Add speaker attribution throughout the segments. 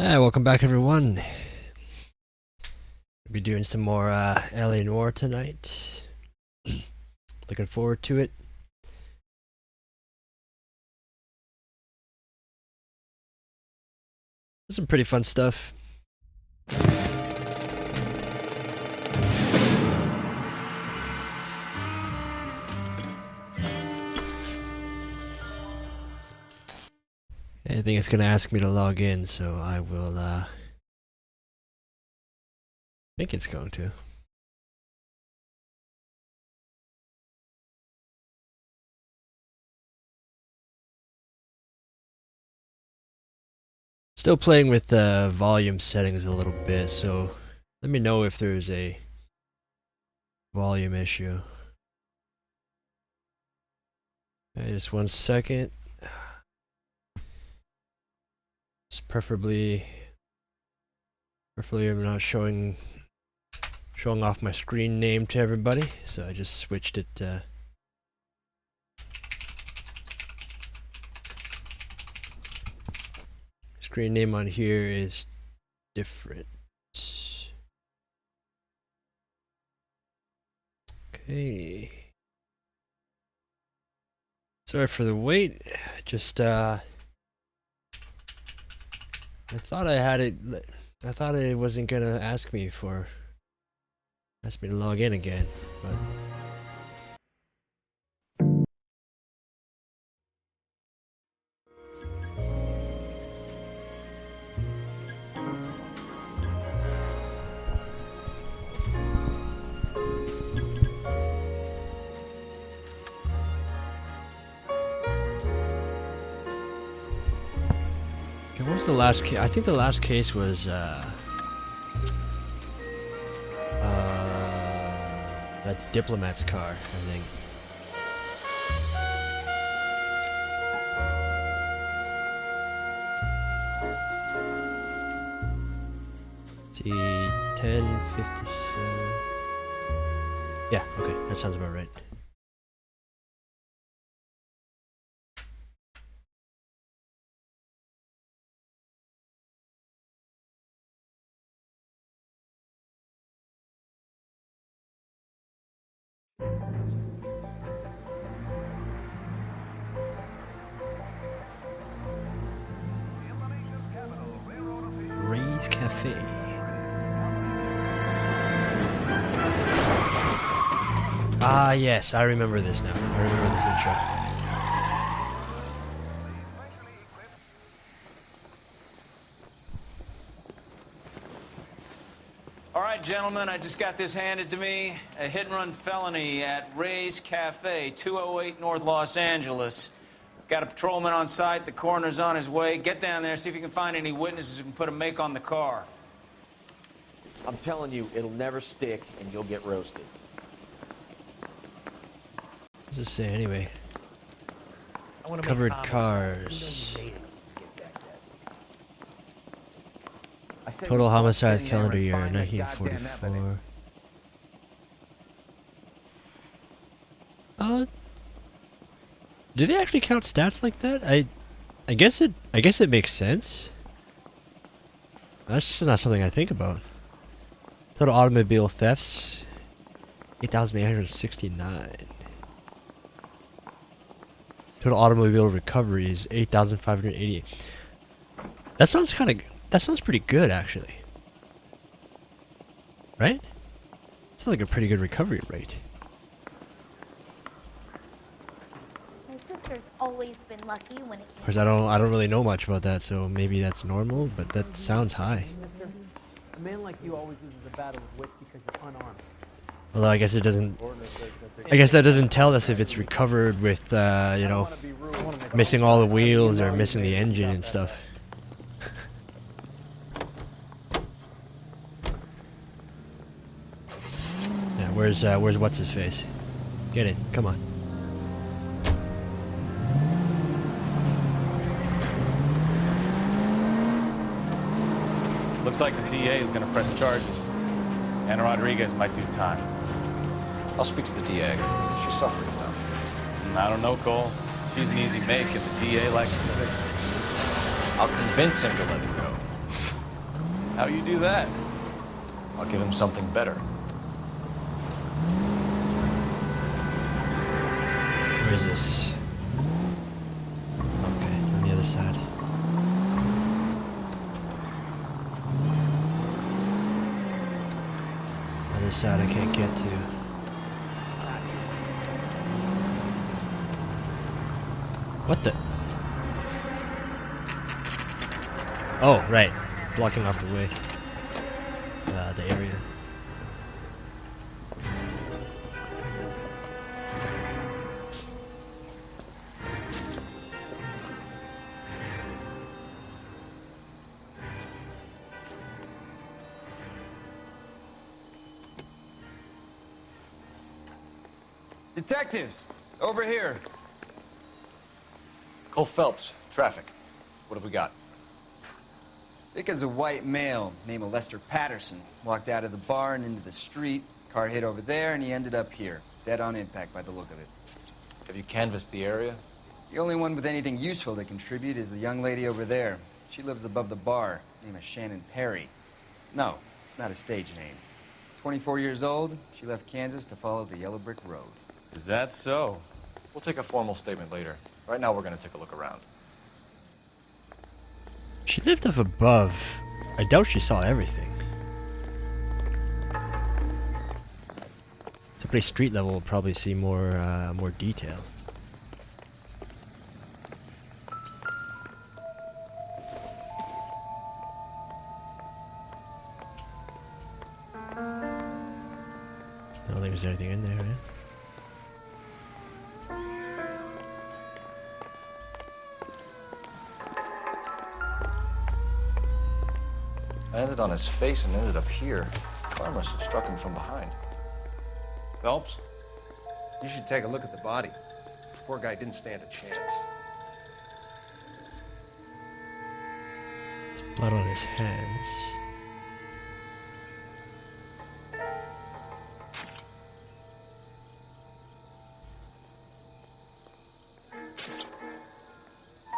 Speaker 1: Welcome back, everyone. We'll be doing some more LA Noire tonight. Looking forward to it. Some pretty fun stuff. I think it's gonna ask me to log in, so I will think it's going to. Still playing with the volume settings a little bit, so let me know if there's a volume issue. Okay, just 1 second. Just preferably I'm not showing off my screen name to everybody, so I just switched it. Screen name on here is different. Okay. Sorry for the wait. Just I thought I had it. I thought it wasn't gonna ask me to log in again, but. What was the last case? I think the last case was that diplomat's car, I think. See, 10:57. Yeah, okay, that sounds about right. Ray's Cafe. Ah, yes, I remember this now. I remember this intro.
Speaker 2: All right, gentlemen, I just got this handed to me. A hit-and-run felony at Ray's Cafe, 208 North Los Angeles. Got a patrolman on site. The coroner's on his way. Get down there, see if you can find any witnesses who can put a make on the car.
Speaker 3: I'm telling you, it'll never stick, and you'll get roasted.
Speaker 1: What does this say anyway? Covered cars. Total homicide calendar year 1944. Do they actually count stats like that? I guess it makes sense. That's just not something I think about. Total automobile thefts 8,869. Total automobile recoveries 8,588. That sounds pretty good, actually. Right? Sounds like a pretty good recovery rate.
Speaker 4: My sister's always been lucky when it
Speaker 1: Of course, I don't really know much about that, so maybe that's normal, but that sounds high.
Speaker 5: A man like you always loses a battle with wits because you're unarmed.
Speaker 1: Although I guess it doesn't. I guess that doesn't tell us if it's recovered with, you know, missing all the wheels or missing the engine and stuff. Yeah, where's what's his face? Get in, come on.
Speaker 2: Looks like the DA is going to press charges. Anna Rodriguez might do time.
Speaker 6: I'll speak to the DA. She suffered enough.
Speaker 2: I don't know, Cole. She's an easy make if the DA likes the conviction.
Speaker 6: I'll convince him to let it go. How you do that? I'll give him something better.
Speaker 1: Where is this? Okay, on the other side. Other side I can't get to. What the? Oh, right. Blocking off the way. The area.
Speaker 2: Detectives, over here.
Speaker 6: Cole Phelps, traffic. What have we got?
Speaker 7: Thick as a white male named Lester Patterson. Walked out of the bar and into the street. Car hit over there, and he ended up here. Dead on impact by the look of it.
Speaker 6: Have you canvassed the area?
Speaker 7: The only one with anything useful to contribute is the young lady over there. She lives above the bar. Name is Shannon Perry. No, it's not a stage name. 24 years old, she left Kansas to follow the Yellow Brick Road.
Speaker 2: Is that so?
Speaker 6: We'll take a formal statement later. Right now, we're going to take a look around.
Speaker 1: She lived up above. I doubt she saw everything. Somebody street level will probably see more detail. I don't think there's anything in there, right?
Speaker 6: Landed on his face and ended up here. Car must have struck him from behind.
Speaker 8: Phelps, you should take a look at the body. This poor guy didn't stand a chance.
Speaker 1: There's blood on his hands.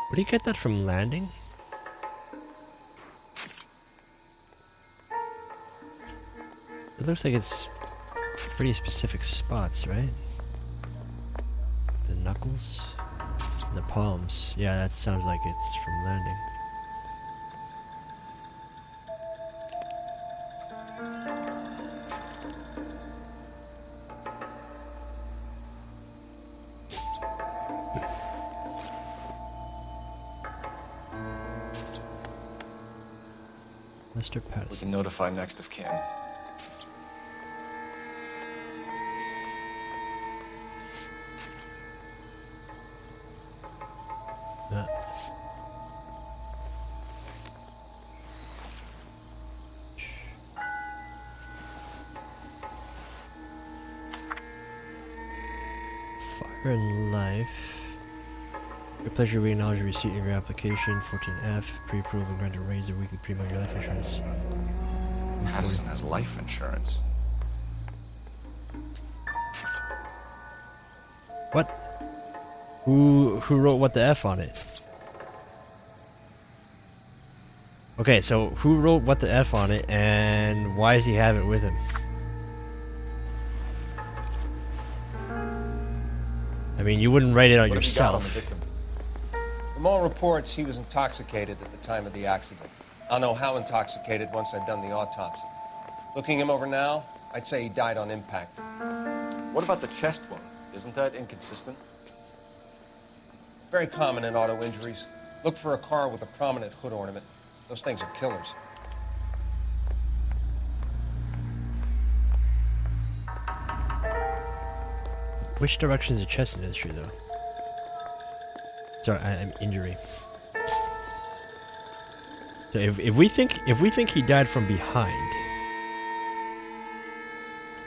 Speaker 1: Where do you get that from landing? It looks like it's pretty specific spots, right? The knuckles, and the palms. Yeah, that sounds like it's from landing. Mr.
Speaker 6: We
Speaker 1: Patterson.
Speaker 6: can notify next of kin. Fire and Life. Your pleasure, we acknowledge the receipt of your application, 14F, pre-approved and granted raise the weekly premium of your life insurance. Patterson has life insurance.
Speaker 1: What? Who wrote what the F on it? Okay, so who wrote what the F on it, and why does he have it with him? I mean, you wouldn't write it on
Speaker 6: What have you got on the
Speaker 1: yourself.
Speaker 6: victim?
Speaker 8: From all reports, he was intoxicated at the time of the accident. I'll know how intoxicated once I've done the autopsy. Looking him over now, I'd say he died on impact.
Speaker 6: What about the chest wound? Isn't that inconsistent?
Speaker 8: Very common in auto injuries. Look for a car with a prominent hood ornament. Those things are killers.
Speaker 1: Which direction is the chest industry, though? Sorry, I'm injury. So if we think he died from behind,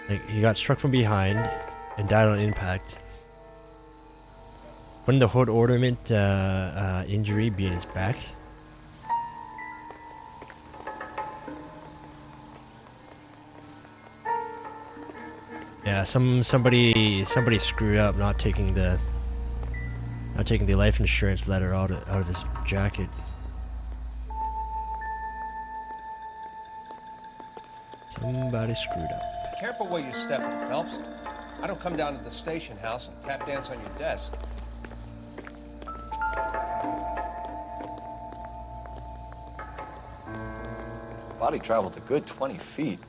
Speaker 1: like he got struck from behind and died on impact, wouldn't the hood ornament injury be in his back? Yeah, somebody screwed up not taking the life insurance letter out of his jacket. Somebody screwed up.
Speaker 8: Careful where you're stepping, Phelps. I don't come down to the station house and tap dance on your desk.
Speaker 9: Body traveled a good 20 feet.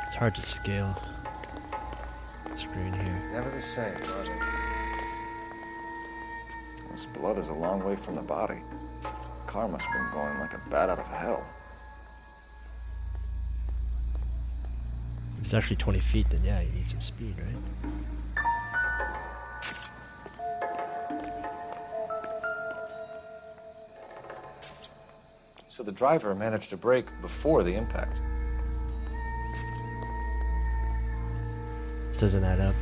Speaker 1: It's hard to scale. Screen here.
Speaker 8: Never the same, are they?
Speaker 9: This blood is a long way from the body. Car must have been going like a bat out of hell.
Speaker 1: If it's actually 20 feet, then yeah, you need some speed, right?
Speaker 9: So the driver managed to brake before the impact.
Speaker 1: This doesn't add up.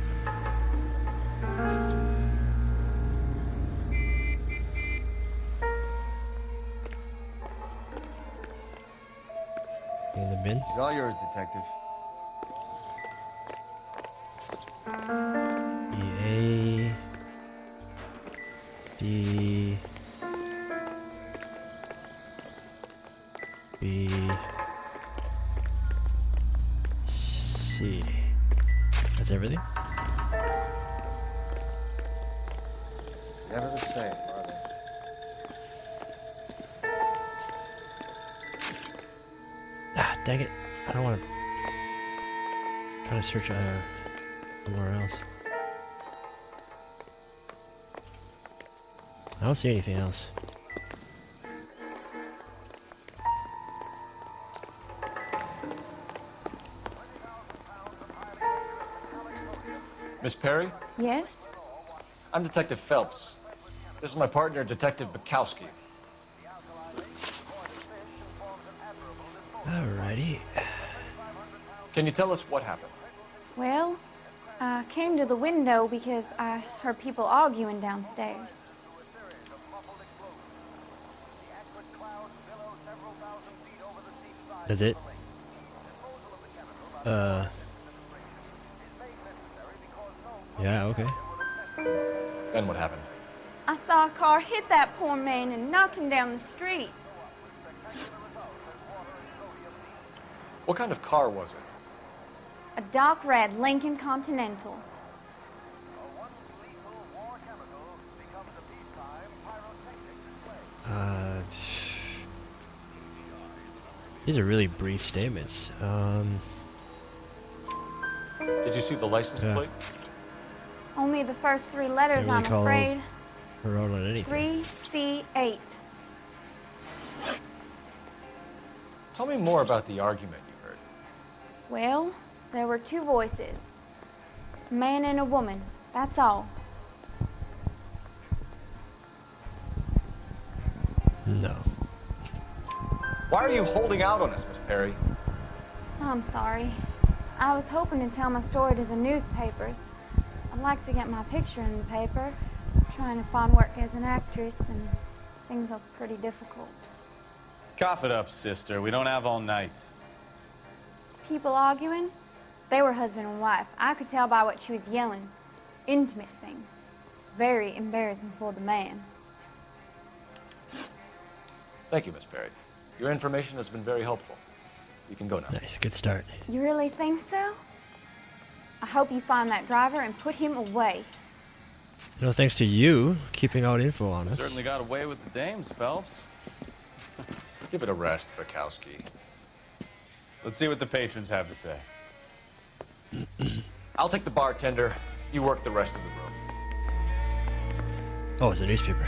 Speaker 1: In the bin?
Speaker 7: He's all yours, Detective.
Speaker 1: E-A... D... B... C... That's everything?
Speaker 8: Never the same, are they?
Speaker 1: Ah, dang it. I don't want to... Trying to search somewhere else. I don't see anything else.
Speaker 9: Miss Perry?
Speaker 4: Yes?
Speaker 9: I'm Detective Phelps. This is my partner, Detective Bukowski.
Speaker 1: Alrighty.
Speaker 9: Can you tell us what happened?
Speaker 4: Well, I came to the window because I heard people arguing downstairs.
Speaker 1: That's it? Yeah, okay.
Speaker 9: And what happened?
Speaker 4: I saw a car hit that poor man and knock him down the street.
Speaker 9: What kind of car was it?
Speaker 4: A dark red Lincoln Continental.
Speaker 1: These are really brief statements.
Speaker 9: Did you see the license
Speaker 1: Yeah.
Speaker 9: plate?
Speaker 4: Only the first three letters,
Speaker 1: Can't really
Speaker 4: I'm
Speaker 1: call
Speaker 4: afraid.
Speaker 1: Her out on anything.
Speaker 4: 3C8.
Speaker 9: Tell me more about the argument you heard.
Speaker 4: Well, there were two voices. A man and a woman. That's all.
Speaker 1: No.
Speaker 9: Why are you holding out on us, Miss Perry?
Speaker 4: I'm sorry. I was hoping to tell my story to the newspapers. I'd like to get my picture in the paper. I'm trying to find work as an actress, and things are pretty difficult.
Speaker 2: Cough it up, sister. We don't have all night.
Speaker 4: People arguing? They were husband and wife. I could tell by what she was yelling. Intimate things. Very embarrassing for the man.
Speaker 9: Thank you, Miss Perry. Your information has been very helpful. You can go now.
Speaker 1: Nice, good start.
Speaker 4: You really think so? I hope you find that driver and put him away.
Speaker 1: No thanks to you keeping out info on us.
Speaker 2: Certainly got away with the dames, Phelps.
Speaker 9: Give it a rest, Bukowski.
Speaker 2: Let's see what the patrons have to say.
Speaker 9: I'll take the bartender. You work the rest of the room.
Speaker 1: Oh, it's a newspaper.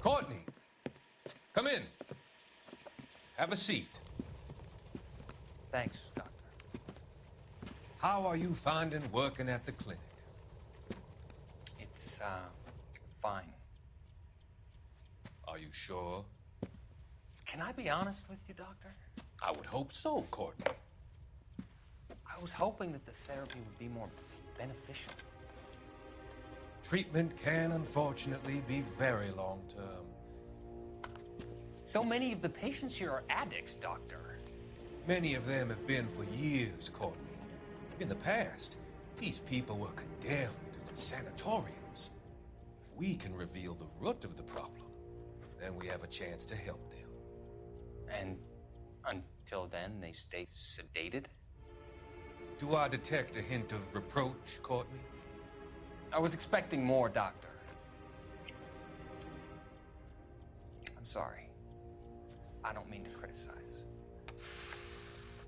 Speaker 10: Courtney, come in. Have a seat.
Speaker 5: Thanks, Doctor.
Speaker 10: How are you finding working at the clinic?
Speaker 5: It's, fine.
Speaker 10: Are you sure?
Speaker 5: Can I be honest with you, Doctor?
Speaker 10: I would hope so, Courtney.
Speaker 5: I was hoping that the therapy would be more beneficial.
Speaker 10: Treatment can unfortunately be very long-term.
Speaker 5: So many of the patients here are addicts, Doctor.
Speaker 10: Many of them have been for years, Courtney. In the past, these people were condemned to sanatoriums. If we can reveal the root of the problem, then we have a chance to help them.
Speaker 5: And until then, they stay sedated?
Speaker 10: Do I detect a hint of reproach, Courtney?
Speaker 5: I was expecting more, Doctor. I'm sorry. I don't mean to criticize.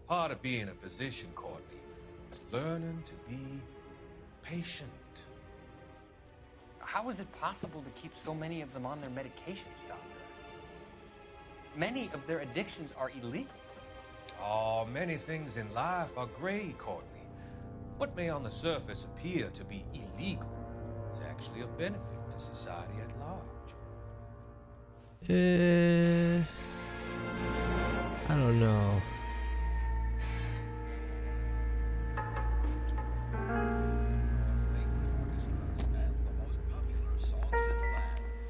Speaker 10: Part of being a physician, Courtney, is learning to be patient.
Speaker 5: How is it possible to keep so many of them on their medications, Doctor? Many of their addictions are illegal.
Speaker 10: Oh, many things in life are gray, Courtney. What may on the surface appear to be illegal is actually of benefit to society at large.
Speaker 1: I don't know.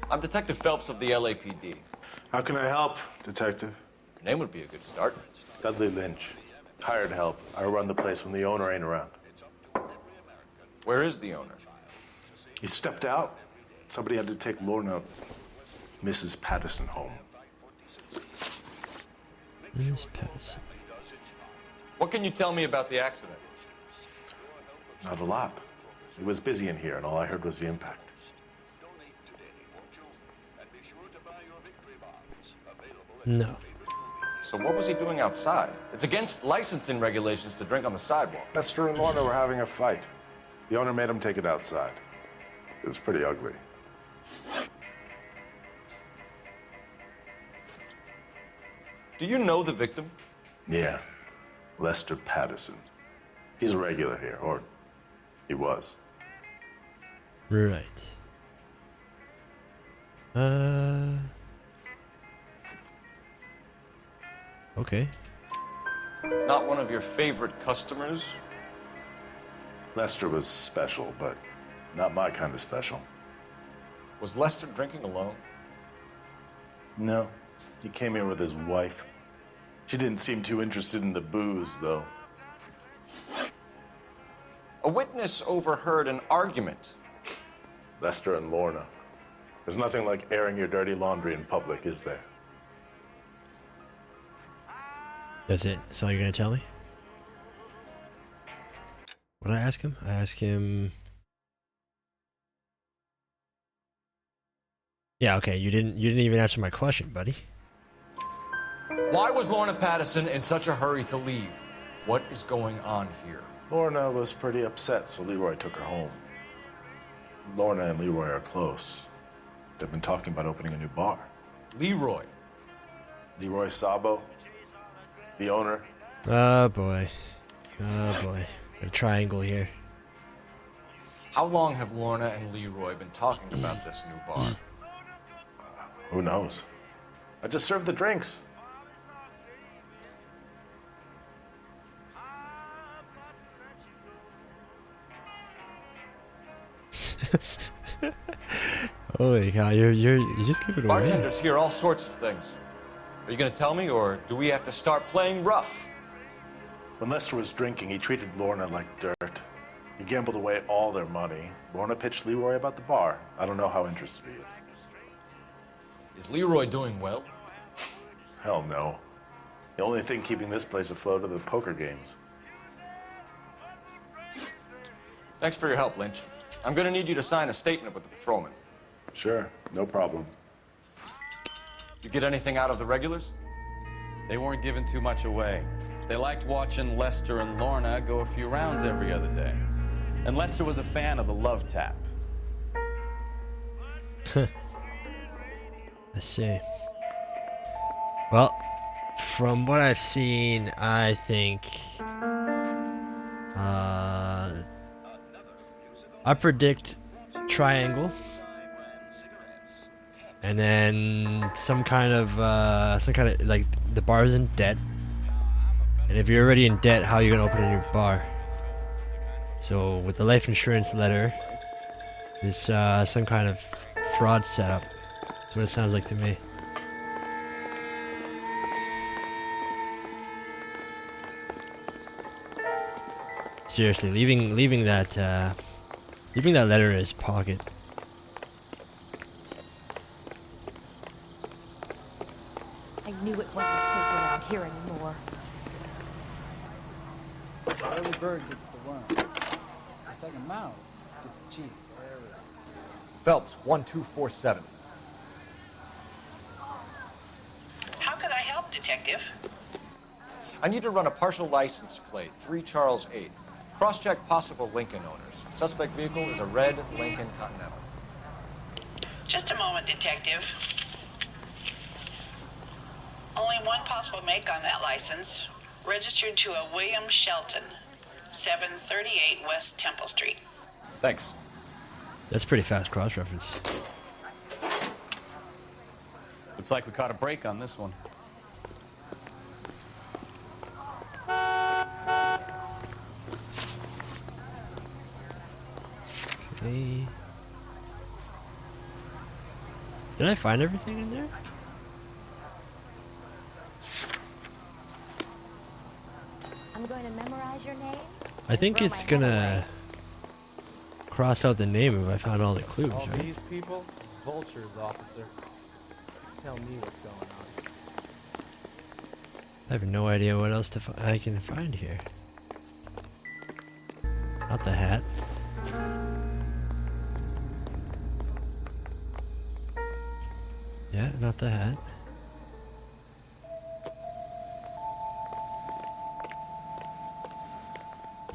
Speaker 3: I'm Detective Phelps of the LAPD.
Speaker 11: How can I help, Detective?
Speaker 3: Your name would be a good start.
Speaker 11: Dudley Lynch. Hired help. I run the place when the owner ain't around.
Speaker 3: Where is the owner?
Speaker 11: He stepped out. Somebody had to take Lorna, Mrs. Patterson, home.
Speaker 1: Miss Patterson.
Speaker 3: What can you tell me about the accident?
Speaker 11: Not a lot. It was busy in here, and all I heard was the impact.
Speaker 1: No.
Speaker 3: So what was he doing outside? It's against licensing regulations to drink on the sidewalk.
Speaker 11: Lester and Lorna were having a fight. The owner made him take it outside. It was pretty ugly.
Speaker 3: Do you know the victim?
Speaker 11: Yeah. Lester Patterson. He's a regular here, or he was.
Speaker 1: Right. Okay.
Speaker 3: Not one of your favorite customers?
Speaker 11: Lester was special, but not my kind of special.
Speaker 3: Was Lester drinking alone?
Speaker 11: No. He came here with his wife. She didn't seem too interested in the booze, though.
Speaker 3: A witness overheard an argument.
Speaker 11: Lester and Lorna. There's nothing like airing your dirty laundry in public, is there?
Speaker 1: That's it. That's all you're gonna tell me? What did I ask him? I asked him. Yeah, okay. You didn't even answer my question, buddy.
Speaker 3: Why was Lorna Patterson in such a hurry to leave? What is going on here?
Speaker 11: Lorna was pretty upset, so Leroy took her home. Lorna and Leroy are close. They've been talking about opening a new bar.
Speaker 3: Leroy?
Speaker 11: Leroy Sabo, the owner.
Speaker 1: Oh boy. Oh boy. A triangle here.
Speaker 3: How long have Lorna and Leroy been talking about this new bar?
Speaker 11: Who knows? I just served the drinks.
Speaker 1: Holy cow, you just give it away.
Speaker 3: Bartenders hear all sorts of things. Are you gonna tell me, or do we have to start playing rough?
Speaker 11: When Lester was drinking, he treated Lorna like dirt. He gambled away all their money. Lorna pitched Leroy about the bar. I don't know how interested he is.
Speaker 3: Is Leroy doing well?
Speaker 11: Hell no. The only thing keeping this place afloat are the poker games.
Speaker 3: Thanks for your help, Lynch. I'm gonna need you to sign a statement with the patrolman.
Speaker 11: Sure, no problem.
Speaker 3: You get anything out of the regulars?
Speaker 12: They weren't giving too much away. They liked watching Lester and Lorna go a few rounds every other day. And Lester was a fan of the love tap.
Speaker 1: I see. Well, from what I've seen, I think I predict triangle, and then some kind of like the bar's in debt, and if you're already in debt, how are you gonna open a new bar? So with the life insurance letter, there's some kind of fraud setup. That's what it sounds like to me. Seriously, leaving that letter in his pocket.
Speaker 13: I knew it wasn't safe around here anymore.
Speaker 14: The early bird gets the worm. The second mouse gets the cheese.
Speaker 3: Phelps, 1247.
Speaker 15: How can I help, Detective?
Speaker 3: I need to run a partial license plate, 3 Charles 8. Cross-check possible Lincoln owners. Suspect vehicle is a red Lincoln Continental.
Speaker 15: Just a moment, Detective. Only one possible make on that license. Registered to a William Shelton, 738 West Temple Street.
Speaker 3: Thanks.
Speaker 1: That's pretty fast cross-reference.
Speaker 12: Looks like we caught a break on this one.
Speaker 1: Okay. Did I find everything in there?
Speaker 13: I'm going to memorize your name.
Speaker 1: I think it's gonna cross out the name if I found all the clues,
Speaker 16: All
Speaker 1: right?
Speaker 16: these people, vultures, officer. Tell me what's going on.
Speaker 1: I have no idea what else I can find here. Not the hat. Yeah, not the hat.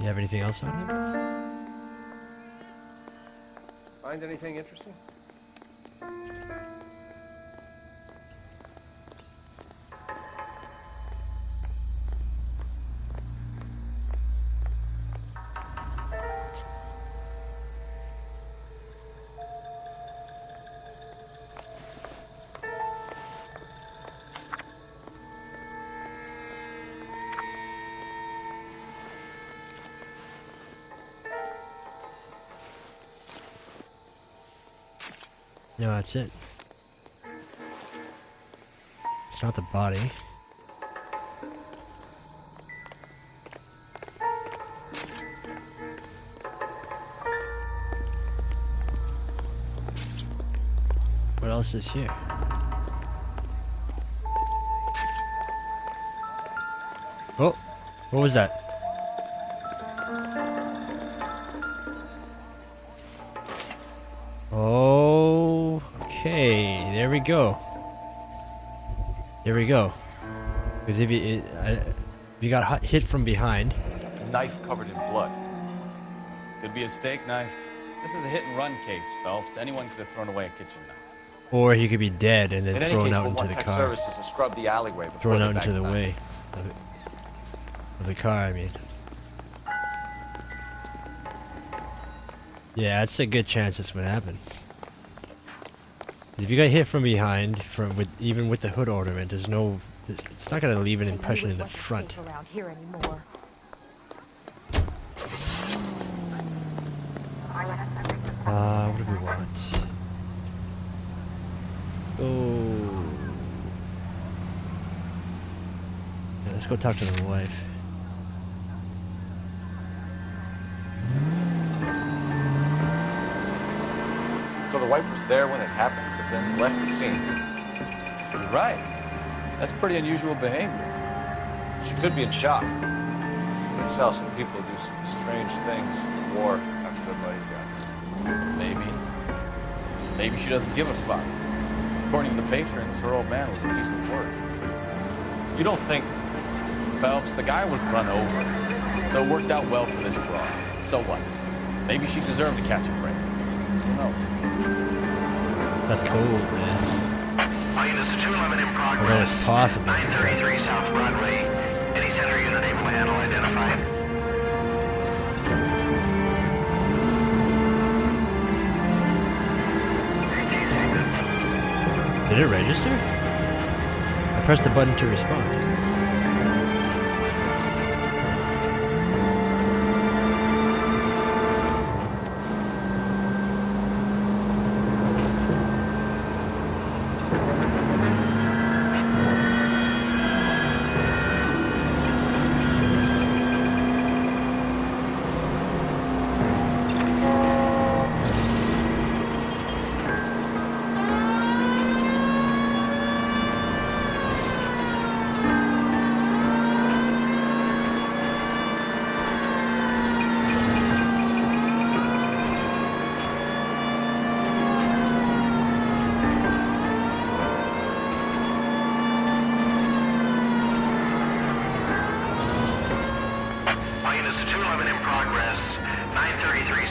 Speaker 1: You have anything else on him?
Speaker 8: Find anything interesting?
Speaker 1: No, that's it. It's not the body. What else is here? Oh, what was that? Oh, okay. There we go. There we go. Because if you got hit from behind.
Speaker 3: Knife covered in blood.
Speaker 12: Could be a steak knife. This is a hit-and-run case, Phelps. Anyone could have thrown away a kitchen knife.
Speaker 1: Or he could be dead and then
Speaker 3: In any
Speaker 1: thrown
Speaker 3: case,
Speaker 1: out
Speaker 3: we'll
Speaker 1: into
Speaker 3: want
Speaker 1: the
Speaker 3: tech
Speaker 1: car.
Speaker 3: services to scrub the alleyway before
Speaker 1: Thrown
Speaker 3: they
Speaker 1: out
Speaker 3: bag
Speaker 1: into the
Speaker 3: knife.
Speaker 1: way of the car, I mean. Yeah, it's a good chance this would happen. If you got hit from behind, even with the hood ornament, there's no. It's not gonna leave an impression in the front.
Speaker 13: Around here anymore.
Speaker 1: What do we want? Oh. Yeah, let's go talk to the wife.
Speaker 3: So the wife was there when it happened, but then left the scene.
Speaker 12: You're right. That's pretty unusual behavior.
Speaker 3: She could be in shock. Thinks how some people do some strange things in war after their buddies got.
Speaker 12: Maybe. Maybe she doesn't give a fuck. According to the patrons, her old man was a piece of work. You don't think... Phelps, the guy was run over. So it worked out well for this broad. So what? Maybe she deserved to catch a break. Who knows?
Speaker 1: That's cool, man. Although it's possible.
Speaker 15: 933 South Broadway. Any center unit able to handle identified?
Speaker 1: Did it register? I pressed the button to respond.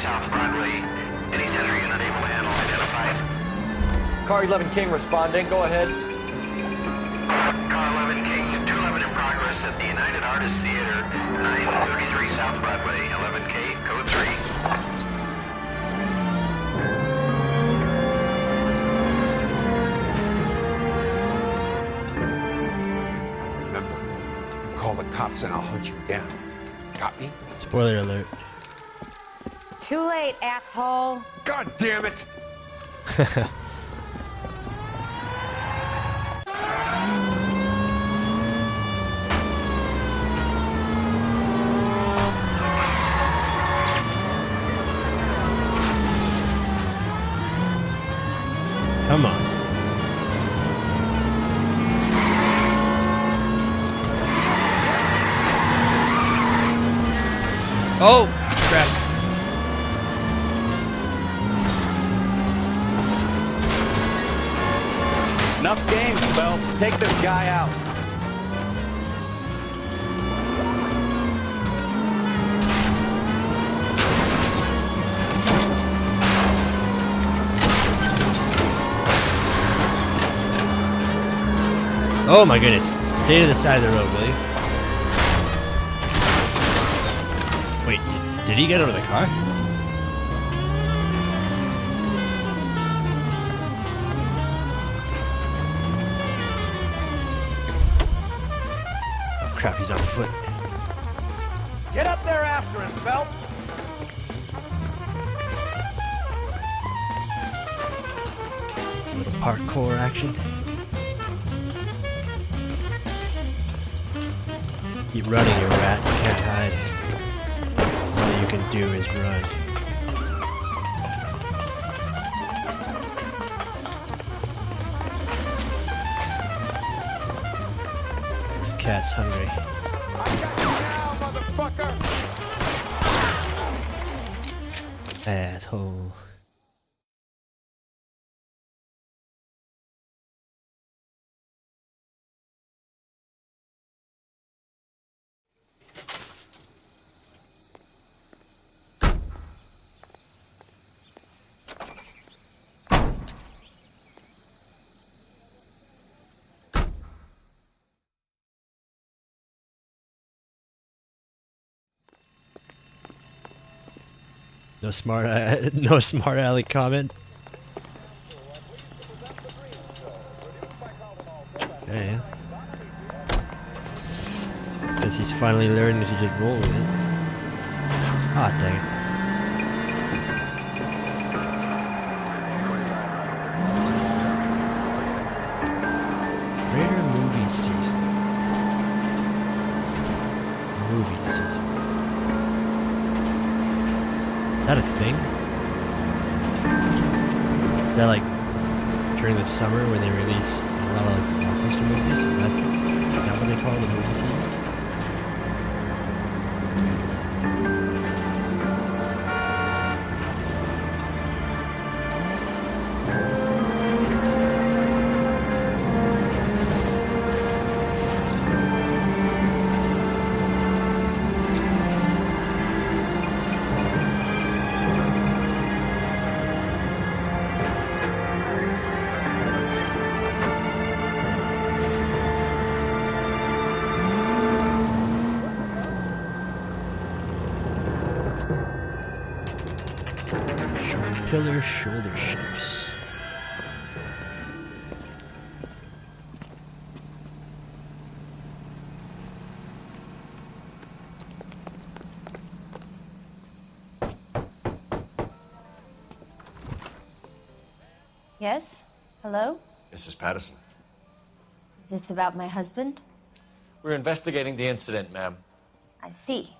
Speaker 17: South Broadway. Any center you're not able to handle, identified.
Speaker 3: Car 11 King responding. Go ahead.
Speaker 17: Car 11 King, 211 in progress at the United Artists Theater, 933 South Broadway, 11K, code 3.
Speaker 18: Remember, you call the cops and I'll hunt you down. Got me?
Speaker 1: Spoiler alert.
Speaker 13: Too late, asshole.
Speaker 18: God damn it!
Speaker 1: Come on. Oh, crap.
Speaker 12: Enough games, Phelps. Take this guy out.
Speaker 1: Oh my goodness. Stay to the side of the road, will you? Wait, did he get out of the car? Oh crap, he's on foot.
Speaker 17: Get up there after him, Phelps.
Speaker 1: A little parkour action. Keep running, you rat. You can't hide. All you can do is run. This cat's hungry. Asshole. No smart aleck comment. Yeah. Guess he's finally learning to just roll with it. Ah, dang it. Rare movie season. Movie season. Is that a thing? Is that like during the summer when they release a lot of like blockbuster movies? Is that what they call the movie season? Pillar shoulder ships.
Speaker 19: Yes? Hello?
Speaker 3: Mrs. Patterson.
Speaker 19: Is this about my husband?
Speaker 3: We're investigating the incident, ma'am.
Speaker 19: I see.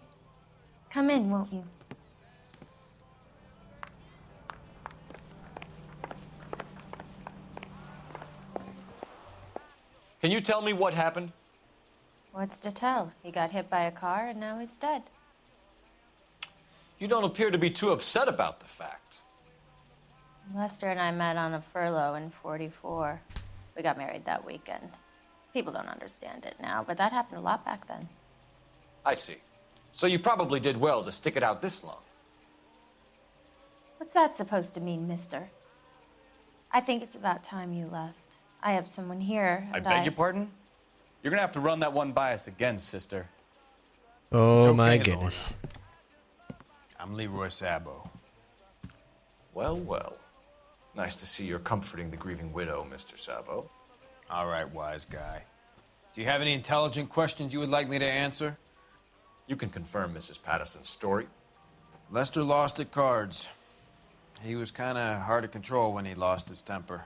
Speaker 19: Come in, won't you?
Speaker 3: Can you tell me what happened?
Speaker 19: What's to tell? He got hit by a car and now he's dead.
Speaker 3: You don't appear to be too upset about the fact.
Speaker 19: Lester and I met on a furlough in '44. We got married that weekend. People don't understand it now, but that happened a lot back then.
Speaker 3: I see. So you probably did well to stick it out this long.
Speaker 19: What's that supposed to mean, mister? I think it's about time you left. I have someone here,
Speaker 12: I
Speaker 19: and
Speaker 12: beg your pardon? You're gonna have to run that one by us again, sister.
Speaker 1: Oh
Speaker 12: It's
Speaker 1: my
Speaker 12: okay,
Speaker 1: goodness.
Speaker 2: I'm Leroy Sabo.
Speaker 3: Well, well. Nice to see you're comforting the grieving widow, Mr. Sabo.
Speaker 2: All right, wise guy. Do you have any intelligent questions you would like me to answer?
Speaker 3: You can confirm Mrs. Patterson's story.
Speaker 2: Lester lost at cards. He was kind of hard to control when he lost his temper.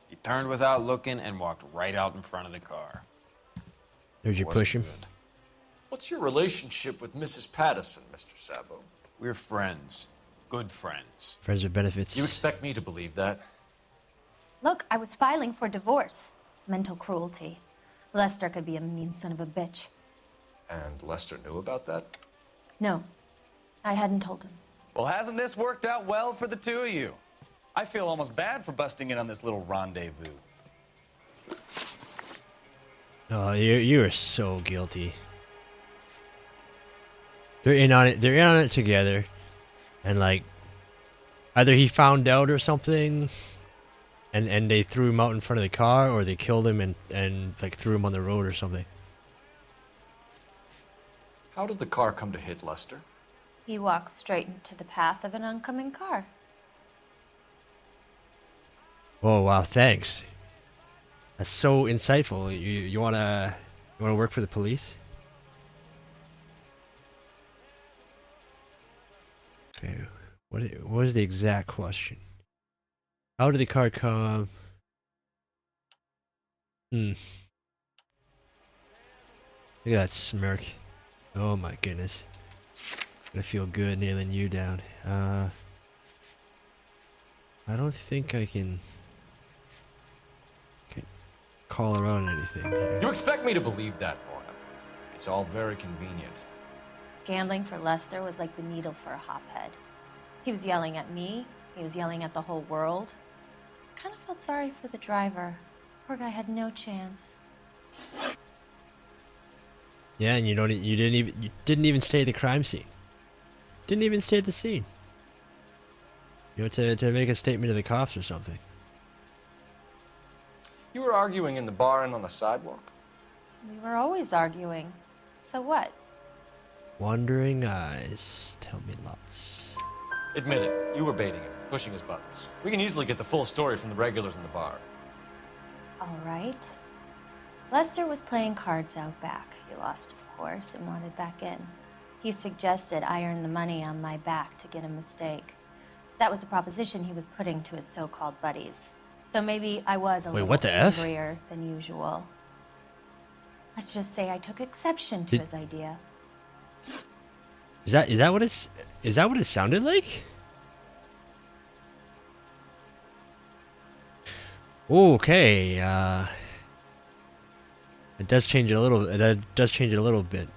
Speaker 2: He turned without looking and walked right out in front of the car.
Speaker 1: Did you push him?
Speaker 3: What's your relationship with Mrs. Patterson, Mr. Sabo?
Speaker 2: We're friends. Good friends.
Speaker 1: Friends with benefits.
Speaker 3: You expect me to believe that?
Speaker 19: Look, I was filing for divorce. Mental cruelty. Lester could be a mean son of a bitch.
Speaker 3: And Lester knew about that?
Speaker 19: No, I hadn't told him.
Speaker 12: Well, hasn't this worked out well for the two of you? I feel almost bad for busting in on this little rendezvous.
Speaker 1: Oh, you are so guilty. They're in on it. They're in on it together, and like, either he found out or something, and they threw him out in front of the car, or they killed him and like threw him on the road or something.
Speaker 3: How did the car come to hit Lester?
Speaker 19: He walked straight into the path of an oncoming car.
Speaker 1: Oh wow, thanks. That's so insightful. You wanna work for the police? Okay, what is the exact question? How did the car come? Look at that smirk. Oh my goodness. Gonna feel good nailing you down. I don't think I can call her on anything here.
Speaker 3: You expect me to believe that, Lorna? It's all very convenient.
Speaker 19: Gambling for Lester was like the needle for a hophead. He was yelling at me. He was yelling at the whole world. I kind of felt sorry for the driver. Poor guy had no chance.
Speaker 1: Yeah, and you didn't even stay at the crime scene. Didn't even stay at the scene. You know, to make a statement to the cops or something.
Speaker 3: You were arguing in the bar and on the sidewalk?
Speaker 19: We were always arguing. So what?
Speaker 1: Wandering eyes tell me lots.
Speaker 3: Admit it, you were baiting him, pushing his buttons. We can easily get the full story from the regulars in the bar.
Speaker 19: All right. Lester was playing cards out back. He lost, of course, and wanted back in. He suggested I earn the money on my back to get a mistake. That was the proposition he was putting to his so-called buddies. So maybe I was a little
Speaker 1: what the F?
Speaker 19: angrier than usual. Let's just say I took exception to his idea.
Speaker 1: Is that what it sounded like? Okay, it does change it a little. That does change it a little bit.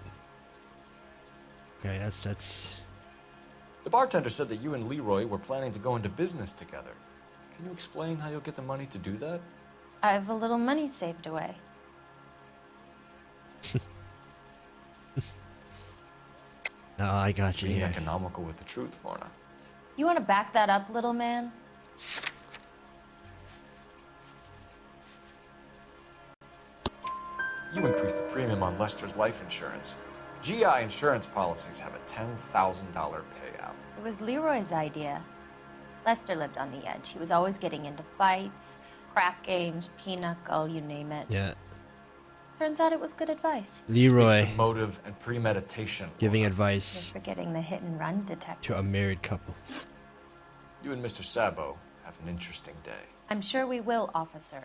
Speaker 1: Okay, that's.
Speaker 3: The bartender said that you and Leroy were planning to go into business together. Can you explain how you'll get the money to do that?
Speaker 19: I have a little money saved away.
Speaker 1: Oh, I got you.
Speaker 3: Being
Speaker 1: Yeah.
Speaker 3: economical with the truth, Lorna.
Speaker 19: You want to back that up, little man?
Speaker 3: You increased the premium on Lester's life insurance. GI insurance policies have a $10,000 payout.
Speaker 19: It was Leroy's idea. Lester lived on the edge. He was always getting into fights, crap games, pinochle, you name it.
Speaker 1: Yeah.
Speaker 19: Turns out it was good advice.
Speaker 1: Leroy.
Speaker 3: Speaks to motive and premeditation.
Speaker 1: Giving
Speaker 19: You're
Speaker 1: advice
Speaker 19: forgetting the hit and run detective.
Speaker 1: to a married couple.
Speaker 3: You and Mr. Sabo have an interesting day.
Speaker 19: I'm sure we will, officer.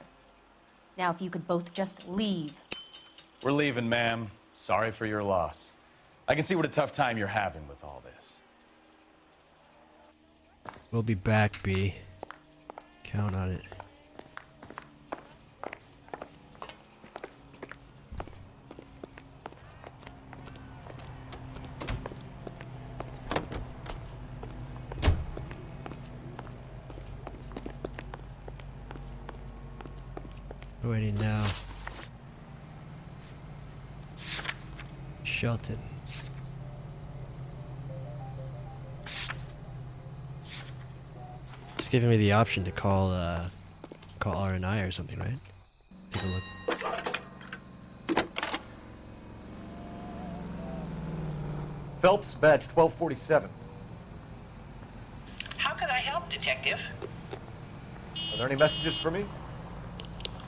Speaker 19: Now, if you could both just leave.
Speaker 12: We're leaving, ma'am. Sorry for your loss. I can see what a tough time you're having with all this.
Speaker 1: We'll be back, B. Count on it. Waiting now. Shelton. It's giving me the option to call RNI or something, right? Take a look.
Speaker 3: Phelps, badge 1247.
Speaker 15: How could I help, Detective?
Speaker 3: Are there any messages for me?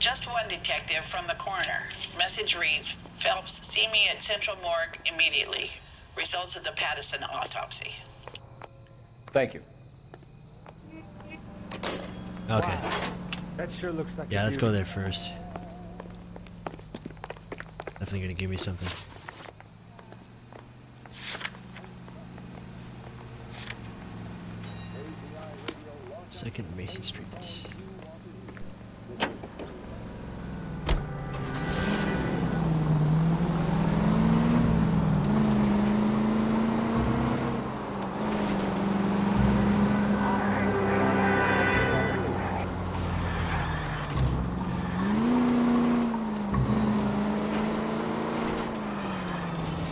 Speaker 15: Just one detective from the coroner. Message reads, Phelps, see me at Central Morgue immediately. Results of the Pattison autopsy.
Speaker 3: Thank you.
Speaker 1: Okay.
Speaker 20: That sure looks like
Speaker 1: Yeah, let's go there first. Definitely gonna give me something. Second Macy Street.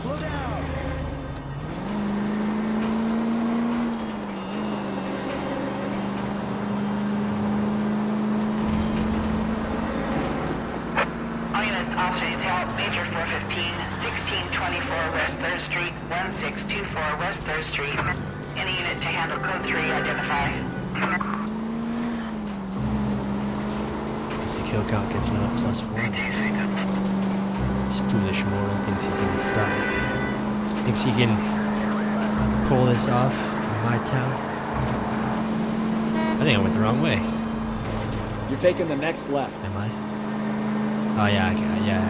Speaker 20: Slow down.
Speaker 15: All units, officers help. Major 415, 1624 West 3rd Street, 1624 West 3rd Street. Any unit to handle code 3, identify.
Speaker 1: As the kill count gets now +1. This foolish mortal thinks he can stop. Thinks he can pull this off in my town. I think I went the wrong way.
Speaker 16: You're taking the next left.
Speaker 1: Am I? Oh yeah, yeah.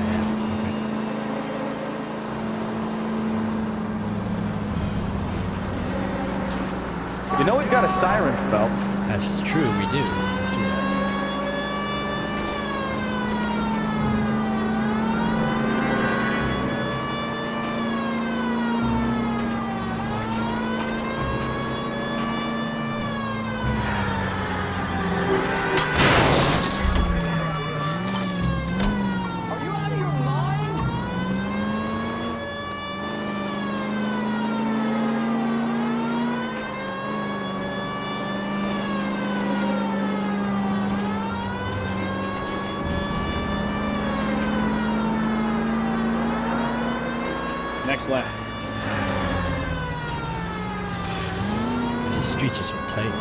Speaker 12: You know we've got a siren, Phelps.
Speaker 1: That's true, we do. Let's do that.
Speaker 20: Are you out of your mind?
Speaker 16: Next left.
Speaker 1: These streets are so tight.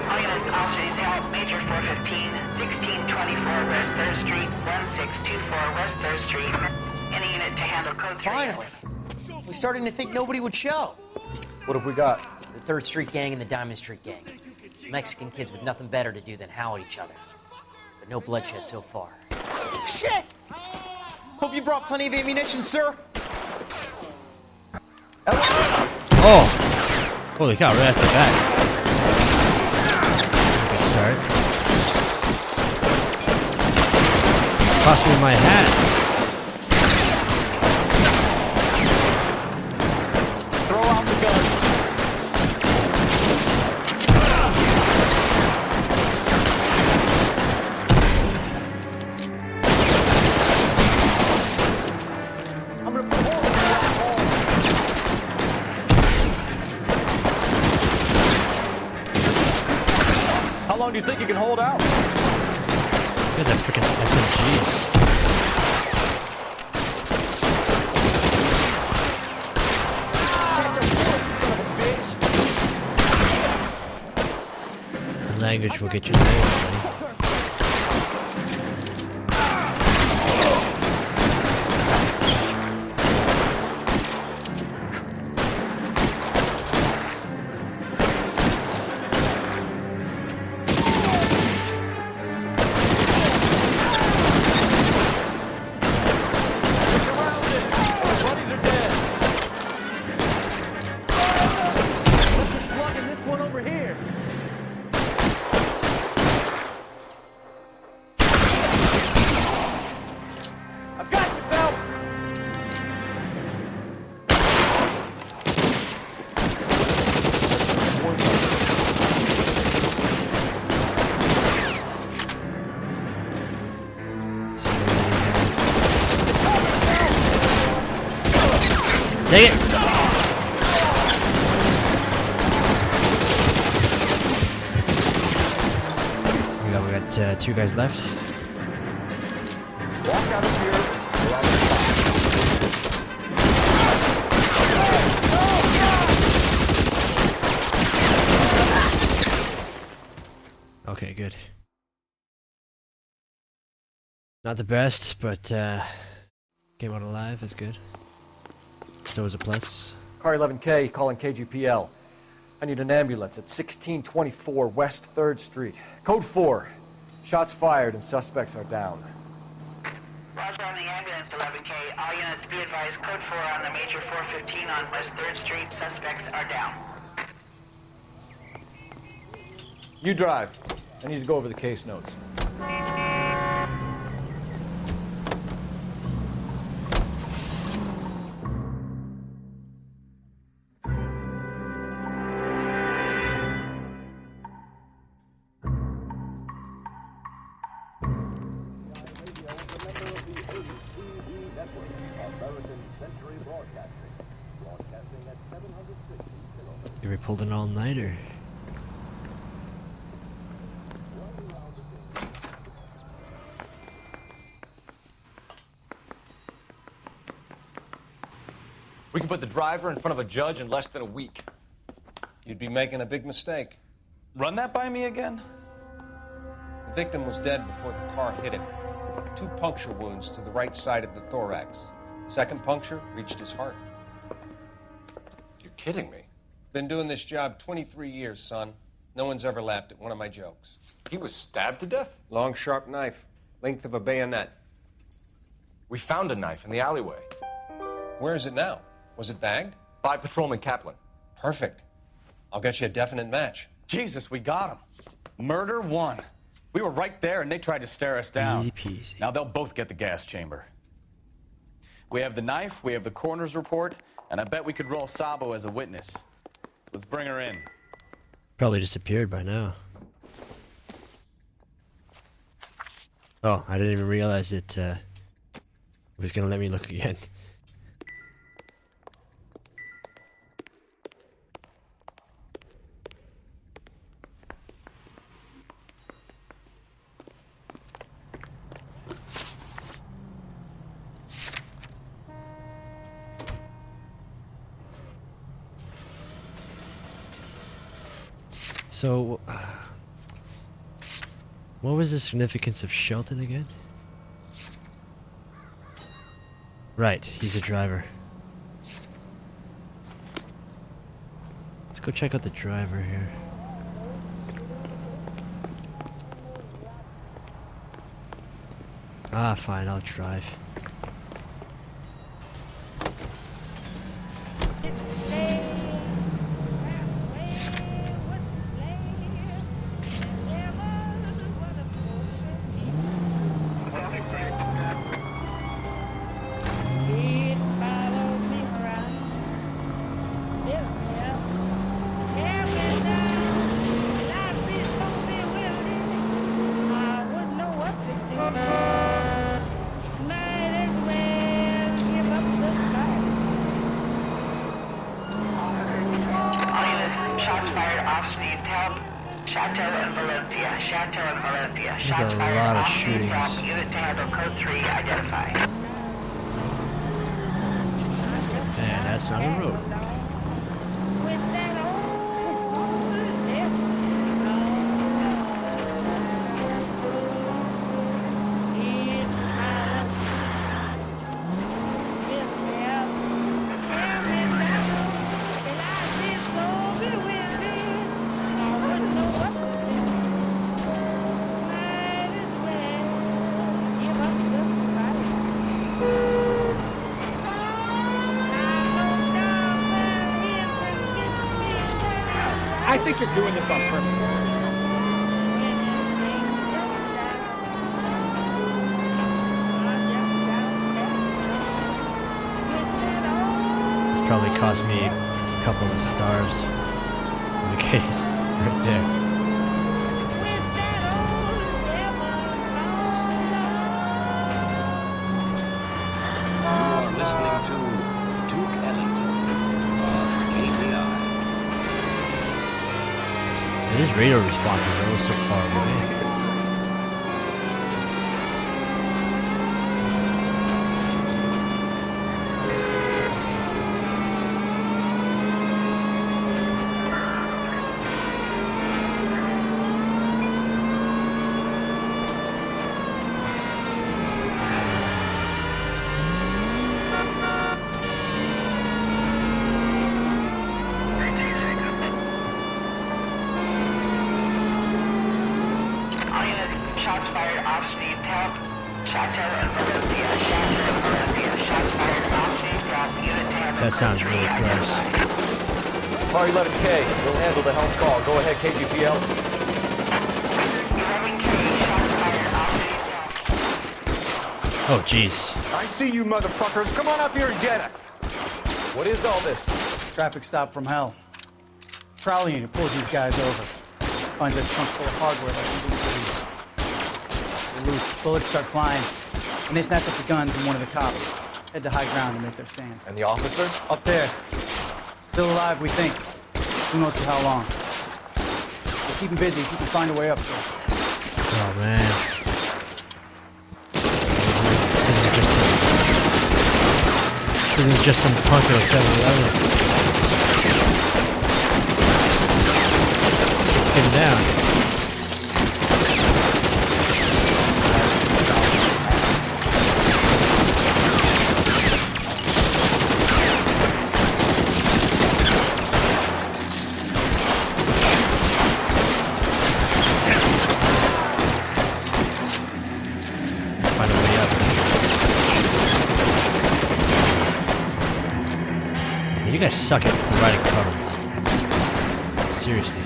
Speaker 15: All units, officers help. Major 415, 1624 West 3rd Street, 1624 West 3rd Street. Any unit to handle code 3.
Speaker 21: Finally. We're starting to think nobody would show.
Speaker 3: What have we got?
Speaker 21: The 3rd Street Gang and the Diamond Street Gang. Mexican kids with nothing better to do than howl at each other. But no bloodshed so far. Shit! Hope you brought plenty of ammunition, sir.
Speaker 1: Oh! Holy cow, right off the bat. Good start. Cost me my hat.
Speaker 21: Throw out the guns.
Speaker 20: I'm gonna put holes in that hole.
Speaker 21: How long do you think you can hold out?
Speaker 1: Look at that freaking SMGs. The language will get you nowhere, buddy. Dang it! We got 2 guys left.
Speaker 3: Walk out of here. We're on the
Speaker 1: Okay, good. Not the best, but came out alive. That's good. So is a plus.
Speaker 3: Car 11K calling KGPL. I need an ambulance at 1624 West 3rd Street. Code 4. Shots fired and suspects are down.
Speaker 15: Roger on the ambulance, 11K. All units be advised, code 4 on the major 415 on West 3rd Street. Suspects are down.
Speaker 3: You drive. I need to go over the case notes.
Speaker 1: You ever pulled an all-nighter?
Speaker 3: We can put the driver in front of a judge in less than a week.
Speaker 8: You'd be making a big mistake.
Speaker 12: Run that by me again?
Speaker 8: The victim was dead before the car hit him. 2 puncture wounds to the right side of the thorax. Second puncture reached his heart.
Speaker 3: You're kidding me.
Speaker 8: Been doing this job 23 years, son. No one's ever laughed at one of my jokes.
Speaker 3: He was stabbed to death?
Speaker 8: Long, sharp knife. Length of a bayonet.
Speaker 3: We found a knife in the alleyway.
Speaker 8: Where is it now? Was it bagged?
Speaker 3: By Patrolman Kaplan.
Speaker 8: Perfect. I'll get you a definite match.
Speaker 12: Jesus, we got him. Murder 1. We were right there and they tried to stare us down.
Speaker 1: Easy peasy.
Speaker 12: Now they'll both get the gas chamber. We have the knife, we have the coroner's report, and I bet we could roll Sabo as a witness. Let's bring her in.
Speaker 1: Probably disappeared by now. Oh, I didn't even realize it was gonna let me look again. So, what was the significance of Shelton again? Right, he's a driver. Let's go check out the driver here. Ah, fine, I'll drive. There's a lot of shootings.
Speaker 15: Unit to handle code 3 identified.
Speaker 1: And that's not a road.
Speaker 20: I think you're doing this on purpose.
Speaker 1: This probably cost me a couple of stars in the case right there.
Speaker 17: You are listening to Duke Ellington.
Speaker 1: It is radio responsive, though. It's so far away.
Speaker 15: All units, shots fired off street, help. Chateau and Valencia, Chateau and Valencia, shots fired off street, help. Unit to handle.
Speaker 1: That sounds really close.
Speaker 3: Car 11K, we'll handle the help call. Go ahead, KGPL.
Speaker 15: 11K, shots fired off street, help.
Speaker 1: Oh, jeez.
Speaker 6: I see you motherfuckers. Come on up here and get us.
Speaker 3: What is all this?
Speaker 14: Traffic stop from hell. Prowler unit pulls these guys over. Finds a trunk full of hardware like you wouldn't believe. They loose, bullets start flying, and they snatch up the guns and one of the cops. Head to high ground and make their stand.
Speaker 3: And the officer?
Speaker 14: Up there. Still alive, we think. Who knows for how long. We'll keep him busy if we can find a way up to him.
Speaker 1: Oh, man. This is just some punk at a 7-Eleven. Get him down. Find a way up. You guys suck at providing cover. Seriously.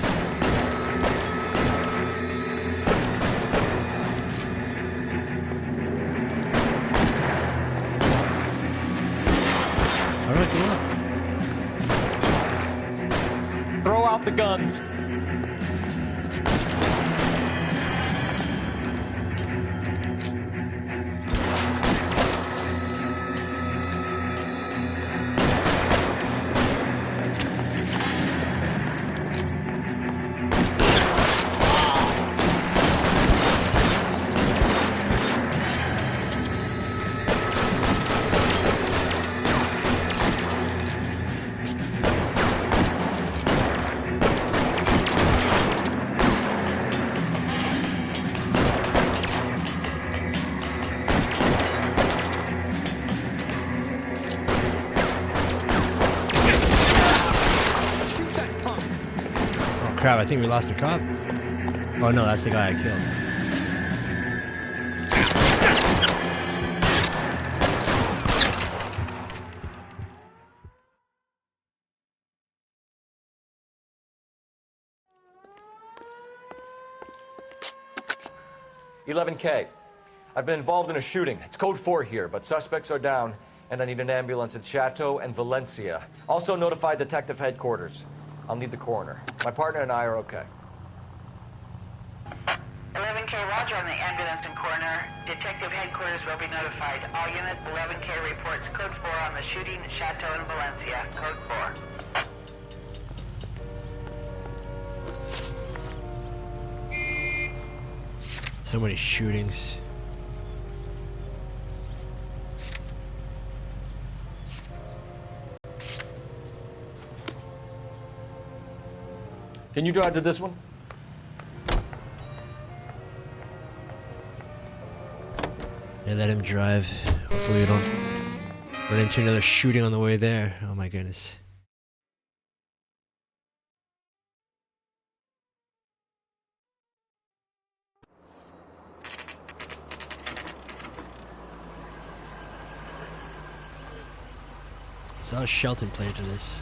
Speaker 1: How do I do it?
Speaker 3: Throw out the guns.
Speaker 1: Crap, I think we lost a cop. Oh no, that's the guy I killed.
Speaker 3: $11K. I've been involved in a shooting. It's code 4 here, but suspects are down, and I need an ambulance in Chateau and Valencia. Also notify detective headquarters. I'll need the coroner. My partner and I are okay.
Speaker 15: 11K, roger on the ambulance and coroner. Detective headquarters will be notified. All units, 11K reports code 4 on the shooting at Chateau and Valencia. Code 4.
Speaker 1: So many shootings.
Speaker 3: Can you drive to this one?
Speaker 1: Yeah, let him drive. Hopefully we don't run into another shooting on the way there. Oh my goodness. So how does Shelton play into this?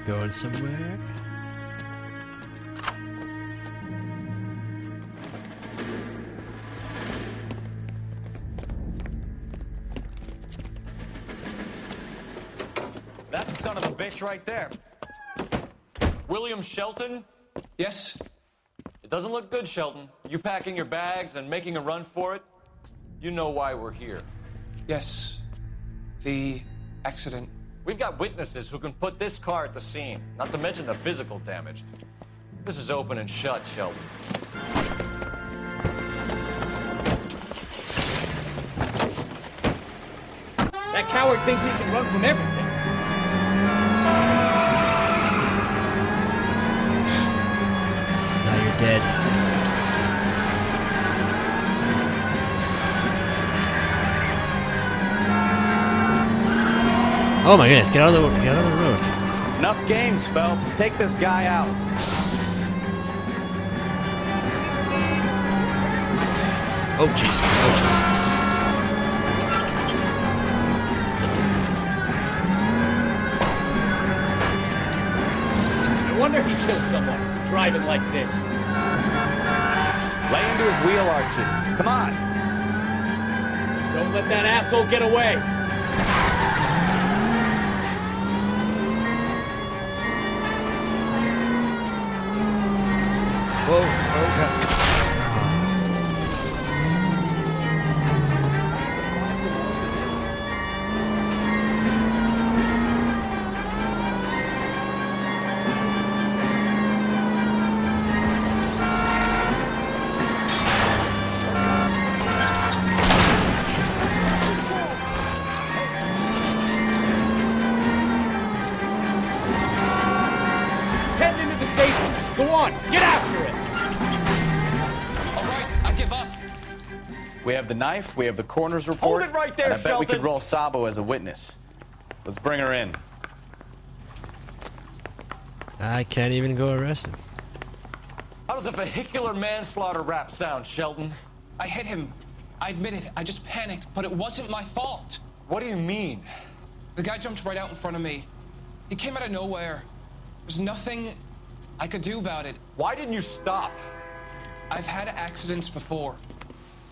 Speaker 1: Going somewhere?
Speaker 12: That's the son of a bitch right there. William Shelton?
Speaker 8: Yes?
Speaker 3: It doesn't look good, Shelton. You packing your bags and making a run for it? You know why we're here.
Speaker 8: Yes. The accident.
Speaker 3: We've got witnesses who can put this car at the scene, not to mention the physical damage. This is open and shut, Shelton.
Speaker 20: That coward thinks he can run from everything.
Speaker 1: Now you're dead. Oh my goodness, get out of the road.
Speaker 12: Enough games, Phelps. Take this guy out.
Speaker 1: Oh jeez. Oh jeez.
Speaker 20: No wonder he killed someone driving like this.
Speaker 12: Lay into his wheel arches. Come on.
Speaker 20: Don't let that asshole get away.
Speaker 1: Whoa, oh crap.
Speaker 20: He's heading into the station. Go on, get after it.
Speaker 12: We have the knife, we have the coroner's report.
Speaker 3: Hold it right there,
Speaker 12: and I bet we
Speaker 3: Shelton.
Speaker 12: could roll Sabo as a witness. Let's bring her in.
Speaker 1: I can't even go arrest him.
Speaker 3: How does a vehicular manslaughter rap sound, Shelton?
Speaker 8: I hit him. I admit it. I just panicked, but it wasn't my fault.
Speaker 3: What do you mean?
Speaker 8: The guy jumped right out in front of me. He came out of nowhere. There's nothing I could do about it.
Speaker 3: Why didn't you stop?
Speaker 8: I've had accidents before.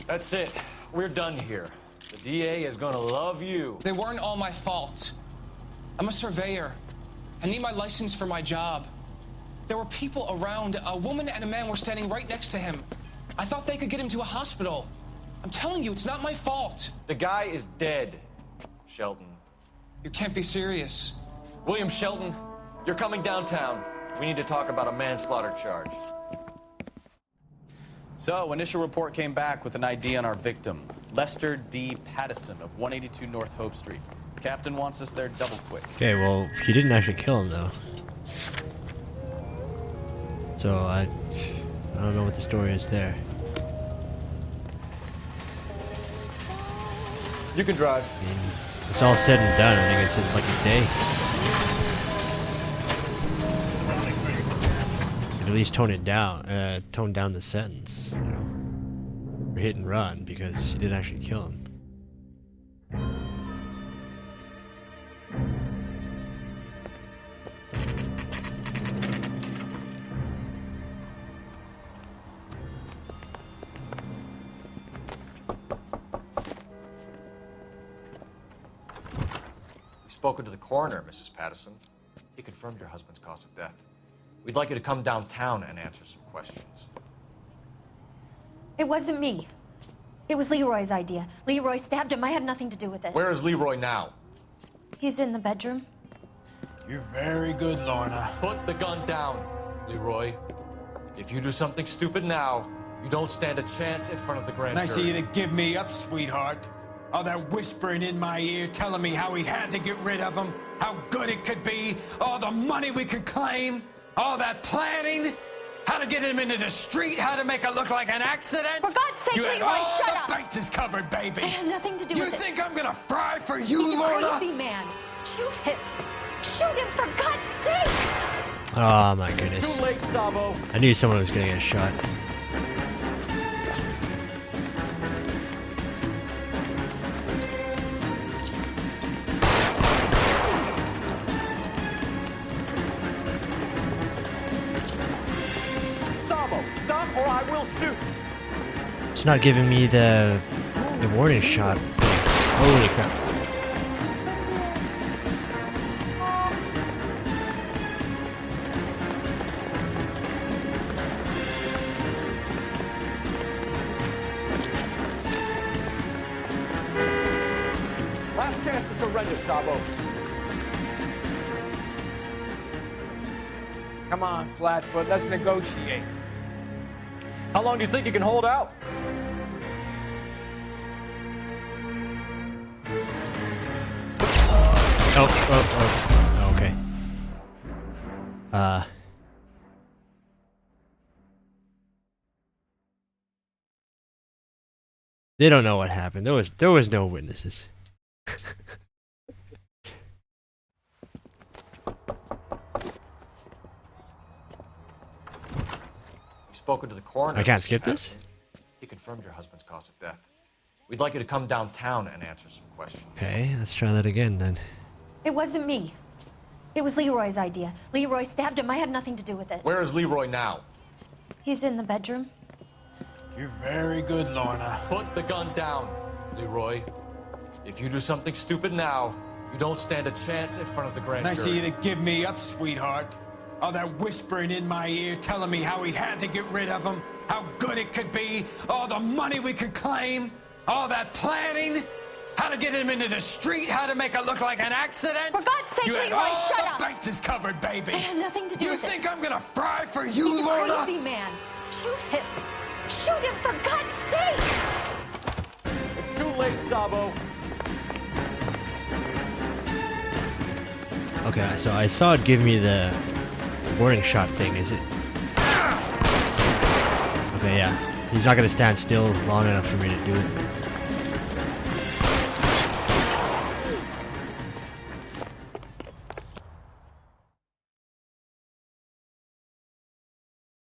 Speaker 3: That's it. We're done here. The DA is gonna love you.
Speaker 8: They weren't all my fault. I'm a surveyor. I need my license for my job. There were people around. A woman and a man were standing right next to him. I thought they could get him to a hospital. I'm telling you, it's not my fault.
Speaker 3: The guy is dead, Shelton.
Speaker 8: You can't be serious.
Speaker 3: William Shelton, you're coming downtown. We need to talk about a manslaughter charge.
Speaker 12: So, initial report came back with an ID on our victim, Lester D. Pattison of 182 North Hope Street. Captain wants us there double quick.
Speaker 1: Okay, well, he didn't actually kill him though. So I don't know what the story is there.
Speaker 3: You can drive.
Speaker 1: I mean, it's all said and done. I think it's in like a day. Could at least tone down the sentence, you know, for hit and run because he didn't actually kill him.
Speaker 3: We've spoken to the coroner, Mrs. Pattison. He confirmed your husband's cause of death. We'd like you to come downtown and answer some questions.
Speaker 19: It wasn't me. It was Leroy's idea. Leroy stabbed him. I had nothing to do with it.
Speaker 3: Where is Leroy now?
Speaker 19: He's in the bedroom.
Speaker 6: You're very good, Lorna.
Speaker 3: Put the gun down, Leroy. If you do something stupid now, you don't stand a chance in front of the grand
Speaker 6: Nice of
Speaker 3: jury.
Speaker 6: you to give me up, sweetheart. All that whispering in my ear telling me how we had to get rid of him, how good it could be, all the money we could claim, all that planning, how to get him into the street, how to make it look like an accident.
Speaker 19: For God's sake,
Speaker 6: you had
Speaker 19: Leroy,
Speaker 6: all
Speaker 19: shut
Speaker 6: the
Speaker 19: up.
Speaker 6: bases covered, baby.
Speaker 19: I had nothing to do
Speaker 6: You
Speaker 19: with it.
Speaker 6: think I'm gonna fry for you,
Speaker 19: He's a
Speaker 6: Lorna?
Speaker 19: crazy man. Shoot him. Shoot him, for God's sake.
Speaker 1: Oh my goodness.
Speaker 3: Too late, Sabo.
Speaker 1: I knew someone was gonna get shot.
Speaker 3: Sabo, stop or I will shoot.
Speaker 1: It's not giving me the warning shot. Holy crap.
Speaker 3: chance to surrender, Sabo.
Speaker 6: Come on, Flatfoot, let's negotiate.
Speaker 3: How long do you think you can hold out?
Speaker 1: Oh, okay. They don't know what happened. There was no witnesses.
Speaker 3: You've spoken to the coroner.
Speaker 1: I can't skip this?
Speaker 3: He confirmed your husband's cause of death. We'd like you to come downtown and answer some questions.
Speaker 1: Okay, let's try that again then.
Speaker 19: It wasn't me. It was Leroy's idea. Leroy stabbed him. I had nothing to do with it.
Speaker 3: Where is Leroy now?
Speaker 19: He's in the bedroom.
Speaker 6: You're very good, Lorna.
Speaker 3: Put the gun down, Leroy. If you do something stupid now, you don't stand a chance in front of the grand
Speaker 6: Nice of
Speaker 3: jury.
Speaker 6: you to give me up, sweetheart. All that whispering in my ear, telling me how he had to get rid of him, how good it could be, all the money we could claim, all that planning, how to get him into the street, how to make it look like an accident.
Speaker 19: For God's sake,
Speaker 6: you had
Speaker 19: Leroy,
Speaker 6: all
Speaker 19: shut
Speaker 6: the
Speaker 19: up.
Speaker 6: bases covered, baby.
Speaker 19: I had nothing to do
Speaker 6: You
Speaker 19: with it.
Speaker 6: think I'm gonna fry for you,
Speaker 19: He's a
Speaker 6: Lorna?
Speaker 19: crazy man. Shoot him. Shoot him, for God's sake!
Speaker 3: It's too late, Sabo.
Speaker 1: Okay, so I saw it give me the warning shot thing. Is it? Okay, yeah. He's not gonna stand still long enough for me to do it.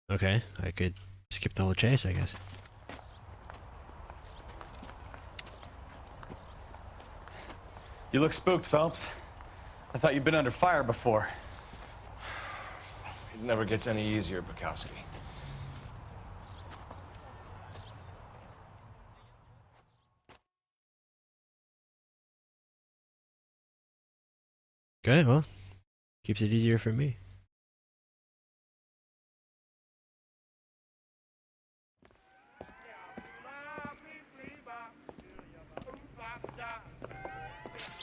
Speaker 1: Okay, I could skip the whole chase, I guess.
Speaker 12: You look spooked, Phelps. I thought you'd been under fire before.
Speaker 3: It never gets any easier, Bukowski.
Speaker 1: Okay, well, keeps it easier for me.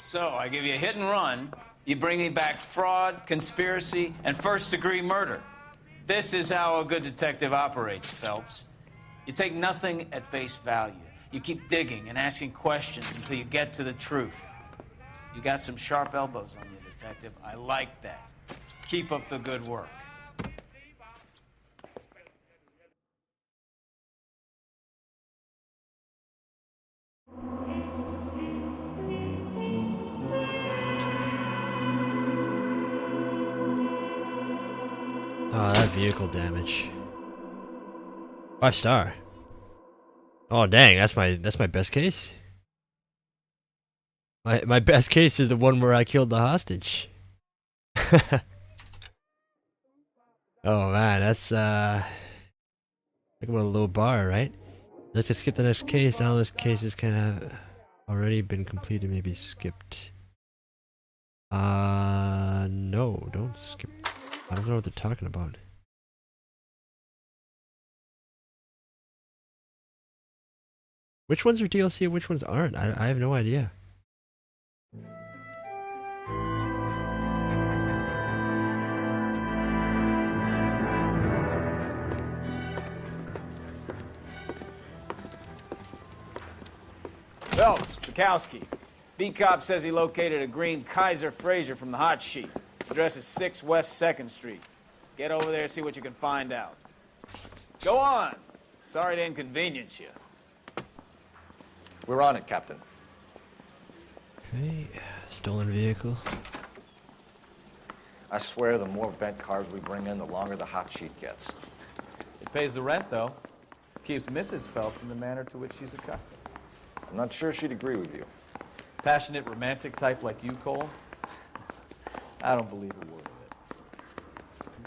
Speaker 2: So, I give you a hit and run. You bring me back fraud, conspiracy, and first-degree murder. This is how a good detective operates, Phelps. You take nothing at face value. You keep digging and asking questions until you get to the truth. You got some sharp elbows on you, detective. I like that. Keep up the good work.
Speaker 1: Oh, that vehicle damage. 5 star. Oh dang, that's my best case. My best case is the one where I killed the hostage. Oh man, that's like about a low bar, right? Let's just skip the next case. All those cases kind of already been completed, maybe skipped. No, don't skip. I don't know what they're talking about. Which ones are DLC and which ones aren't? I have no idea.
Speaker 2: Phelps, Bukowski. Beat cop says he located a green Kaiser Fraser from the hot sheet. Address is 6 West 2nd Street. Get over there, see what you can find out. Go on. Sorry to inconvenience you.
Speaker 3: We're on it, Captain.
Speaker 1: Okay, stolen vehicle.
Speaker 3: I swear the more bent cars we bring in, the longer the hot sheet gets.
Speaker 12: It pays the rent, though. Keeps Mrs. Phelps in the manner to which she's accustomed.
Speaker 3: I'm not sure she'd agree with you.
Speaker 12: Passionate, romantic type like you, Cole? I don't believe a word of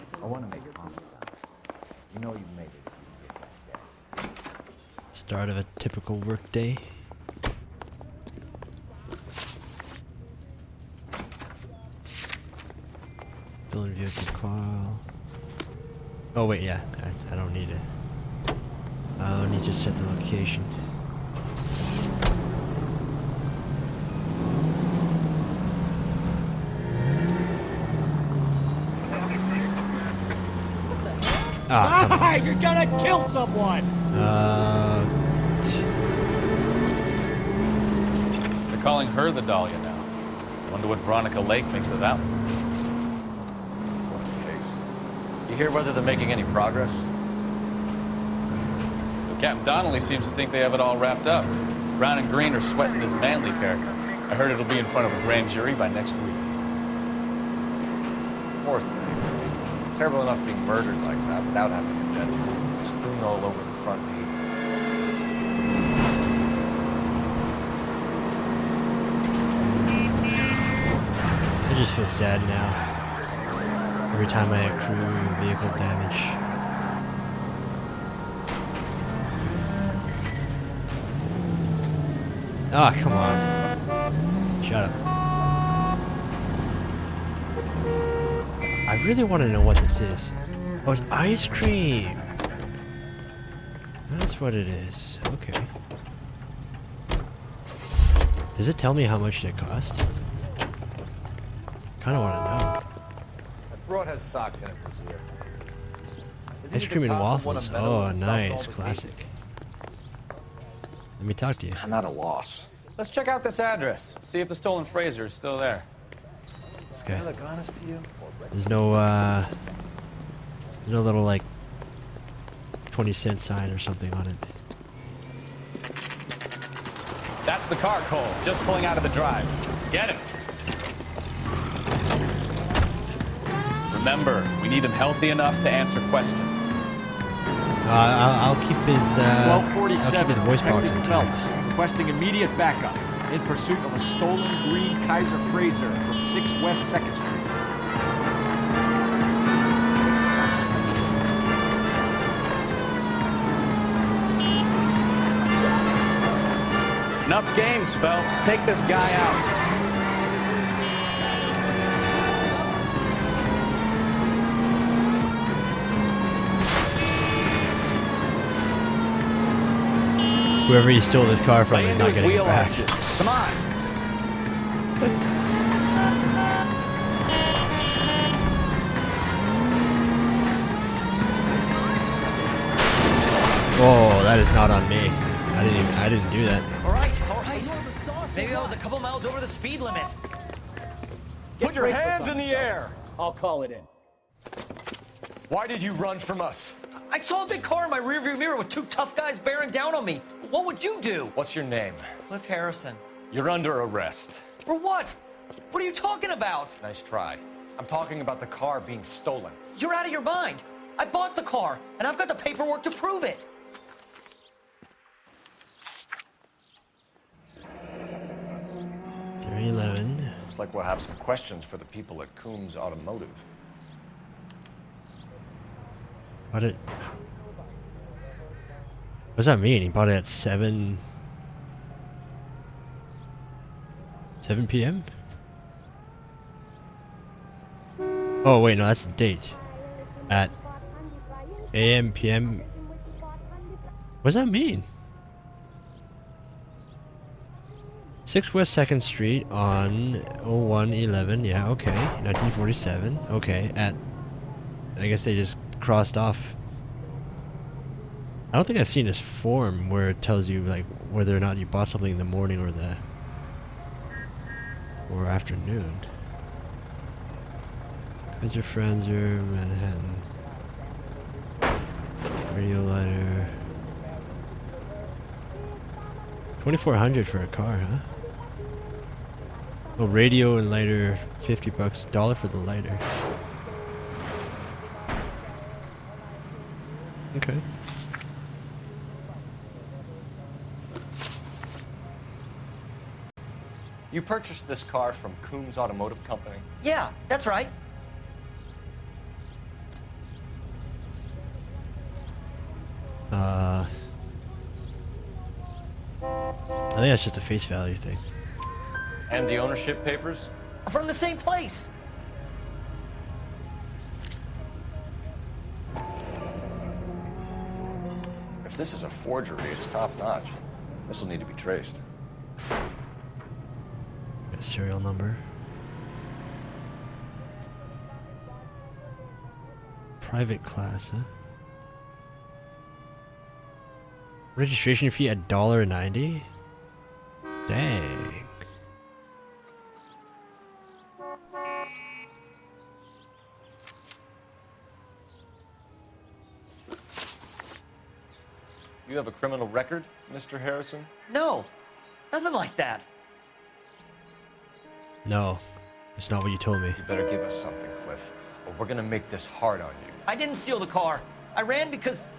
Speaker 12: it.
Speaker 3: I want to make a promise. You know you've made it if you can get that gas.
Speaker 1: Start of a typical work day. Stolen vehicle call. Oh wait, yeah. I don't need it. I don't need to set the location. Ah, come on.
Speaker 20: You're gonna kill someone!
Speaker 12: They're calling her the Dahlia now. Wonder what Veronica Lake thinks of that one.
Speaker 3: What a case. You hear whether they're making any progress?
Speaker 12: But Captain Donnelly seems to think they have it all wrapped up. Brown and Green are sweating this Manley character. I heard it'll be in front of a grand jury by next week.
Speaker 3: Poor thing. Terrible enough being murdered like that without having a dead strewn all over the front page.
Speaker 1: I just feel sad now. Every time I accrue vehicle damage. Ah, come on. Shut up. I really want to know what this is. Oh, it's ice cream. That's what it is. Okay. Does it tell me how much it cost? Kind of want to know.
Speaker 3: That broad has socks in it, Brazier.
Speaker 1: Ice cream and waffles. Oh, nice. Classic. Let me talk to you.
Speaker 3: I'm at a loss.
Speaker 12: Let's check out this address. See if the stolen Fraser is still there.
Speaker 1: This guy.
Speaker 3: Look honest to you.
Speaker 1: There's no little like 20-cent sign or something on it.
Speaker 12: That's the car, Cole. Just pulling out of the drive. Get him. Remember, we need him healthy enough to answer questions.
Speaker 1: I'll keep his I'll keep his voice box intact.
Speaker 20: Requesting immediate backup in pursuit of a stolen green Kaiser Fraser from 6 West 2nd Street.
Speaker 12: Enough games, Phelps. Take this guy out.
Speaker 1: Whoever he stole this car from is not getting it back.
Speaker 12: Come on.
Speaker 1: Oh, that is not on me. I didn't do that.
Speaker 21: All right. Maybe I was a couple miles over the speed limit.
Speaker 3: Put your hands in the air!
Speaker 20: I'll call it in.
Speaker 3: Why did you run from us?
Speaker 21: I saw a big car in my rearview mirror with 2 tough guys bearing down on me. What would you do?
Speaker 3: What's your name?
Speaker 21: Cliff Harrison.
Speaker 3: You're under arrest.
Speaker 21: For what? What are you talking about?
Speaker 3: Nice try. I'm talking about the car being stolen.
Speaker 21: You're out of your mind. I bought the car, and I've got the paperwork to prove it.
Speaker 3: Looks like we'll have some questions for the people at Coombs Automotive.
Speaker 1: What does that mean? He bought it at 7 p.m.? Oh wait, no, that's the date. At a.m. p.m. What does that mean? 6 West 2nd Street on 0111. Yeah, okay. 1947. Okay, I guess they just crossed off. I don't think I've seen this form where it tells you like whether or not you bought something in the morning or afternoon. Kaiser Franzer, Manhattan. Radio lighter. $2,400 for a car, huh? Oh, radio and lighter, $50. $1 for the lighter. Okay.
Speaker 3: You purchased this car from Coombs Automotive Company?
Speaker 21: Yeah, that's right.
Speaker 1: I think that's just a face value thing.
Speaker 3: And the ownership papers?
Speaker 21: From the same place.
Speaker 3: If this is a forgery, it's top-notch. This will need to be traced.
Speaker 1: Got a serial number. Private class, huh? Registration fee $1.90? Dang.
Speaker 3: You have a criminal record, Mr. Harrison?
Speaker 21: No, nothing like that.
Speaker 1: No, it's not what you told me.
Speaker 3: You better give us something, Cliff, or we're gonna make this hard on you.
Speaker 21: I didn't steal the car. I ran because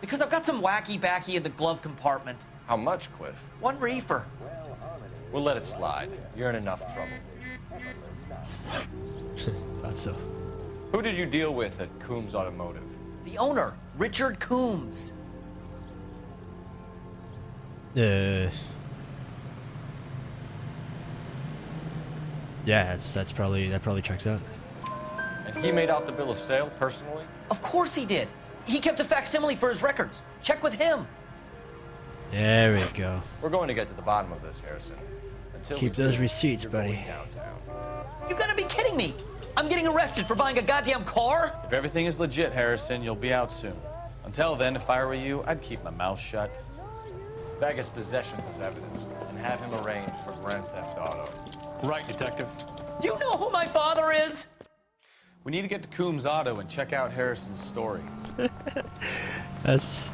Speaker 21: I've got some wacky backy in the glove compartment.
Speaker 3: How much, Cliff?
Speaker 21: 1 reefer.
Speaker 3: We'll let it slide. You're in enough trouble.
Speaker 1: Thought so.
Speaker 3: Who did you deal with at Coombs Automotive?
Speaker 21: The owner, Richard Coombs.
Speaker 1: Yeah, that probably checks out.
Speaker 3: And he made out the bill of sale personally?
Speaker 21: Of course he did. He kept a facsimile for his records. Check with him.
Speaker 1: There we go.
Speaker 3: We're going to get to the bottom of this, Harrison. Until
Speaker 1: Keep those receipts, buddy.
Speaker 21: You gotta be kidding me! I'm getting arrested for buying a goddamn car?
Speaker 12: If everything is legit, Harrison, you'll be out soon. Until then, if I were you, I'd keep my mouth shut.
Speaker 3: Bag his possessions as evidence and have him arraigned for grand theft auto.
Speaker 12: Right, Detective.
Speaker 21: Do you know who my father is?
Speaker 12: We need to get to Coombs Auto and check out Harrison's story.
Speaker 1: That's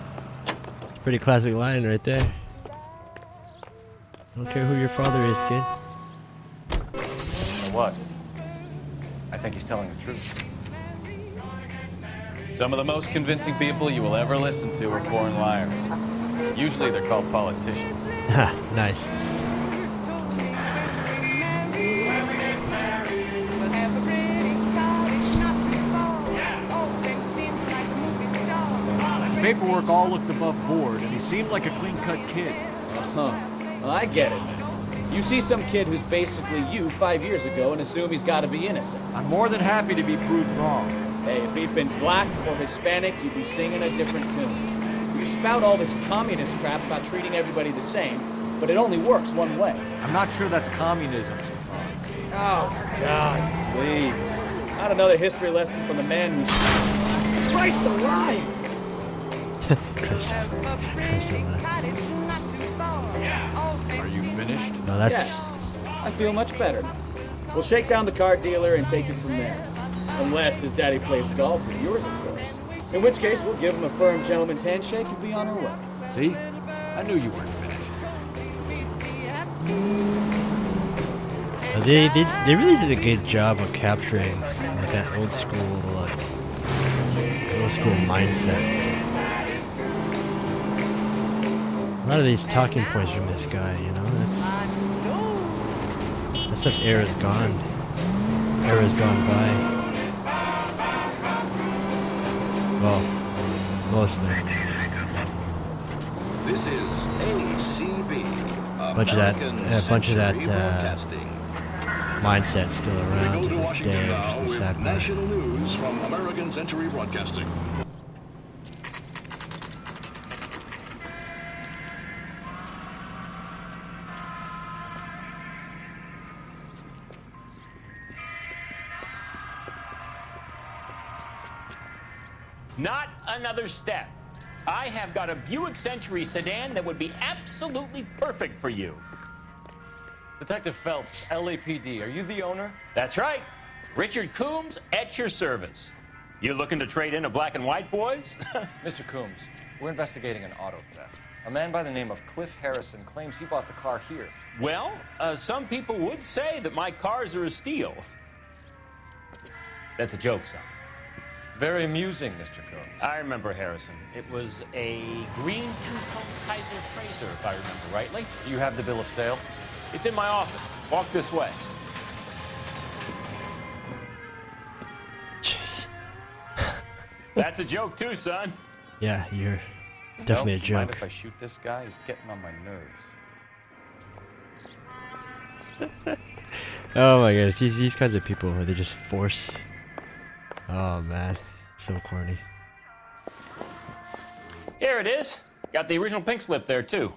Speaker 1: a pretty classic line right there. I don't care who your father is, kid.
Speaker 3: You know what? I think he's telling the truth.
Speaker 12: Some of the most convincing people you will ever listen to are born liars. Usually they're called politicians.
Speaker 1: Ha, nice.
Speaker 20: The paperwork all looked above board, and he seemed like a clean-cut kid.
Speaker 7: Well, I get it. You see some kid who's basically you 5 years ago and assume he's got to be innocent.
Speaker 20: I'm more than happy to be proved wrong.
Speaker 7: Hey, if he'd been black or Hispanic, you'd be singing a different tune. You spout all this communist crap about treating everybody the same, but it only works one way.
Speaker 20: I'm not sure that's communism, Stefan.
Speaker 7: Oh, God, please. Not another history lesson from the man who's... Christ alive!
Speaker 1: Christ alive.
Speaker 12: Are you finished?
Speaker 1: No, that's...
Speaker 7: Yes. I feel much better now. We'll shake down the car dealer and take it from there. Unless his daddy plays golf with yours, of course. In which case, we'll give him a firm gentleman's handshake and be on our way.
Speaker 20: See? I knew you weren't finished.
Speaker 1: They really did a good job of capturing like that old school mindset. A lot of these talking points from this guy, you know, that stuff's era's gone. Era's gone by. Well, mostly.
Speaker 17: This is ACB.
Speaker 1: Bunch of that mindset still around to this day, which is the sad part.
Speaker 17: National news from American Century Broadcasting.
Speaker 22: Not another step. I have got a Buick Century sedan that would be absolutely perfect for you.
Speaker 3: Detective Phelps, LAPD, are you the owner?
Speaker 22: That's right. Richard Coombs at your service. You looking to trade in a black and white, boys?
Speaker 3: Mr. Coombs, we're investigating an auto theft. A man by the name of Cliff Harrison claims he bought the car here.
Speaker 22: Well, some people would say that my cars are a steal. That's a joke, son.
Speaker 3: Very amusing, Mr. Coombs.
Speaker 22: I remember Harrison. It was a green two-tone Kaiser Frazer, if I remember rightly.
Speaker 3: Do you have the bill of sale?
Speaker 22: It's in my office. Walk this way.
Speaker 1: Jeez.
Speaker 22: That's a joke too, son.
Speaker 1: Yeah, you're definitely a
Speaker 12: Phelps, mind
Speaker 1: joke.
Speaker 12: if I shoot this guy? He's getting on my nerves.
Speaker 1: Oh my goodness, these kinds of people where they just force. Oh man, so corny.
Speaker 22: Here it is. Got the original pink slip there too.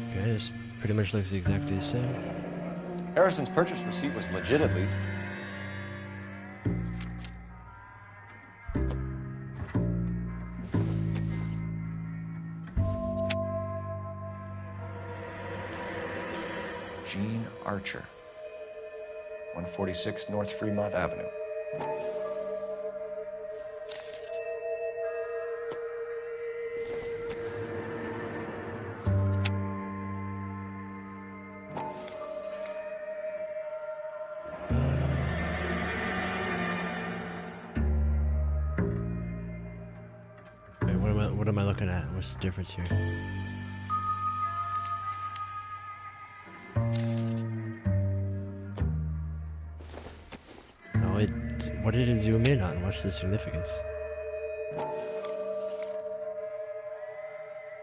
Speaker 1: Okay, this pretty much looks exactly the same.
Speaker 3: Harrison's purchase receipt was legit, at least. Gene Archer, 146 North Fremont Avenue.
Speaker 1: Wait, what am I looking at? What's the difference here? No, what did it zoom in on? What's the significance?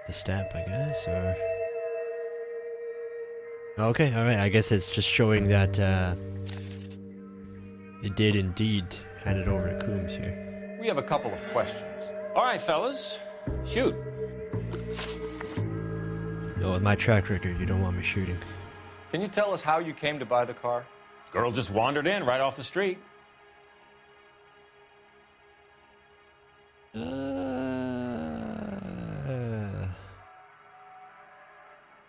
Speaker 1: The stamp, I guess, or... Okay, alright, I guess it's just showing that, it did indeed hand it over to Coombs here.
Speaker 3: We have a couple of questions.
Speaker 22: All right, fellas, shoot.
Speaker 1: No, with my track record, you don't want me shooting.
Speaker 3: Can you tell us how you came to buy the car?
Speaker 22: Girl just wandered in right off the street.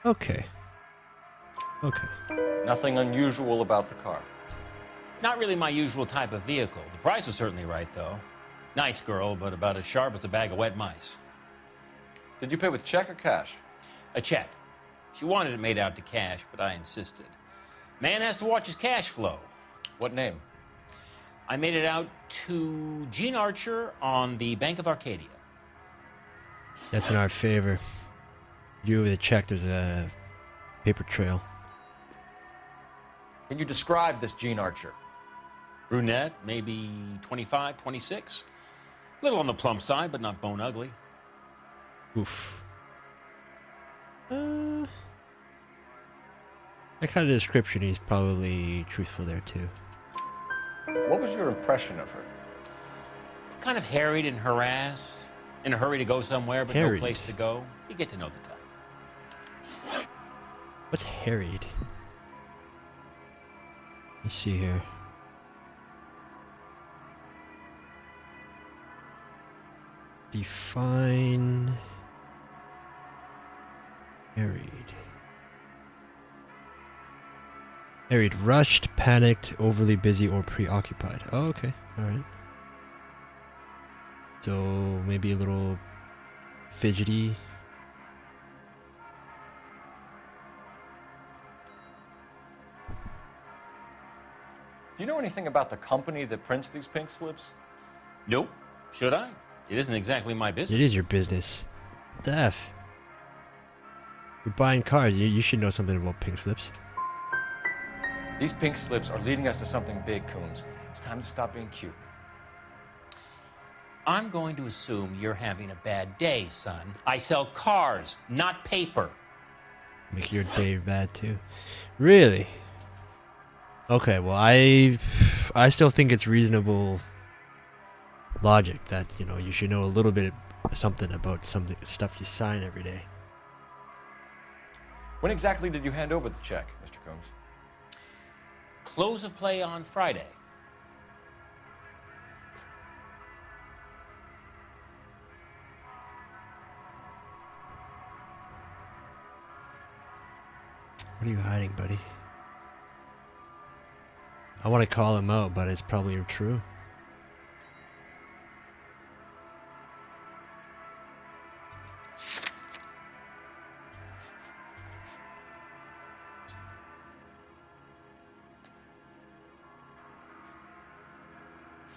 Speaker 1: Okay. Okay.
Speaker 3: Nothing unusual about the car.
Speaker 22: Not really my usual type of vehicle. The price was certainly right, though. Nice girl, but about as sharp as a bag of wet mice.
Speaker 3: Did you pay with check or cash?
Speaker 22: A check. She wanted it made out to cash, but I insisted. Man has to watch his cash flow.
Speaker 3: What name?
Speaker 22: I made it out to Gene Archer on the Bank of Arcadia.
Speaker 1: That's in our favor. You with a check, there's a paper trail.
Speaker 3: Can you describe this Gene Archer?
Speaker 22: Brunette, maybe 25, 26. Little on the plump side, but not bone ugly.
Speaker 1: Oof. That kind of description, he's probably truthful there too.
Speaker 3: What was your impression of her?
Speaker 22: Kind of harried and harassed. In a hurry to go somewhere, but
Speaker 1: Harried.
Speaker 22: no place to go. You get to know the type.
Speaker 1: What's harried? Let's see here. Define harried. Harried, rushed, panicked, overly busy, or preoccupied. Oh, okay. All right. So maybe a little fidgety.
Speaker 3: Do you know anything about the company that prints these pink slips?
Speaker 22: Nope. Should I? It isn't exactly my business.
Speaker 1: It is your business. What the F? You're buying cars. You should know something about pink slips.
Speaker 3: These pink slips are leading us to something big, Coombs. It's time to stop being cute.
Speaker 22: I'm going to assume you're having a bad day, son. I sell cars, not paper.
Speaker 1: Make your day bad too. Really? Okay, well I still think it's reasonable logic that, you know, you should know a little bit of something about stuff you sign every day.
Speaker 3: When exactly did you hand over the check, Mr. Coombs?
Speaker 22: Close of play on Friday.
Speaker 1: What are you hiding, buddy? I want to call him out, but it's probably true.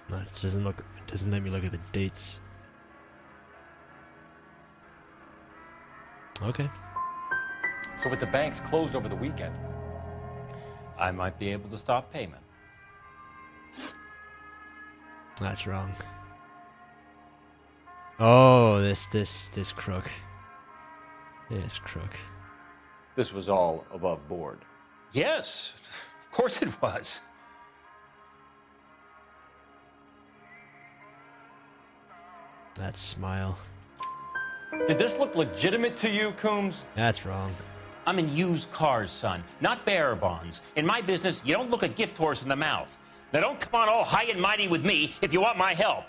Speaker 1: No, it doesn't let me look at the dates. Okay.
Speaker 3: So with the banks closed over the weekend,
Speaker 22: I might be able to stop payment.
Speaker 1: That's wrong. Oh, this crook. This crook.
Speaker 3: this was all above board.
Speaker 22: Yes, of course it was.
Speaker 1: That smile.
Speaker 3: Did this look legitimate to you, Coombs?
Speaker 1: That's wrong.
Speaker 22: I'm in used cars, son, not bearer bonds. In my business, you don't look a gift horse in the mouth. Now don't come on all high and mighty with me if you want my help.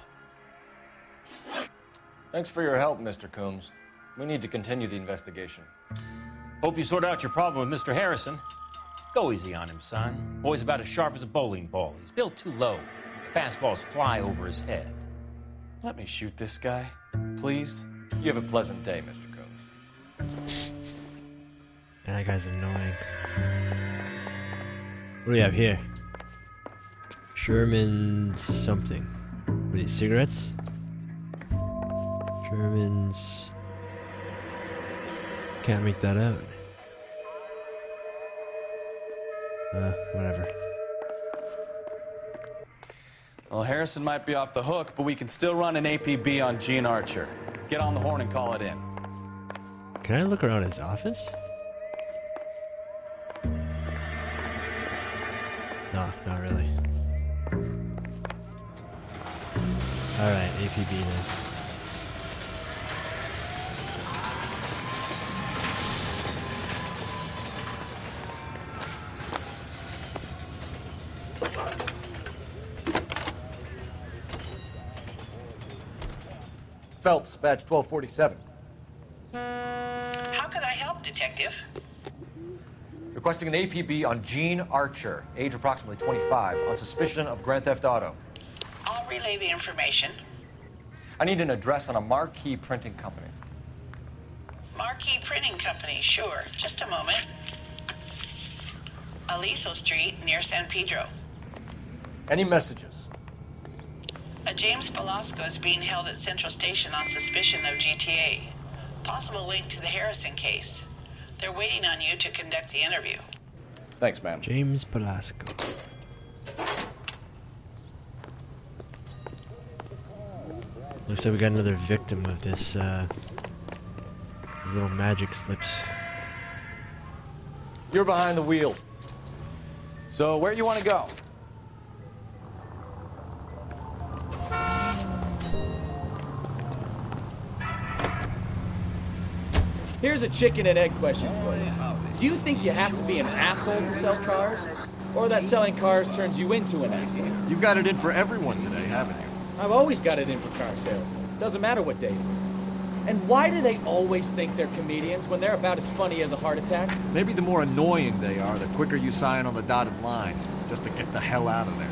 Speaker 3: Thanks for your help, Mr. Coombs. We need to continue the investigation.
Speaker 22: Hope you sort out your problem with Mr. Harrison. Go easy on him, son. Boy's about as sharp as a bowling ball. He's built too low. The fastballs fly over his head.
Speaker 3: Let me shoot this guy, please. You have a pleasant day, Mr. Coombs.
Speaker 1: That guy's annoying. What do we have here? Sherman's something. What are these, cigarettes? Sherman's... Can't make that out. Whatever.
Speaker 4: Well, Harrison might be off the hook, but we can still run an APB on Gene Archer. Get on the horn and call it in.
Speaker 1: Can I look around his office? No, not really. Alright, APB then.
Speaker 3: Phelps, badge 1247.
Speaker 15: How could I help, Detective?
Speaker 3: Requesting an APB on Gene Archer, age approximately 25, on suspicion of grand theft auto.
Speaker 15: I'll relay the information.
Speaker 3: I need an address on a Marquee Printing Company.
Speaker 15: Marquee Printing Company, sure. Just a moment. Aliso Street, near San Pedro.
Speaker 3: Any messages?
Speaker 15: A James Velasco is being held at Central Station on suspicion of GTA. Possible link to the Harrison case. They're waiting on you to conduct the interview.
Speaker 4: Thanks, ma'am.
Speaker 1: James Velasco. Looks like we got another victim of this, these little magic slips.
Speaker 3: You're behind the wheel.
Speaker 4: So, where you want to go?
Speaker 7: Here's a chicken and egg question for you. Do you think you have to be an asshole to sell cars? Or that selling cars turns you into an asshole?
Speaker 9: You've got it in for everyone today, haven't you?
Speaker 7: I've always got it in for car salesmen. Doesn't matter what day it is. And why do they always think they're comedians when they're about as funny as a heart attack?
Speaker 9: Maybe the more annoying they are, the quicker you sign on the dotted line, just to get the hell out of there.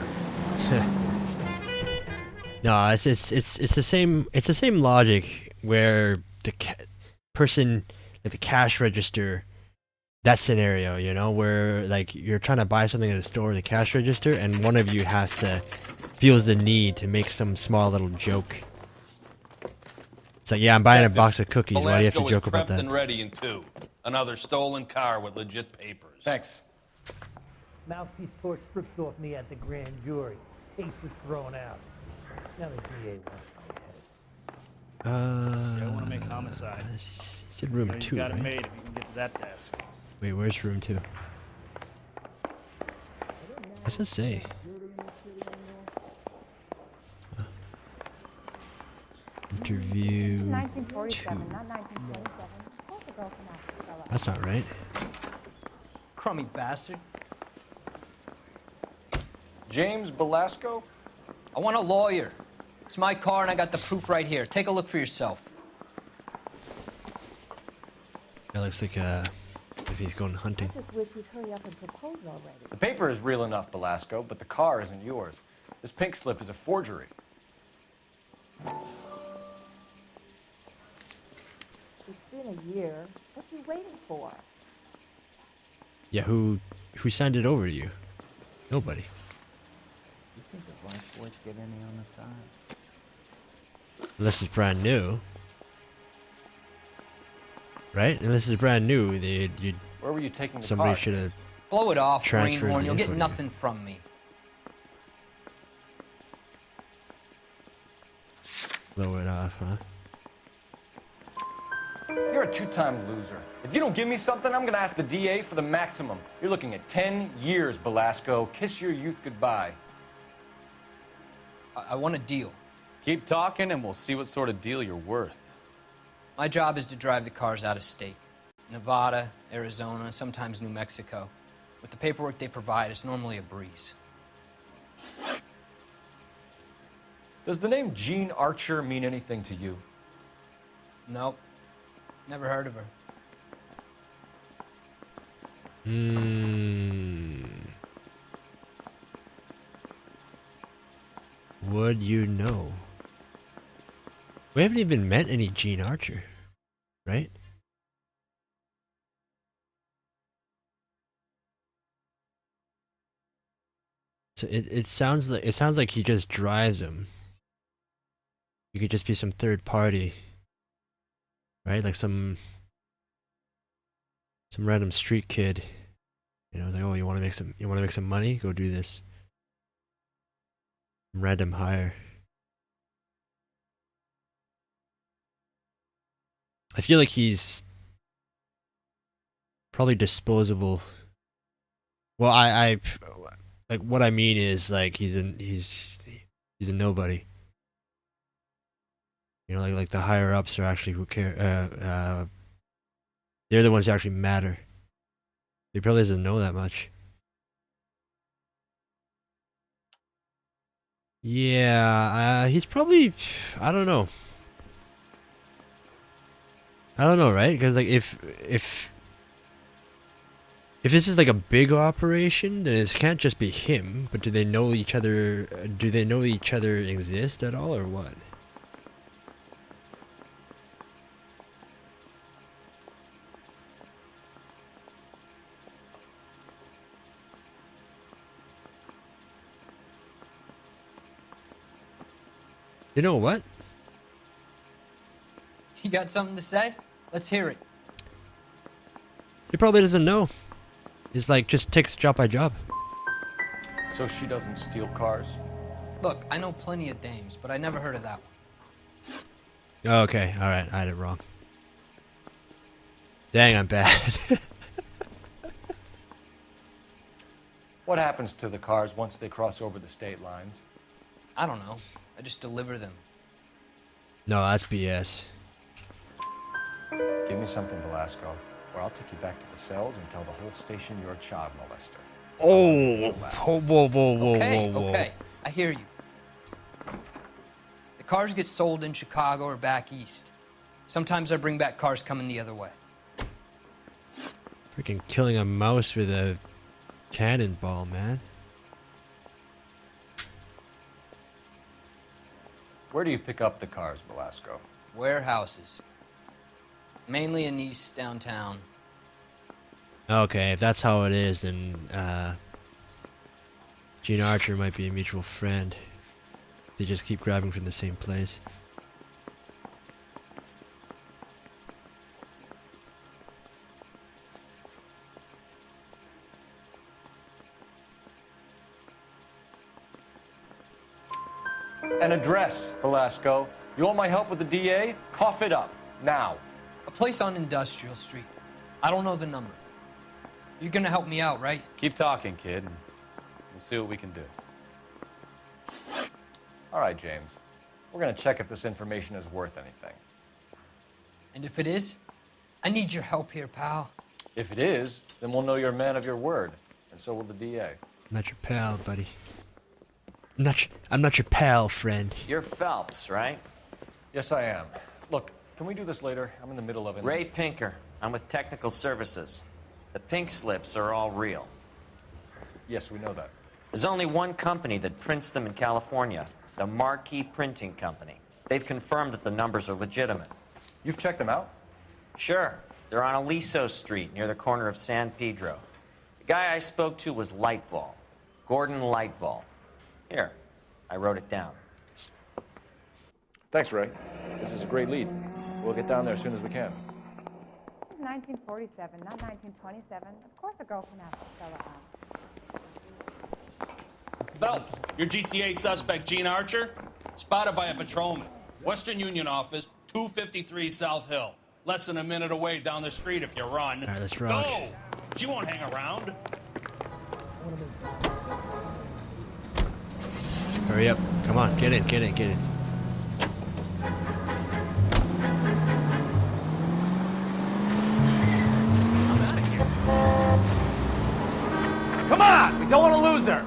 Speaker 1: No, it's the same logic where the person at the cash register, that scenario, you know, where like you're trying to buy something at a store, the cash register, and one of you feels the need to make some small little joke. It's like, yeah, I'm buying a box of cookies. Why do you have to joke about that?
Speaker 23: And ready in 2. Another stolen car with legit papers.
Speaker 3: Thanks.
Speaker 24: Mouthpiece torch strips off me at the grand jury. Case is thrown out. Now the DA wants my head.
Speaker 1: I
Speaker 24: want to make homicide.
Speaker 1: It's in room 2,
Speaker 24: You got it
Speaker 1: right?
Speaker 24: made if you can get to that desk.
Speaker 1: Wait, where's room 2? What's it say? Interview
Speaker 13: 1947,
Speaker 1: 2.
Speaker 13: not 1927. Both the girls come out to sell out.
Speaker 1: That's not right.
Speaker 24: Crummy bastard.
Speaker 3: James Velasco?
Speaker 25: I want a lawyer. It's my car and I got the proof right here. Take a look for yourself.
Speaker 1: That looks like if he's going hunting.
Speaker 13: I just wish he'd hurry up and propose already.
Speaker 3: The paper is real enough, Velasco, but the car isn't yours. This pink slip is a forgery.
Speaker 13: It's been a year. What are you waiting for?
Speaker 1: Yeah, who signed it over to you? Nobody.
Speaker 21: You think the Vice boys get any on the side?
Speaker 1: Unless it's brand new. Right? Unless it's brand new,
Speaker 3: Where were you taking the
Speaker 1: somebody
Speaker 3: car?
Speaker 1: should have
Speaker 25: Blow it off,
Speaker 1: transferred
Speaker 25: Greenhorn.
Speaker 1: the
Speaker 25: You'll get
Speaker 1: info to you.
Speaker 25: nothing from me.
Speaker 1: Blow it off, huh?
Speaker 3: You're a two-time loser. If you don't give me something, I'm gonna ask the DA for the maximum. You're looking at 10 years, Velasco. Kiss your youth goodbye.
Speaker 25: I want a deal.
Speaker 4: Keep talking and we'll see what sort of deal you're worth.
Speaker 25: My job is to drive the cars out of state. Nevada, Arizona, sometimes New Mexico. With the paperwork they provide, it's normally a breeze.
Speaker 3: Does the name Jean Archer mean anything to you?
Speaker 25: Nope. Never heard of her.
Speaker 1: Would you know? We haven't even met any Jean Archer, right? So it sounds like he just drives him. You could just be some third party, right? Like some random street kid. You know, like, oh, you want to make some money? Go do this. Random hire. I feel like he's probably disposable. Well, I like what I mean is like he's a nobody. You know, like the higher ups are actually who care. They're the ones who actually matter. He probably doesn't know that much. Yeah, he's probably, I don't know, right? Because like if this is like a big operation, then it can't just be him. But do they know each other? Do they know each other exist at all, or what? You know what?
Speaker 25: You got something to say? Let's hear it.
Speaker 1: He probably doesn't know. He's like, just takes job by job.
Speaker 3: So she doesn't steal cars?
Speaker 25: Look, I know plenty of dames, but I never heard of that one.
Speaker 1: Okay, alright, I had it wrong. Dang, I'm bad.
Speaker 3: What happens to the cars once they cross over the state lines?
Speaker 25: I don't know. I just deliver them.
Speaker 1: No, that's BS.
Speaker 3: Give me something, Velasco, or I'll take you back to the cells and tell the whole station you're a child molester.
Speaker 1: Oh, whoa.
Speaker 25: Okay, I hear you. The cars get sold in Chicago or back east. Sometimes I bring back cars coming the other way.
Speaker 1: Freaking killing a mouse with a cannonball, man.
Speaker 3: Where do you pick up the cars, Velasco?
Speaker 25: Warehouses. Mainly in East downtown.
Speaker 1: Okay, if that's how it is, then Jean Archer might be a mutual friend. They just keep grabbing from the same place.
Speaker 3: An address, Velasco. You want my help with the DA? Cough it up, now.
Speaker 25: A place on Industrial Street. I don't know the number. You're gonna help me out, right?
Speaker 12: Keep talking, kid, and we'll see what we can do.
Speaker 3: All right, James. We're gonna check if this information is worth anything.
Speaker 25: And if it is, I need your help here, pal.
Speaker 3: If it is, then we'll know you're a man of your word, and so will the DA.
Speaker 1: I'm not your pal, buddy. I'm not your pal, friend.
Speaker 2: You're Phelps, right?
Speaker 3: Yes, I am. Look, can we do this later? I'm in the middle of it.
Speaker 2: Ray Pinker. I'm with Technical Services. The pink slips are all real.
Speaker 3: Yes, we know that.
Speaker 2: There's only one company that prints them in California, the Marquee Printing Company. They've confirmed that the numbers are legitimate.
Speaker 3: You've checked them out?
Speaker 2: Sure. They're on Aliso Street, near the corner of San Pedro. The guy I spoke to was Lightval. Gordon Lightval. Here, I wrote it down.
Speaker 3: Thanks, Ray. This is a great lead. We'll get down there as soon as we can.
Speaker 5: This is 1947, not 1927. Of course a girl can ask a fella out.
Speaker 23: Phelps, your GTA suspect, Jean Archer, spotted by a patrolman. Western Union office, 253 South Hill. Less than a minute away down the street if you run.
Speaker 1: All right, let's rock.
Speaker 23: Go! She won't hang around.
Speaker 1: Hurry up. Come on, get in.
Speaker 3: Come on! We don't want to lose her!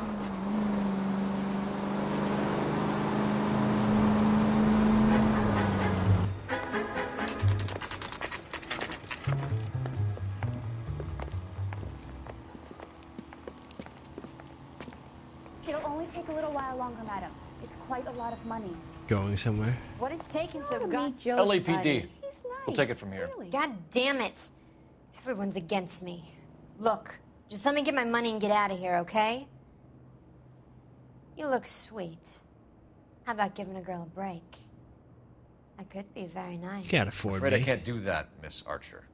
Speaker 10: It'll only take a little while longer, madam. It's quite a lot of money.
Speaker 1: Going somewhere?
Speaker 13: What is taking so god?
Speaker 3: LAPD. We'll take it from here.
Speaker 11: God damn it. Everyone's against me. Look, just let me get my money and get out of here, okay? You look sweet. How about giving a girl a break? That could be very nice.
Speaker 1: You can't afford
Speaker 3: Afraid
Speaker 1: me.
Speaker 3: I can't do that, Miss Archer.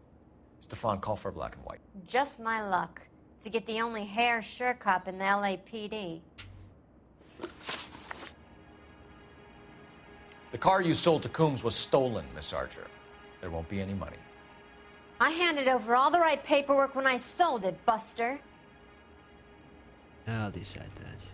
Speaker 3: Stefan, call for black and white.
Speaker 11: Just my luck to get the only hair sure cop in the LAPD.
Speaker 3: The car you sold to Coombs was stolen, Miss Archer. There won't be any money.
Speaker 11: I handed over all the right paperwork when I sold it, Buster.
Speaker 1: I'll decide that.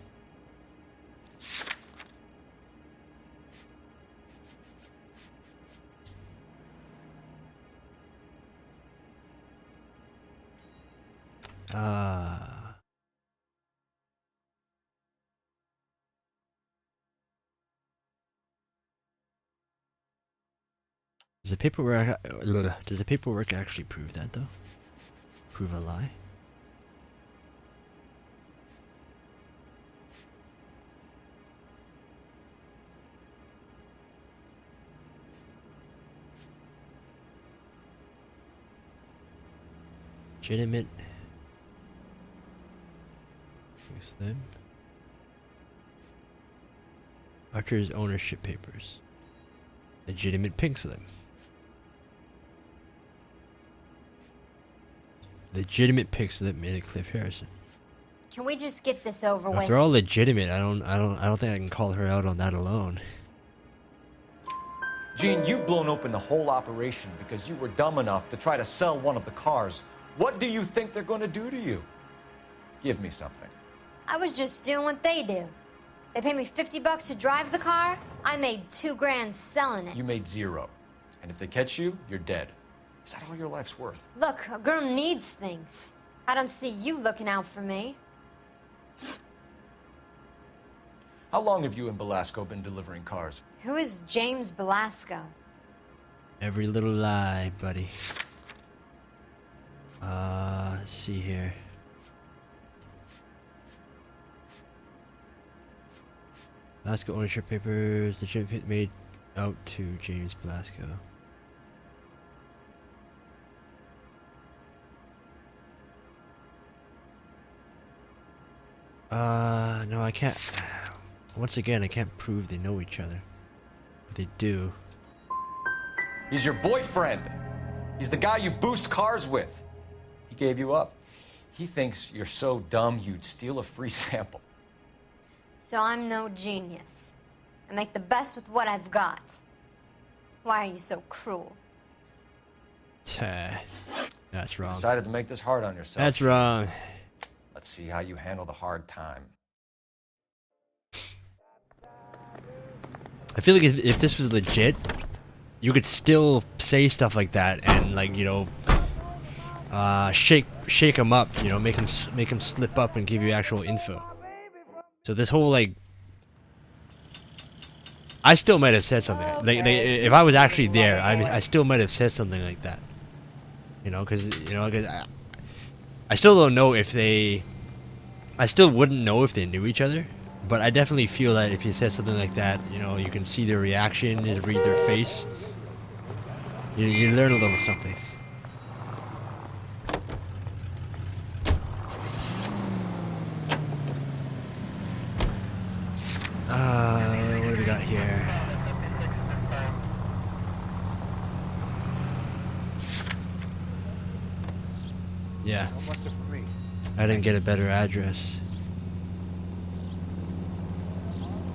Speaker 1: Does the paperwork actually prove that though? Prove a lie? Legitimate. Fix them. Archer's ownership papers. Legitimate pink slip. Legitimate pink slip made it Cliff Harrison.
Speaker 11: Can we just get this over with?
Speaker 1: If they're all legitimate, I don't think I can call her out on that alone.
Speaker 3: Gene, you've blown open the whole operation because you were dumb enough to try to sell one of the cars. What do you think they're going to do to you? Give me something.
Speaker 11: I was just doing what they do. They paid me $50 to drive the car. I made $2 grand selling it.
Speaker 3: You made $0. And if they catch you, you're dead. Is that all your life's worth?
Speaker 11: Look, a girl needs things. I don't see you looking out for me.
Speaker 3: How long have you and Belasco been delivering cars?
Speaker 11: Who is James Belasco?
Speaker 1: Every little lie, buddy. Let's see here. Belasco ownership papers. The chip made out to James Belasco. No, I can't. Once again, I can't prove they know each other. But they do.
Speaker 3: He's your boyfriend. He's the guy you boost cars with. He gave you up. He thinks you're so dumb you'd steal a free sample.
Speaker 11: So I'm no genius. I make the best with what I've got. Why are you so cruel?
Speaker 1: That's wrong.
Speaker 3: Decided to make this hard on yourself.
Speaker 1: That's wrong.
Speaker 3: Let's see how you handle the hard time.
Speaker 1: I feel like if this was legit, you could still say stuff like that and, like, you know, shake him up, you know, make him slip up and give you actual info. So this whole, like, I still might have said something. If I was actually there, I still might have said something like that. You know, because I still don't know if they. I still wouldn't know if they knew each other, but I definitely feel that if you said something like that, you know, you can see their reaction, you read their face. You learn a little something. What do we got here? Yeah. I didn't get a better address.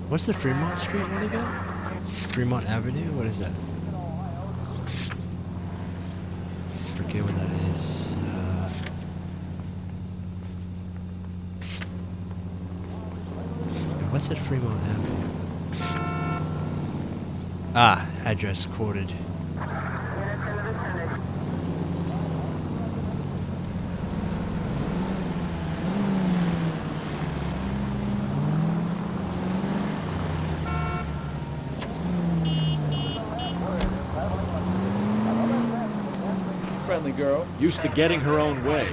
Speaker 1: What's the Fremont Street one again? Fremont Avenue? What is that? Forget what that is. What's at Fremont Avenue? Ah, address quoted.
Speaker 7: friendly girl.
Speaker 20: Used to getting her own way.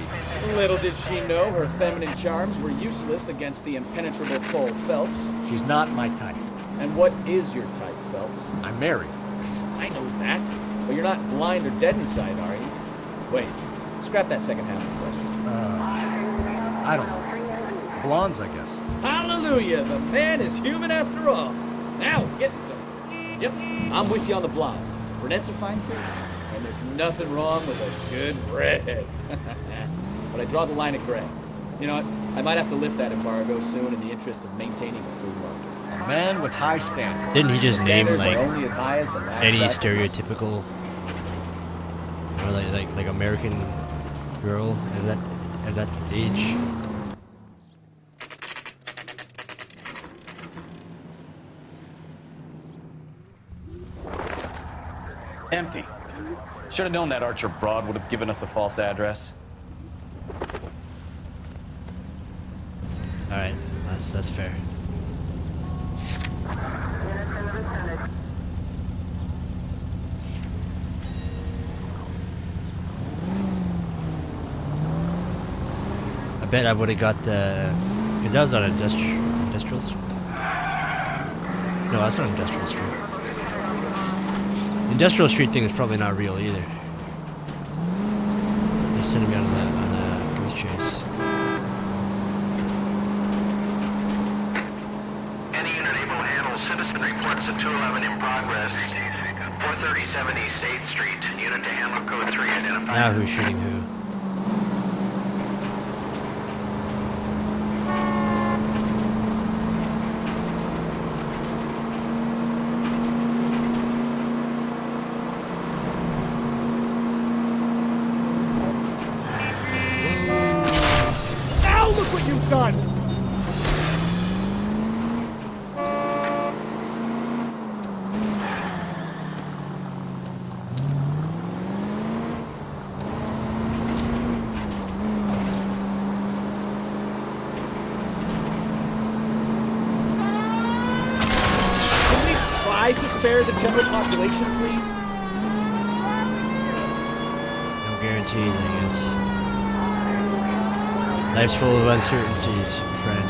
Speaker 7: Little did she know her feminine charms were useless against the impenetrable Cole Phelps.
Speaker 20: She's not my type.
Speaker 7: And what is your type, Phelps?
Speaker 20: I'm married.
Speaker 7: I know that. But you're not blind or dead inside, are you? Wait, scrap that second half of the question.
Speaker 20: I don't know. Blondes, I guess.
Speaker 7: Hallelujah! The man is human after all. Now, getting some. Yep, I'm with you on the blondes. Brunettes are fine too. And there's nothing wrong with a good redhead. But I draw the line at gray. You know what? I might have to lift that embargo soon in the interest of maintaining the food market.
Speaker 20: A man with high standards.
Speaker 1: Didn't he just name
Speaker 7: Standards
Speaker 1: like
Speaker 7: are only as high as the last
Speaker 1: any
Speaker 7: glass of whiskey.
Speaker 1: stereotypical, or like American girl at that age?
Speaker 4: Empty. Should have known that Archer broad would have given us a false address.
Speaker 1: All right, that's fair. I bet I would have got the, because that was on Industrial Street. No, that's not Industrial Street. Industrial Street thing is probably not real either. They're sending me on a goose chase.
Speaker 17: Any unit able to handle citizen reports of 211 in progress. 437 East 8th Street. Unit to handle code 3 identified.
Speaker 1: Now who's shooting who?
Speaker 7: Now look what you've done! Can we try to spare the general population, please?
Speaker 1: No guarantees, I guess. Life's full of uncertainties, friend.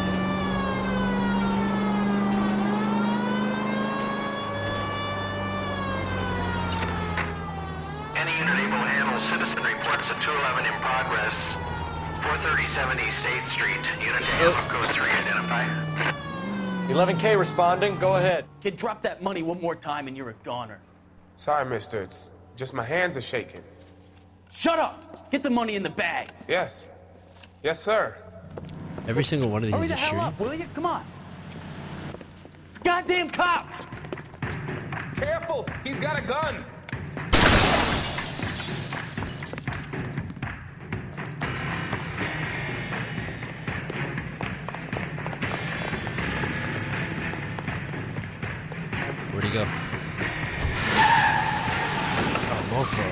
Speaker 17: Any unit able to handle citizen reports of 211 in progress. 437 East 8th Street. Unit to handle code 3 identified.
Speaker 3: 11K responding. Go ahead.
Speaker 4: Kid, drop that money one more time and you're a goner.
Speaker 6: Sorry, mister. It's just my hands are shaking.
Speaker 4: Shut up! Get the money in the bag.
Speaker 6: Yes. Yes, sir.
Speaker 1: Every single one of these
Speaker 4: Hurry
Speaker 1: is
Speaker 4: the hell
Speaker 1: shooting.
Speaker 4: up, will you? Come on. It's goddamn cops!
Speaker 6: Careful! He's got a gun!
Speaker 1: Where'd he go? Oh, mofo.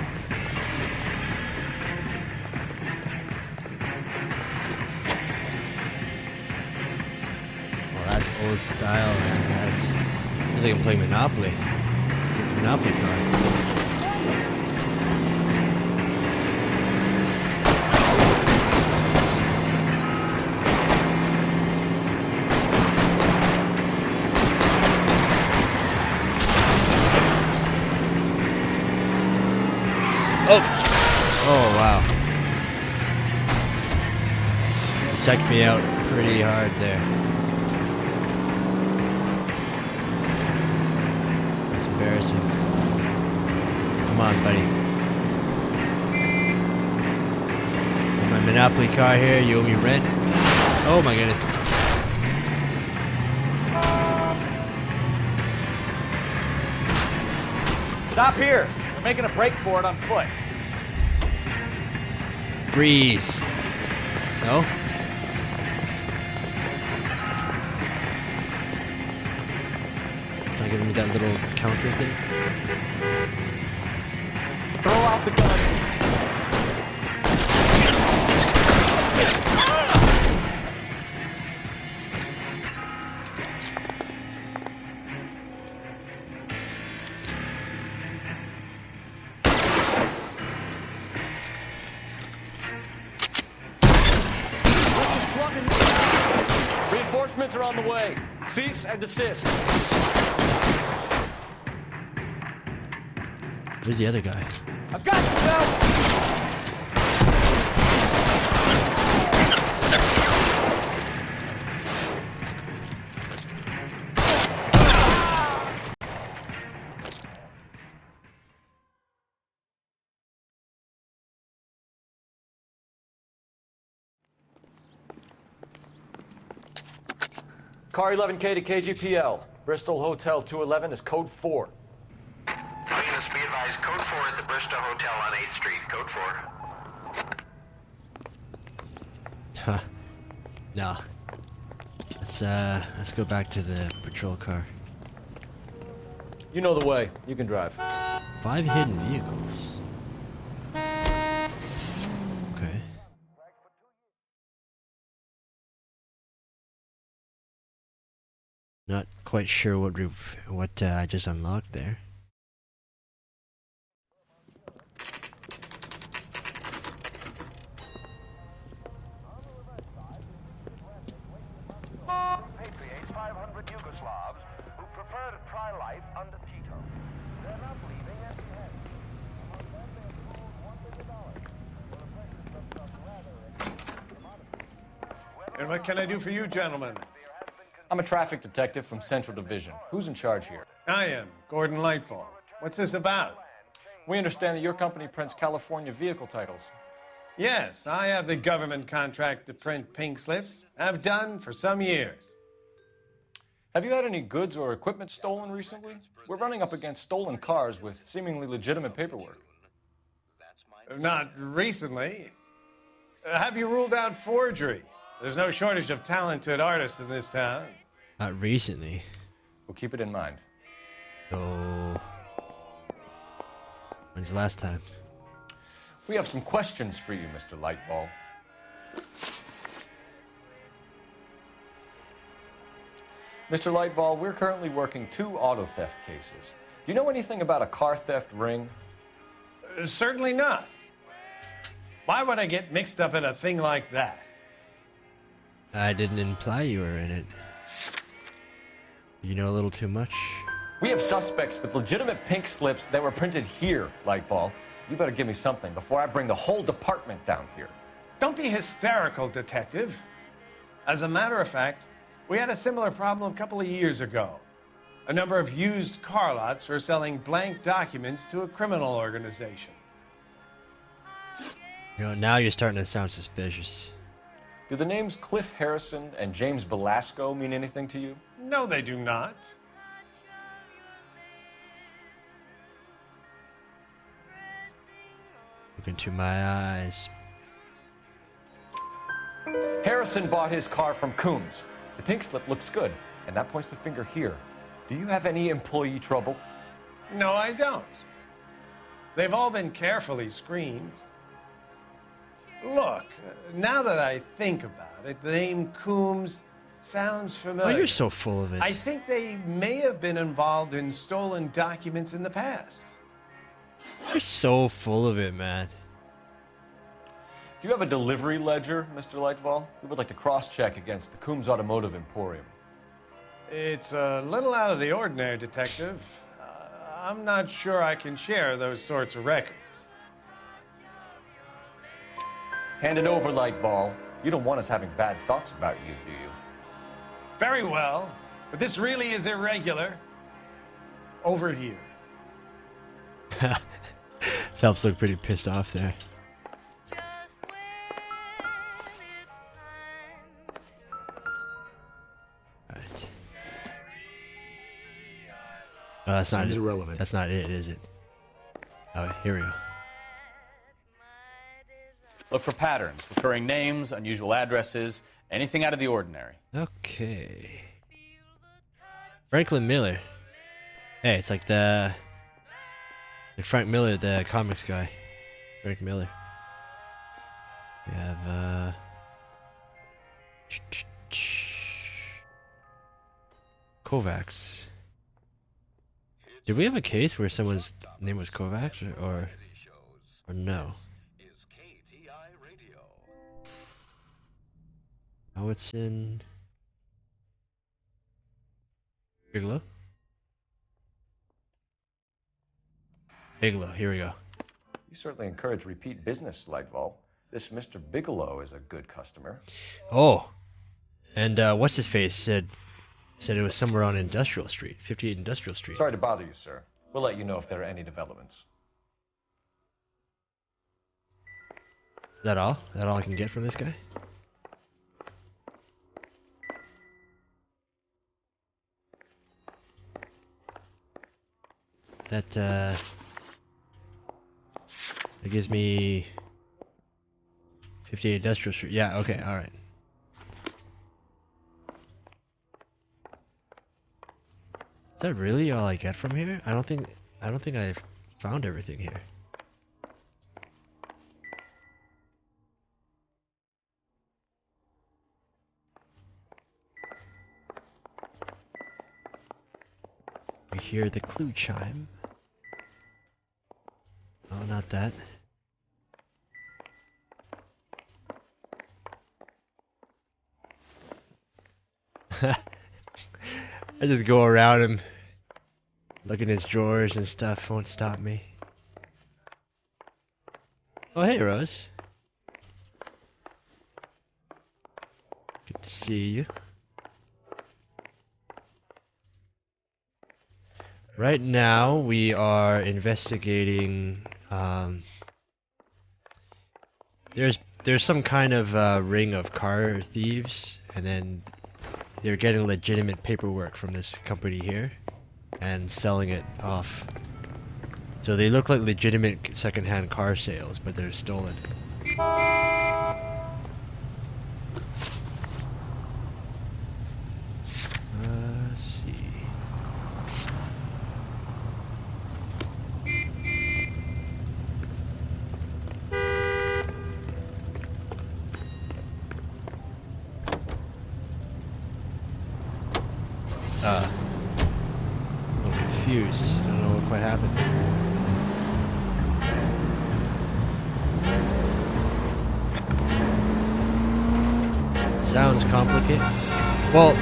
Speaker 1: Well, that's old style, man. That's like I'm playing Monopoly. Get the Monopoly card. Oh, wow. Sucked me out pretty hard there. That's embarrassing. Come on, buddy. My Monopoly car here, you owe me rent. Oh my goodness.
Speaker 3: Stop here. We're making a break for it on foot.
Speaker 1: Breeze. No? Can I give me that little counter thing?
Speaker 4: Throw out the guns. on the way. Cease and desist.
Speaker 1: Where's the other guy?
Speaker 7: I've got you, Phelps!
Speaker 3: Car 11K to KGPL. Bristol Hotel 211 is code 4.
Speaker 17: All units be advised, code 4 at the Bristol Hotel on 8th Street, code 4.
Speaker 1: Huh. No. Let's go back to the patrol car.
Speaker 3: You know the way. You can drive.
Speaker 1: 5 hidden vehicles. Okay. Not quite sure what I just unlocked there.
Speaker 17: Repatriate 500 Yugoslavs who prefer to try life under Tito. They're not leaving empty-handed.
Speaker 8: And what can I do for you, gentlemen?
Speaker 3: I'm a traffic detective from Central Division. Who's in charge here?
Speaker 8: I am, Gordon Lightfall. What's this about?
Speaker 3: We understand that your company prints California vehicle titles.
Speaker 8: Yes, I have the government contract to print pink slips. I've done for some years.
Speaker 3: Have you had any goods or equipment stolen recently? We're running up against stolen cars with seemingly legitimate paperwork.
Speaker 8: Not recently. Have you ruled out forgery? There's no shortage of talented artists in this town.
Speaker 1: Not recently.
Speaker 3: We'll keep it in mind.
Speaker 1: Oh. When's the last time?
Speaker 3: We have some questions for you, Mr. Lightfall. Mr. Lightfall, we're currently working 2 auto theft cases. Do you know anything about a car theft ring?
Speaker 8: Certainly not. Why would I get mixed up in a thing like that?
Speaker 1: I didn't imply you were in it. You know a little too much.
Speaker 3: We have suspects with legitimate pink slips that were printed here, Lightfall. You better give me something before I bring the whole department down here.
Speaker 8: Don't be hysterical, Detective. As a matter of fact, we had a similar problem a couple of years ago. A number of used car lots were selling blank documents to a criminal organization.
Speaker 1: You know, now you're starting to sound suspicious.
Speaker 3: Do the names Cliff Harrison and James Belasco mean anything to you?
Speaker 8: No, they do not.
Speaker 1: Look into my eyes.
Speaker 3: Harrison bought his car from Coombs. The pink slip looks good, and that points the finger here. Do you have any employee trouble?
Speaker 8: No, I don't. They've all been carefully screened. Look, now that I think about it, the name Coombs sounds familiar.
Speaker 1: Oh, you're so full of it.
Speaker 8: I think they may have been involved in stolen documents in the past.
Speaker 1: You're so full of it, man.
Speaker 3: Do you have a delivery ledger, Mr. Lightfall? We would like to cross-check against the Coombs Automotive Emporium.
Speaker 8: It's a little out of the ordinary, Detective. I'm not sure I can share those sorts of records.
Speaker 3: Hand it over, Lightball. You don't want us having bad thoughts about you, do you?
Speaker 8: Very well, but this really is irregular. Over here.
Speaker 1: Phelps looked pretty pissed off there. Alright. Oh, that's not it.
Speaker 9: Irrelevant.
Speaker 1: That's not it, is it? Oh, here we go.
Speaker 4: Look for patterns, recurring names, unusual addresses, anything out of the ordinary.
Speaker 1: Okay. Franklin Miller. Hey, it's like the Frank Miller, the comics guy. Frank Miller. We have Kovacs. Did we have a case where someone's name was Kovacs or no? Oh, it's in Bigelow. Bigelow, here we go.
Speaker 3: You certainly encourage repeat business, Legval. This Mr. Bigelow is a good customer.
Speaker 1: Oh, and what's his face said it was somewhere on Industrial Street, 58 Industrial Street.
Speaker 3: Sorry to bother you, sir. We'll let you know if there are any developments.
Speaker 1: Is that all? Is that all I can get from this guy? That gives me 58 Industrial Street. Yeah, okay, alright. Is that really all I get from here? I don't think I've found everything here. We hear the clue chime. Oh, not that. I just go around him, look in his drawers and stuff, won't stop me. Oh, hey, Rose. Good to see you. Right now, we are investigating. There's some kind of ring of car thieves, and then they're getting legitimate paperwork from this company here and selling it off. So they look like legitimate secondhand car sales, but they're stolen. Let's see. A little confused. I don't know what quite happened. Sounds complicated. Well,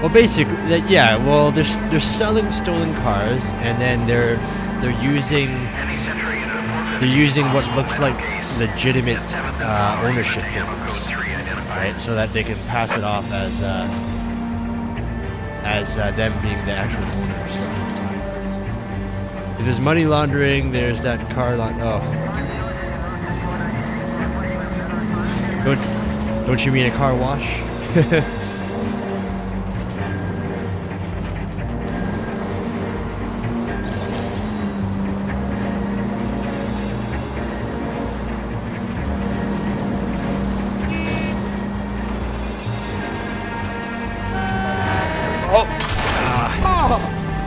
Speaker 1: basically, yeah. Well, they're selling stolen cars, and then they're using what looks like legitimate ownership papers, right? So that they can pass it off as them being the actual owners. If there's money laundering, there's that car oh. Don't you mean a car wash?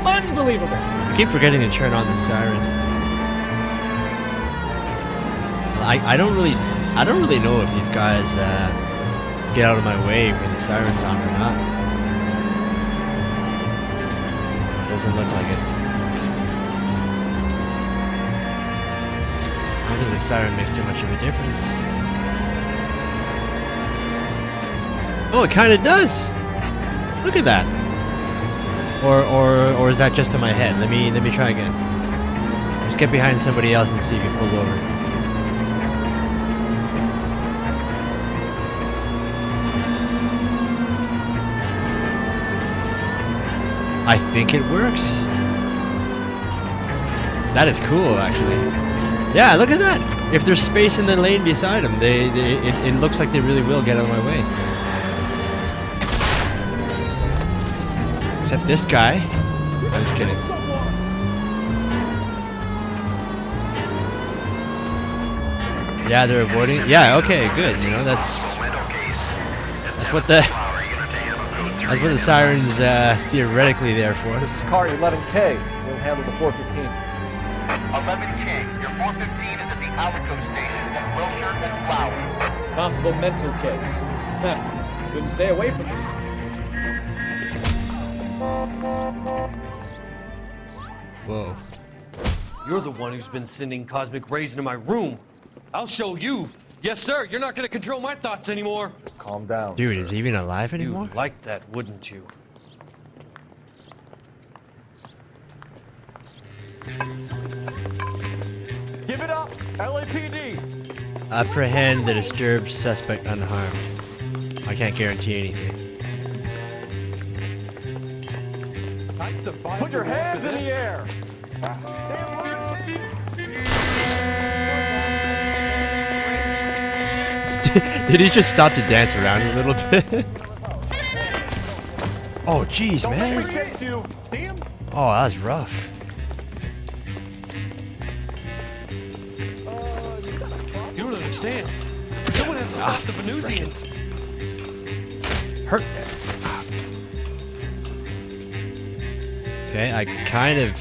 Speaker 7: Unbelievable!
Speaker 1: I keep forgetting to turn on the siren. I don't really know if these guys get out of my way when the siren's on or not. It doesn't look like it. I don't think the siren makes too much of a difference. Oh, it kind of does. Look at that. Or is that just in my head? Let me try again. Let's get behind somebody else and see if you pull over. I think it works. That is cool, actually. Yeah, look at that. If there's space in the lane beside them, it looks like they really will get out of my way. Except this guy. I'm just kidding. Yeah, they're avoiding. Yeah, okay, good. You know, that's what the siren's theoretically there for.
Speaker 3: This is car 11K. We'll handle the 415.
Speaker 17: 11K, your 415 is at the Alico station at Wilshire and Flower.
Speaker 7: Possible mental case. Couldn't stay away from it.
Speaker 1: Whoa.
Speaker 14: You're the one who's been sending cosmic rays into my room. I'll show you. Yes, sir. You're not going to control my thoughts anymore.
Speaker 3: Calm down.
Speaker 1: Dude, is he even alive anymore?
Speaker 14: You'd like that, wouldn't you?
Speaker 3: it up! LAPD!
Speaker 1: Apprehend the disturbed suspect unharmed. I can't guarantee anything.
Speaker 3: Put your hands in the air!
Speaker 1: Did he just stop to dance around a little bit? Oh, jeez, man. Oh, that was rough.
Speaker 14: You don't understand. Someone has to stop the Venusians.
Speaker 1: Hurt. Okay, I kind of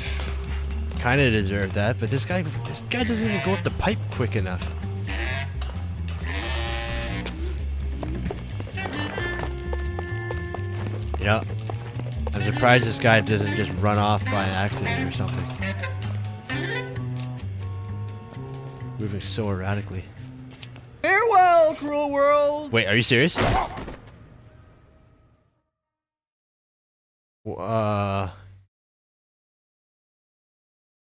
Speaker 1: deserve that, but this guy doesn't even go up the pipe quick enough. You know, I'm surprised this guy doesn't just run off by accident or something. Moving so erratically.
Speaker 20: Farewell, cruel world!
Speaker 1: Wait, are you serious?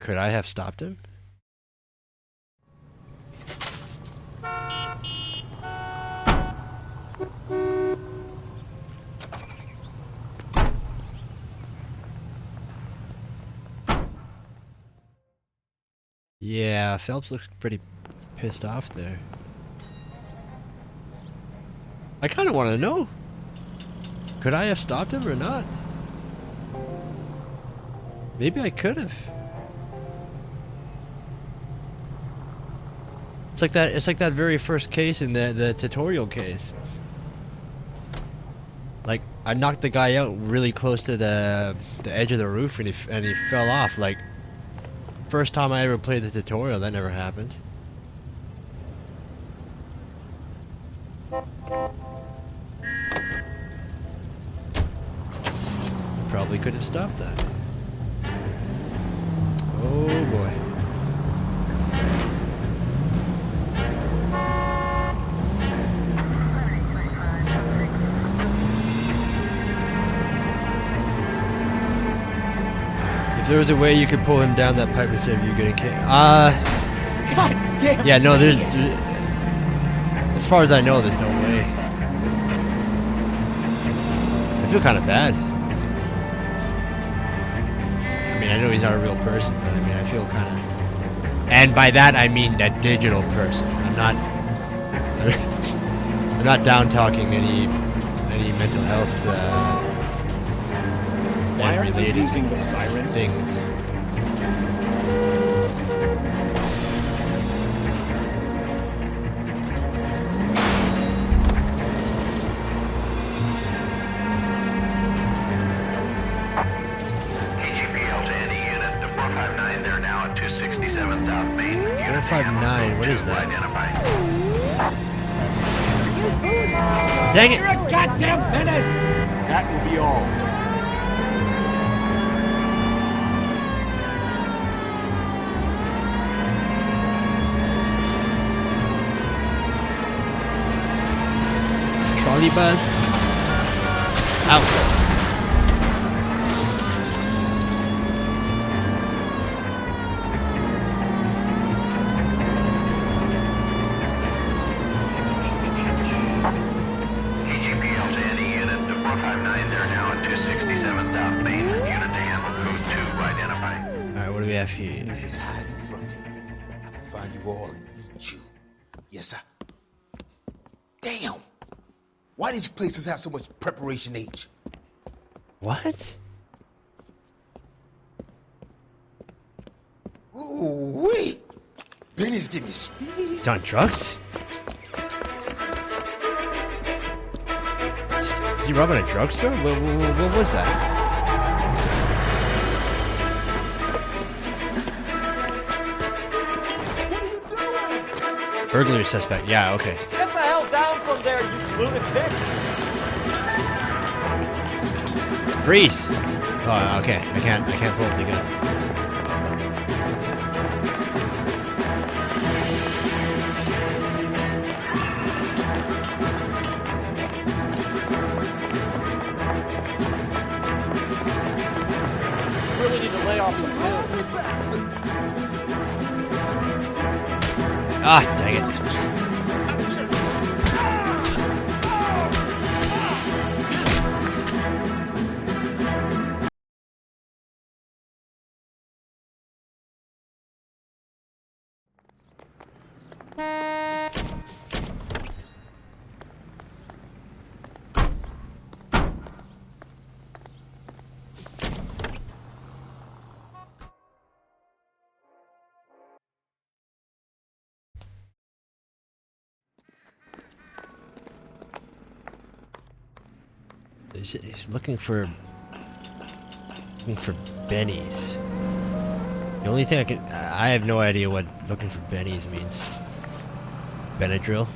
Speaker 1: Could I have stopped him? Yeah, Phelps looks pretty pissed off there. I kind of want to know. Could I have stopped him or not? Maybe I could have. It's like that very first case in the tutorial case. Like, I knocked the guy out really close to the edge of the roof and he fell off. Like, first time I ever played the tutorial, that never happened. Probably could have stopped that. Oh boy. If there was a way you could pull him down that pipe instead of you getting kicked.
Speaker 20: God damn.
Speaker 1: Yeah, no, there's as far as I know, there's no way. I feel kind of bad. I mean, I know he's not a real person, but I mean, I feel kind of... And by that, I mean that digital person. I'm not down-talking any mental health
Speaker 20: Why aren't they
Speaker 1: related
Speaker 20: using the siren?
Speaker 1: things.
Speaker 17: KGPL to any unit. The 459, they're now at 267 South Main.
Speaker 1: 459, what is that?
Speaker 17: Identified.
Speaker 1: Dang it!
Speaker 20: You're a goddamn menace! That will be all.
Speaker 1: Trolley bus. Out.
Speaker 17: KGPL to any unit. The 459, they're now at 267 South Main. Unit to handle code 2 identified.
Speaker 1: Alright, what do we have here?
Speaker 15: This is hiding from you. I can find you all and eat you. Yes, sir. Damn! Why these places have so much preparation H?
Speaker 1: What?
Speaker 15: Ooh, wee! Benny's giving me speed.
Speaker 1: He's on drugs? Is he robbing a drugstore? What was that? Burglary suspect. Yeah, okay.
Speaker 3: Get the hell down from there, you lunatic!
Speaker 1: Freeze! Oh, okay. I can't pull up the gun.
Speaker 3: You really need to lay off the pills.
Speaker 1: Ah, dang it. He's looking for bennies. The only thing I have no idea what looking for bennies means. Benadryl.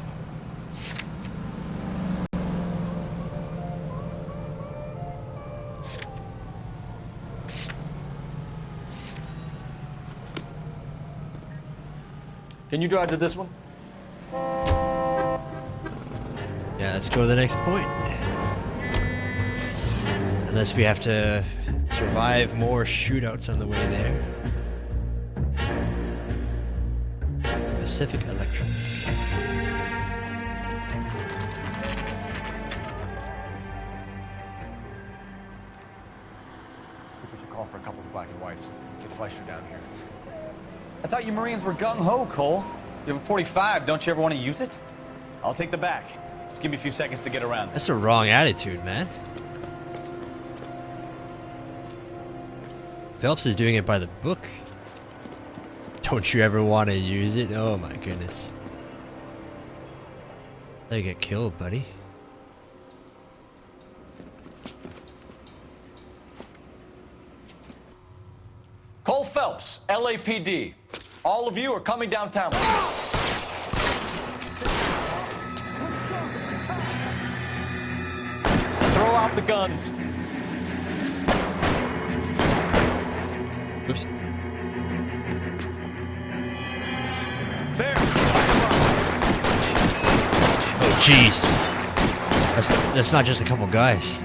Speaker 3: Can you drive to this one?
Speaker 1: Yeah, let's go to the next point. Unless we have to survive more shootouts on the way there. Pacific Electronics.
Speaker 3: We should call for a couple of black and whites. Get Fleischer down here.
Speaker 4: I thought you Marines were gung-ho, Cole. You have a 45. Don't you ever want to use it? I'll take the back. Just give me a few seconds to get around.
Speaker 1: That's a wrong attitude, man. Phelps is doing it by the book. Don't you ever want to use it? Oh my goodness. They get killed, buddy.
Speaker 3: Cole Phelps, LAPD. All of you are coming downtown. Throw out the guns.
Speaker 1: Oops.
Speaker 3: There.
Speaker 1: Oh jeez. That's not just a couple guys.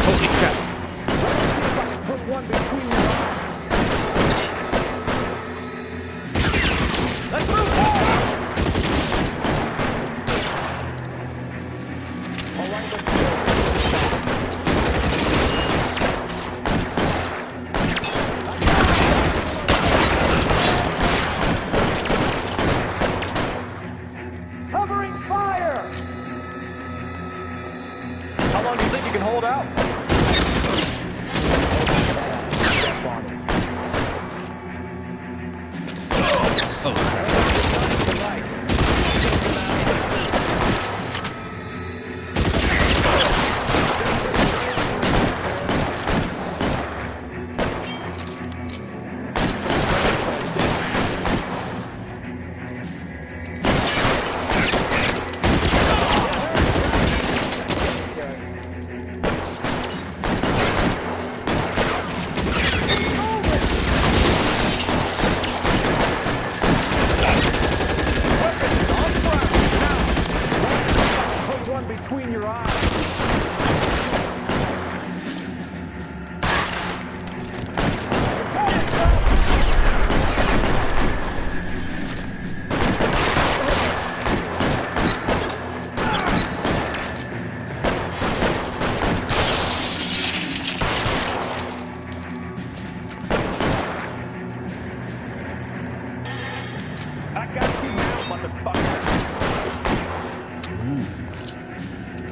Speaker 1: Holy crap.
Speaker 3: Covering fire! How long do you think you can hold out?
Speaker 1: Oh crap.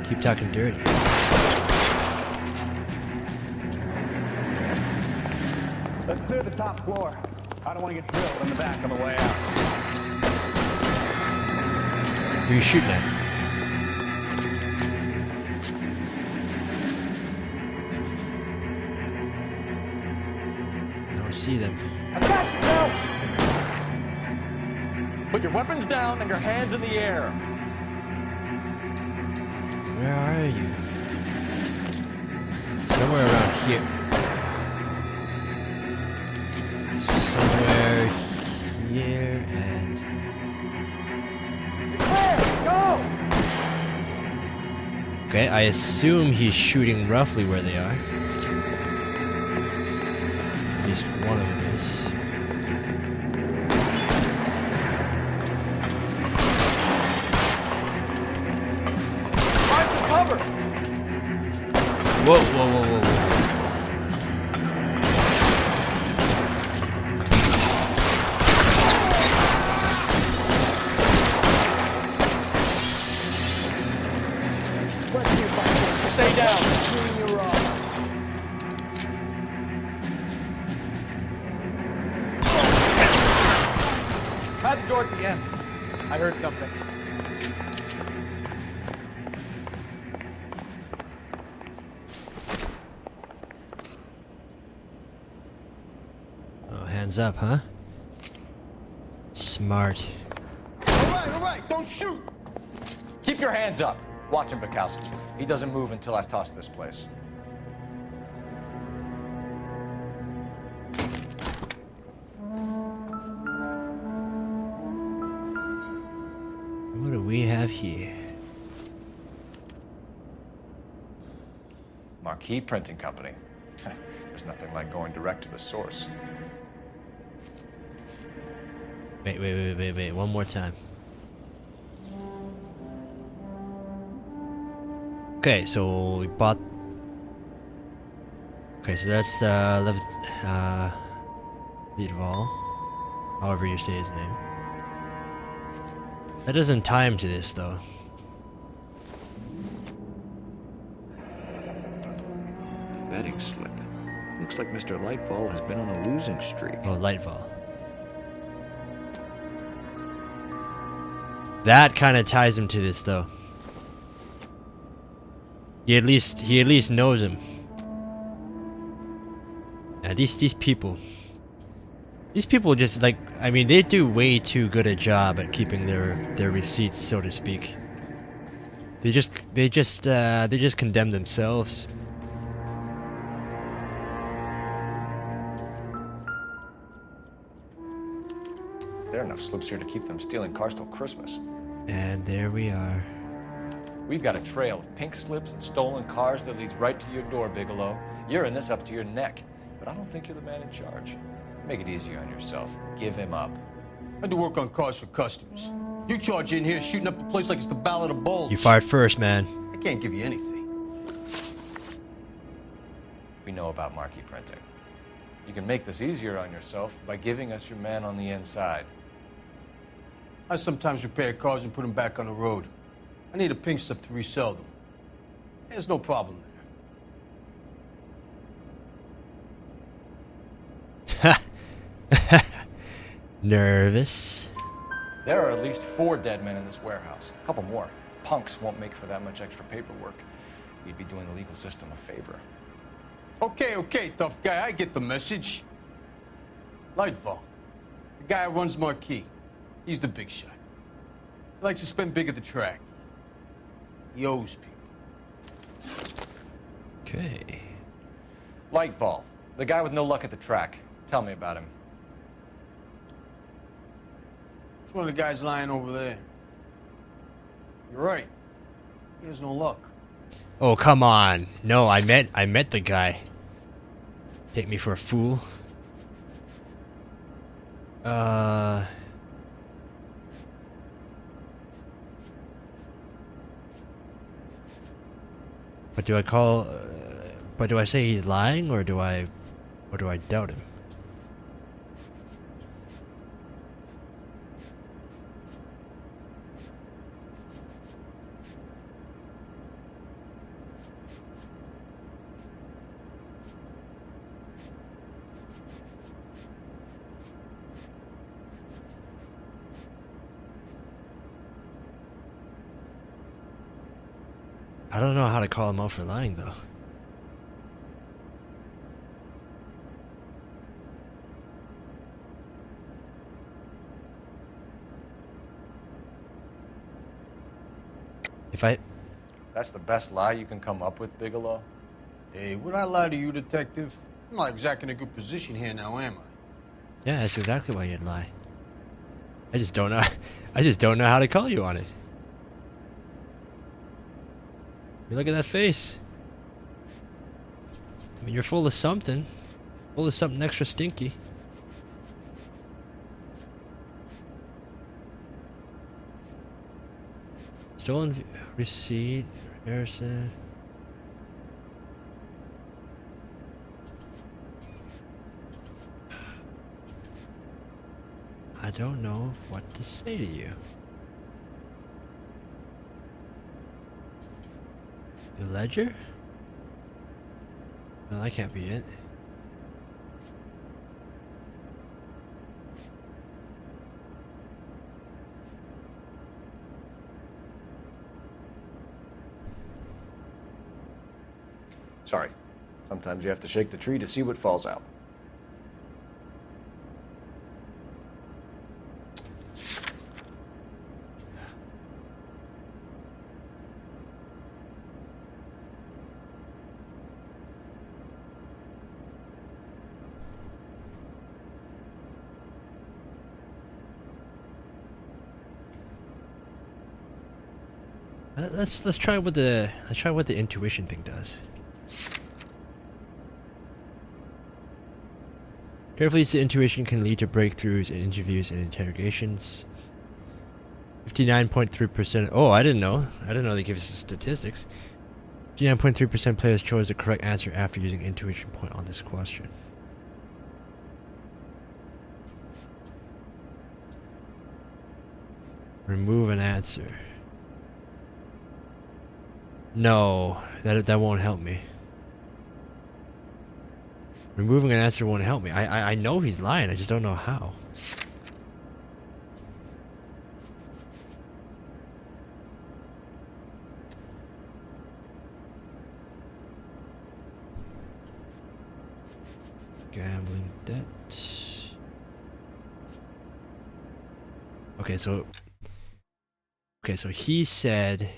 Speaker 1: Keep talking dirty.
Speaker 16: Let's clear the top floor. I don't want to get drilled in the back on the way out.
Speaker 1: Who are you shooting at? I don't see them.
Speaker 3: Put your weapons down and your hands in the air.
Speaker 1: Where are you? Somewhere around here. Somewhere here and... I assume he's shooting roughly where they are. At least one of them is.
Speaker 3: Find some cover!
Speaker 1: Whoa, whoa, whoa, whoa, whoa.
Speaker 3: Stay down. Try the door at the end. I heard something.
Speaker 1: Oh, hands up, huh? Smart.
Speaker 3: All right, don't shoot! Keep your hands up. Watch him, Bukowski. He doesn't move until I've tossed this place.
Speaker 1: What do we have here?
Speaker 3: Marquee Printing Company. There's nothing like going direct to the source.
Speaker 1: Wait. One more time. Okay, so we bought... Okay, so that's Leadval. However you say his name. That doesn't tie him to this, though.
Speaker 20: Betting slip. Looks like Mr. Lightfall has been on a losing streak.
Speaker 1: Oh, Lightfall. That kind of ties him to this, though. He at least knows him. Yeah, these people just like, I mean, they do way too good a job at keeping their receipts, so to speak. They just condemn themselves.
Speaker 3: There are enough slips here to keep them stealing cars till Christmas.
Speaker 1: And there we are.
Speaker 3: We've got a trail of pink slips and stolen cars that leads right to your door, Bigelow. You're in this up to your neck, but I don't think you're the man in charge. Make it easier on yourself. Give him up.
Speaker 23: I do work on cars for customers. You charge in here shooting up the place like it's the Ballad of Bulge.
Speaker 1: You fired first, man.
Speaker 23: I can't give you anything.
Speaker 3: We know about marquee printing. You can make this easier on yourself by giving us your man on the inside.
Speaker 23: I sometimes repair cars and put them back on the road. I need a pink slip to resell them. There's no problem there.
Speaker 1: Nervous.
Speaker 3: There are at least 4 dead men in this warehouse. A couple more. Punks won't make for that much extra paperwork. You'd be doing the legal system a favor.
Speaker 23: Okay, tough guy. I get the message. Lightfall, the guy who runs Marquee. He's the big shot. He likes to spend big at the track. He owes people.
Speaker 1: Okay.
Speaker 3: Lightfall, the guy with no luck at the track. Tell me about him.
Speaker 23: It's one of the guys lying over there. You're right. He has no luck.
Speaker 1: Oh, come on. No, I met the guy. Take me for a fool. But do I call? But do I say he's lying, or do I doubt him? I don't know how to call him out for lying, though. If I...
Speaker 3: That's the best lie you can come up with, Bigelow?
Speaker 23: Hey, would I lie to you, detective? I'm not exactly in a good position here now, am I?
Speaker 1: Yeah, that's exactly why you'd lie. I just don't know. I just don't know how to call you on it. You look at that face. I mean, you're full of something. Full of something extra stinky. Stolen receipt, Harrison. I don't know what to say to you. The ledger? No, that can't be it.
Speaker 3: Sorry. Sometimes you have to shake the tree to see what falls out.
Speaker 1: Let's try what the intuition thing does. Carefully use the intuition can lead to breakthroughs in interviews and interrogations. 59.3%. Oh, I didn't know. I didn't know they give us the statistics. 59.3% players chose the correct answer after using intuition point on this question. Remove an answer. No, that won't help me. Removing an answer won't help me. I know he's lying, I just don't know how. Gambling debt. Okay, so he said,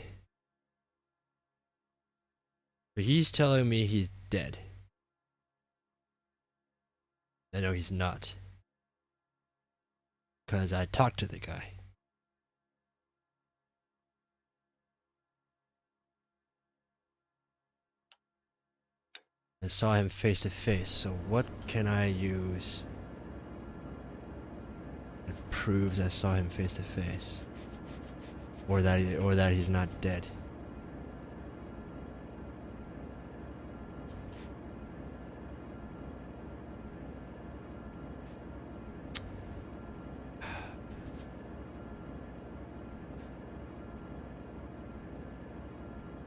Speaker 1: but he's telling me he's dead. I know he's not, because I talked to the guy. I saw him face to face, so what can I use that proves I saw him face to face? Or that he's not dead?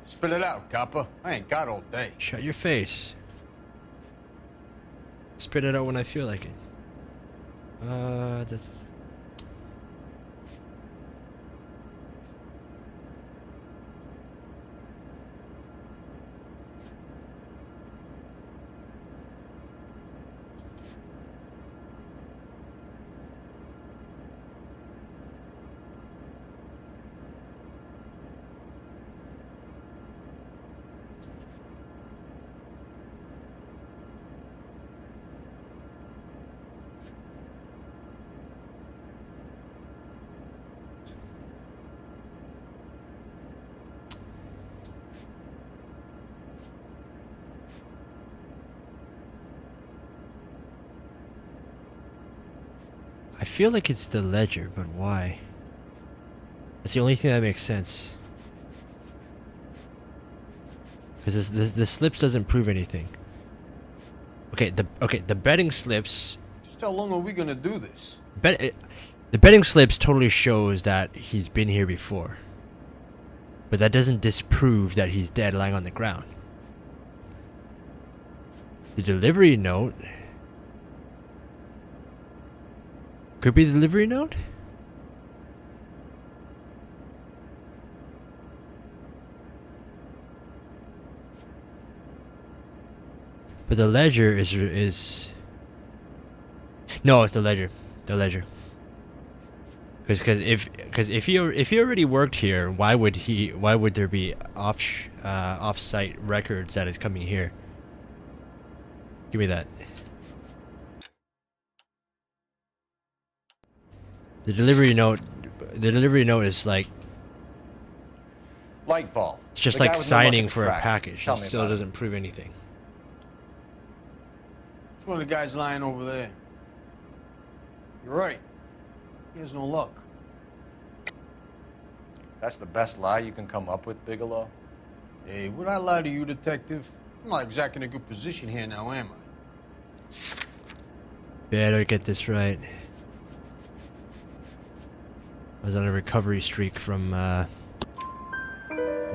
Speaker 23: Spit it out, copper. I ain't got all day.
Speaker 1: Shut your face. Spit it out when I feel like it. I feel like it's the ledger, but why? That's the only thing that makes sense. Because the slips doesn't prove anything. Okay, the betting slips.
Speaker 23: Just how long are we gonna do this?
Speaker 1: The betting slips totally shows that he's been here before. But that doesn't disprove that he's dead lying on the ground. The delivery note could be the delivery note? But the ledger is no, it's the ledger. The ledger. Because if he already worked here, why would there be off-site records that is coming here? Give me that. The delivery note is like
Speaker 3: Lightfall.
Speaker 1: It's just
Speaker 3: The guy
Speaker 1: like
Speaker 3: with no luck at
Speaker 1: signing
Speaker 3: the
Speaker 1: for a
Speaker 3: track.
Speaker 1: package.
Speaker 3: Tell
Speaker 1: It
Speaker 3: me
Speaker 1: still
Speaker 3: about it.
Speaker 1: doesn't prove anything.
Speaker 23: It's one of the guys lying over there. You're right. He has no luck.
Speaker 3: That's the best lie you can come up with, Bigelow?
Speaker 23: Hey, would I lie to you, detective? I'm not exactly in a good position here now, am I?
Speaker 1: Better get this right. I was on a recovery streak from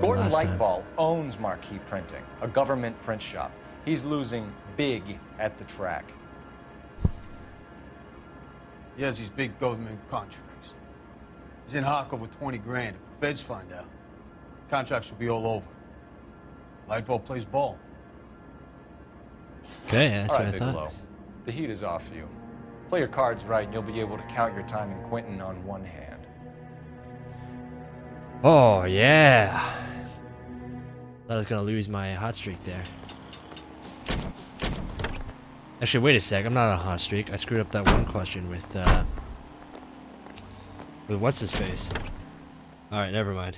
Speaker 3: Gordon
Speaker 1: last time.
Speaker 3: Lightball owns Marquee Printing, a government print shop. He's losing big at the track.
Speaker 23: He has these big government contracts. He's in hock over 20 grand. If the feds find out, contracts will be all over. Lightball plays ball.
Speaker 1: Okay, that's
Speaker 3: All
Speaker 1: what
Speaker 3: right,
Speaker 1: I thought.
Speaker 3: Bigelow. The heat is off you. Play your cards right and you'll be able to count your time in Quentin on one hand.
Speaker 1: Oh yeah. Thought I was gonna lose my hot streak there. Actually, wait a sec. I'm not on a hot streak. I screwed up that one question with what's his face. All right, never mind.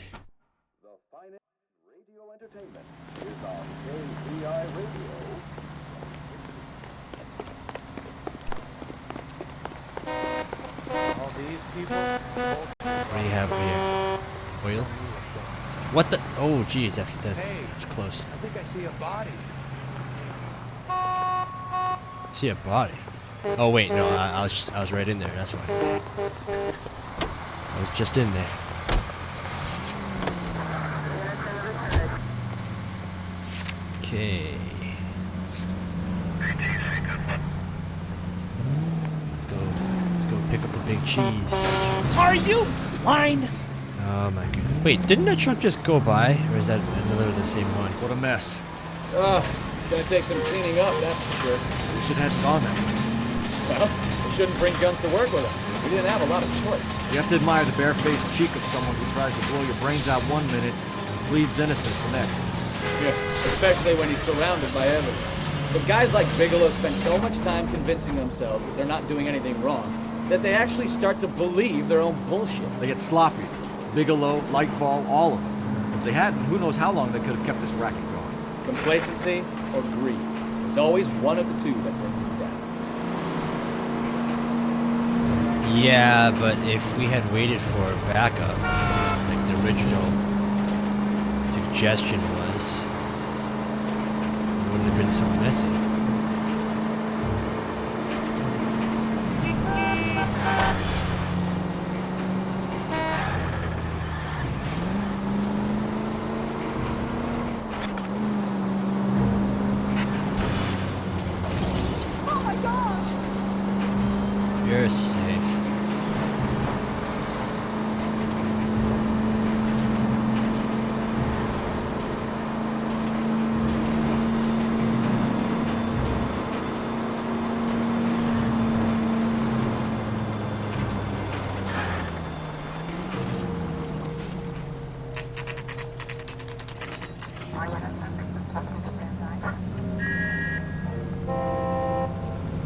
Speaker 2: All these people.
Speaker 1: What do you have here? Oil? What the? Oh, geez, that's close.
Speaker 2: I think I see a body.
Speaker 1: See a body? Oh wait, no, I was right in there. That's why. I was just in there. Okay. Let's go pick up the big cheese.
Speaker 7: Are you blind?
Speaker 1: Oh my goodness. Wait, didn't that truck just go by? Or is that another of the same one?
Speaker 9: What a mess.
Speaker 7: Gonna take some cleaning up, that's for sure.
Speaker 9: We should have gone that way.
Speaker 7: Well, we shouldn't bring guns to work with them. We didn't have a lot of choice.
Speaker 9: You have to admire the barefaced cheek of someone who tries to blow your brains out one minute and pleads innocence the next.
Speaker 7: Yeah, especially when he's surrounded by evidence. But guys like Bigelow spend so much time convincing themselves that they're not doing anything wrong that they actually start to believe their own bullshit.
Speaker 9: They get sloppy. Bigelow, Lightball, all of them. If they hadn't, who knows how long they could have kept this racket going.
Speaker 7: Complacency or greed. It's always one of the two that brings them down.
Speaker 1: Yeah, but if we had waited for backup, like the original suggestion was, it wouldn't have been so messy. You're safe.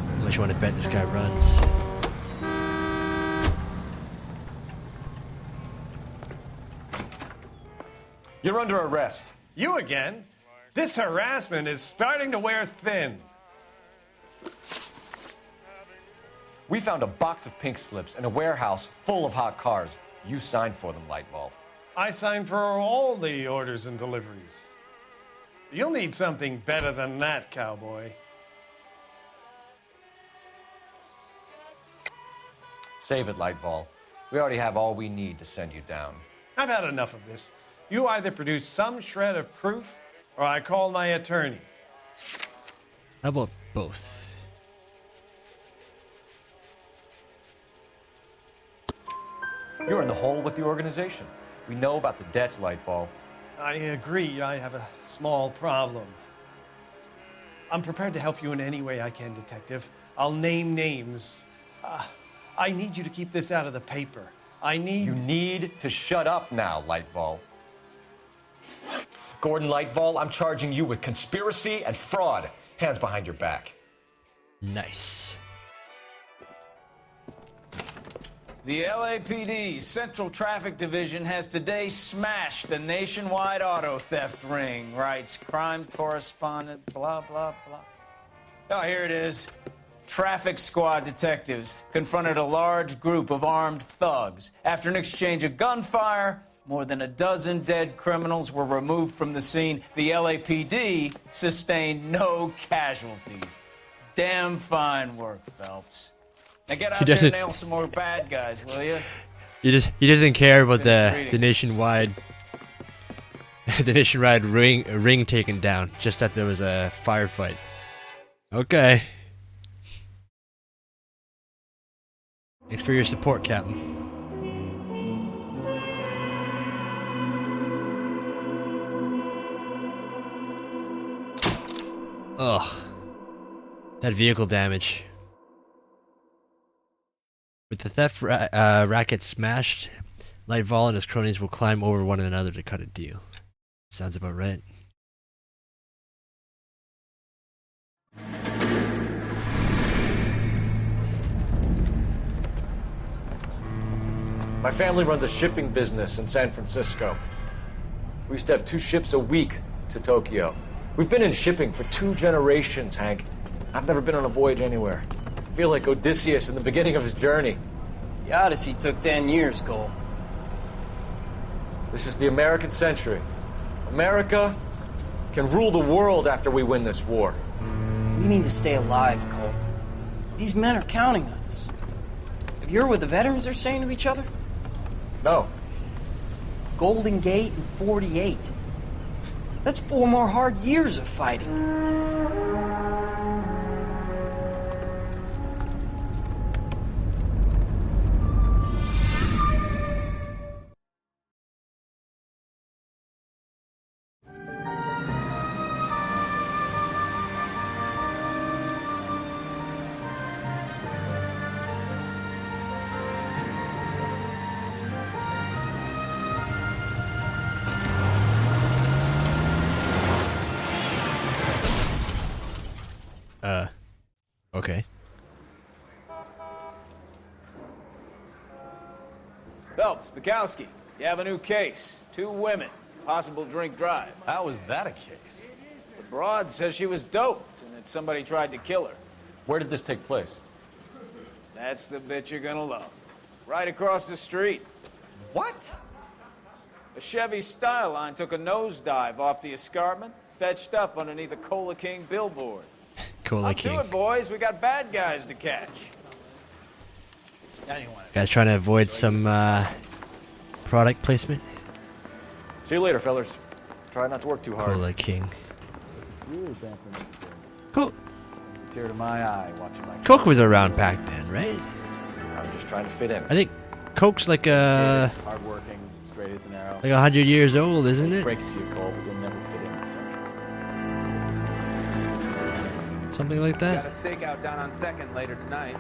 Speaker 1: How much you want to bet this guy runs?
Speaker 3: You're under arrest.
Speaker 8: You again? This harassment is starting to wear thin.
Speaker 3: We found a box of pink slips in a warehouse full of hot cars. You signed for them, Lightball.
Speaker 8: I signed for all the orders and deliveries. You'll need something better than that, cowboy.
Speaker 3: Save it, Lightball. We already have all we need to send you down.
Speaker 8: I've had enough of this. You either produce some shred of proof, or I call my attorney.
Speaker 1: How about both?
Speaker 3: You're in the hole with the organization. We know about the debts, Lightball.
Speaker 8: I agree, I have a small problem. I'm prepared to help you in any way I can, Detective. I'll name names. I need you to keep this out of the paper.
Speaker 3: You need to shut up now, Lightball. Gordon Lightball, I'm charging you with conspiracy and fraud. Hands behind your back.
Speaker 1: Nice.
Speaker 2: The LAPD Central Traffic Division has today smashed a nationwide auto theft ring, writes crime correspondent, blah, blah, blah. Oh, here it is. Traffic squad detectives confronted a large group of armed thugs. After an exchange of gunfire, more than a dozen dead criminals were removed from the scene. The LAPD sustained no casualties. Damn fine work, Phelps. Now get out there and nail some more bad guys, will you?
Speaker 1: He doesn't care about the nationwide ring taken down. Just that there was a firefight. Okay. Thanks for your support, Captain. Ugh. That vehicle damage. With the theft racket smashed, Lightfall and his cronies will climb over one another to cut a deal. Sounds about right.
Speaker 3: My family runs a shipping business in San Francisco. We used to have 2 ships a week to Tokyo. We've been in shipping for 2 generations, Hank. I've never been on a voyage anywhere. I feel like Odysseus in the beginning of his journey.
Speaker 25: The Odyssey took 10 years, Cole.
Speaker 3: This is the American century. America can rule the world after we win this war.
Speaker 18: We need to stay alive, Cole. These men are counting on us. Have you heard what the veterans are saying to each other?
Speaker 3: No.
Speaker 18: Golden Gate and 48. That's 4 more hard years of fighting.
Speaker 1: Okay.
Speaker 2: Phelps, Bukowski, you have a new case. 2 women, possible drink drive.
Speaker 12: How is that a case?
Speaker 2: The broad says she was doped and that somebody tried to kill her.
Speaker 12: Where did this take place?
Speaker 2: That's the bit you're gonna love. Right across the street.
Speaker 4: What?
Speaker 2: A Chevy Styline took a nosedive off the escarpment, fetched up underneath a Cola King billboard.
Speaker 1: Cola
Speaker 2: Up
Speaker 1: King.
Speaker 2: to it, boys. We got bad guys to catch.
Speaker 1: Guys trying to avoid some product placement.
Speaker 3: See you later, fellas. Try not to work too hard.
Speaker 1: Cola King.
Speaker 4: Cool. Tear to my eye watching my.
Speaker 1: Coke was around back then, right?
Speaker 3: I'm just trying to fit in.
Speaker 1: I think Coke's like
Speaker 4: hardworking, straight as an arrow.
Speaker 1: like 100 years old, isn't it?
Speaker 4: Break it to you, Cole, but you'll never fit in at Central.
Speaker 1: Something like that.
Speaker 15: Got a stakeout down on 2nd later tonight.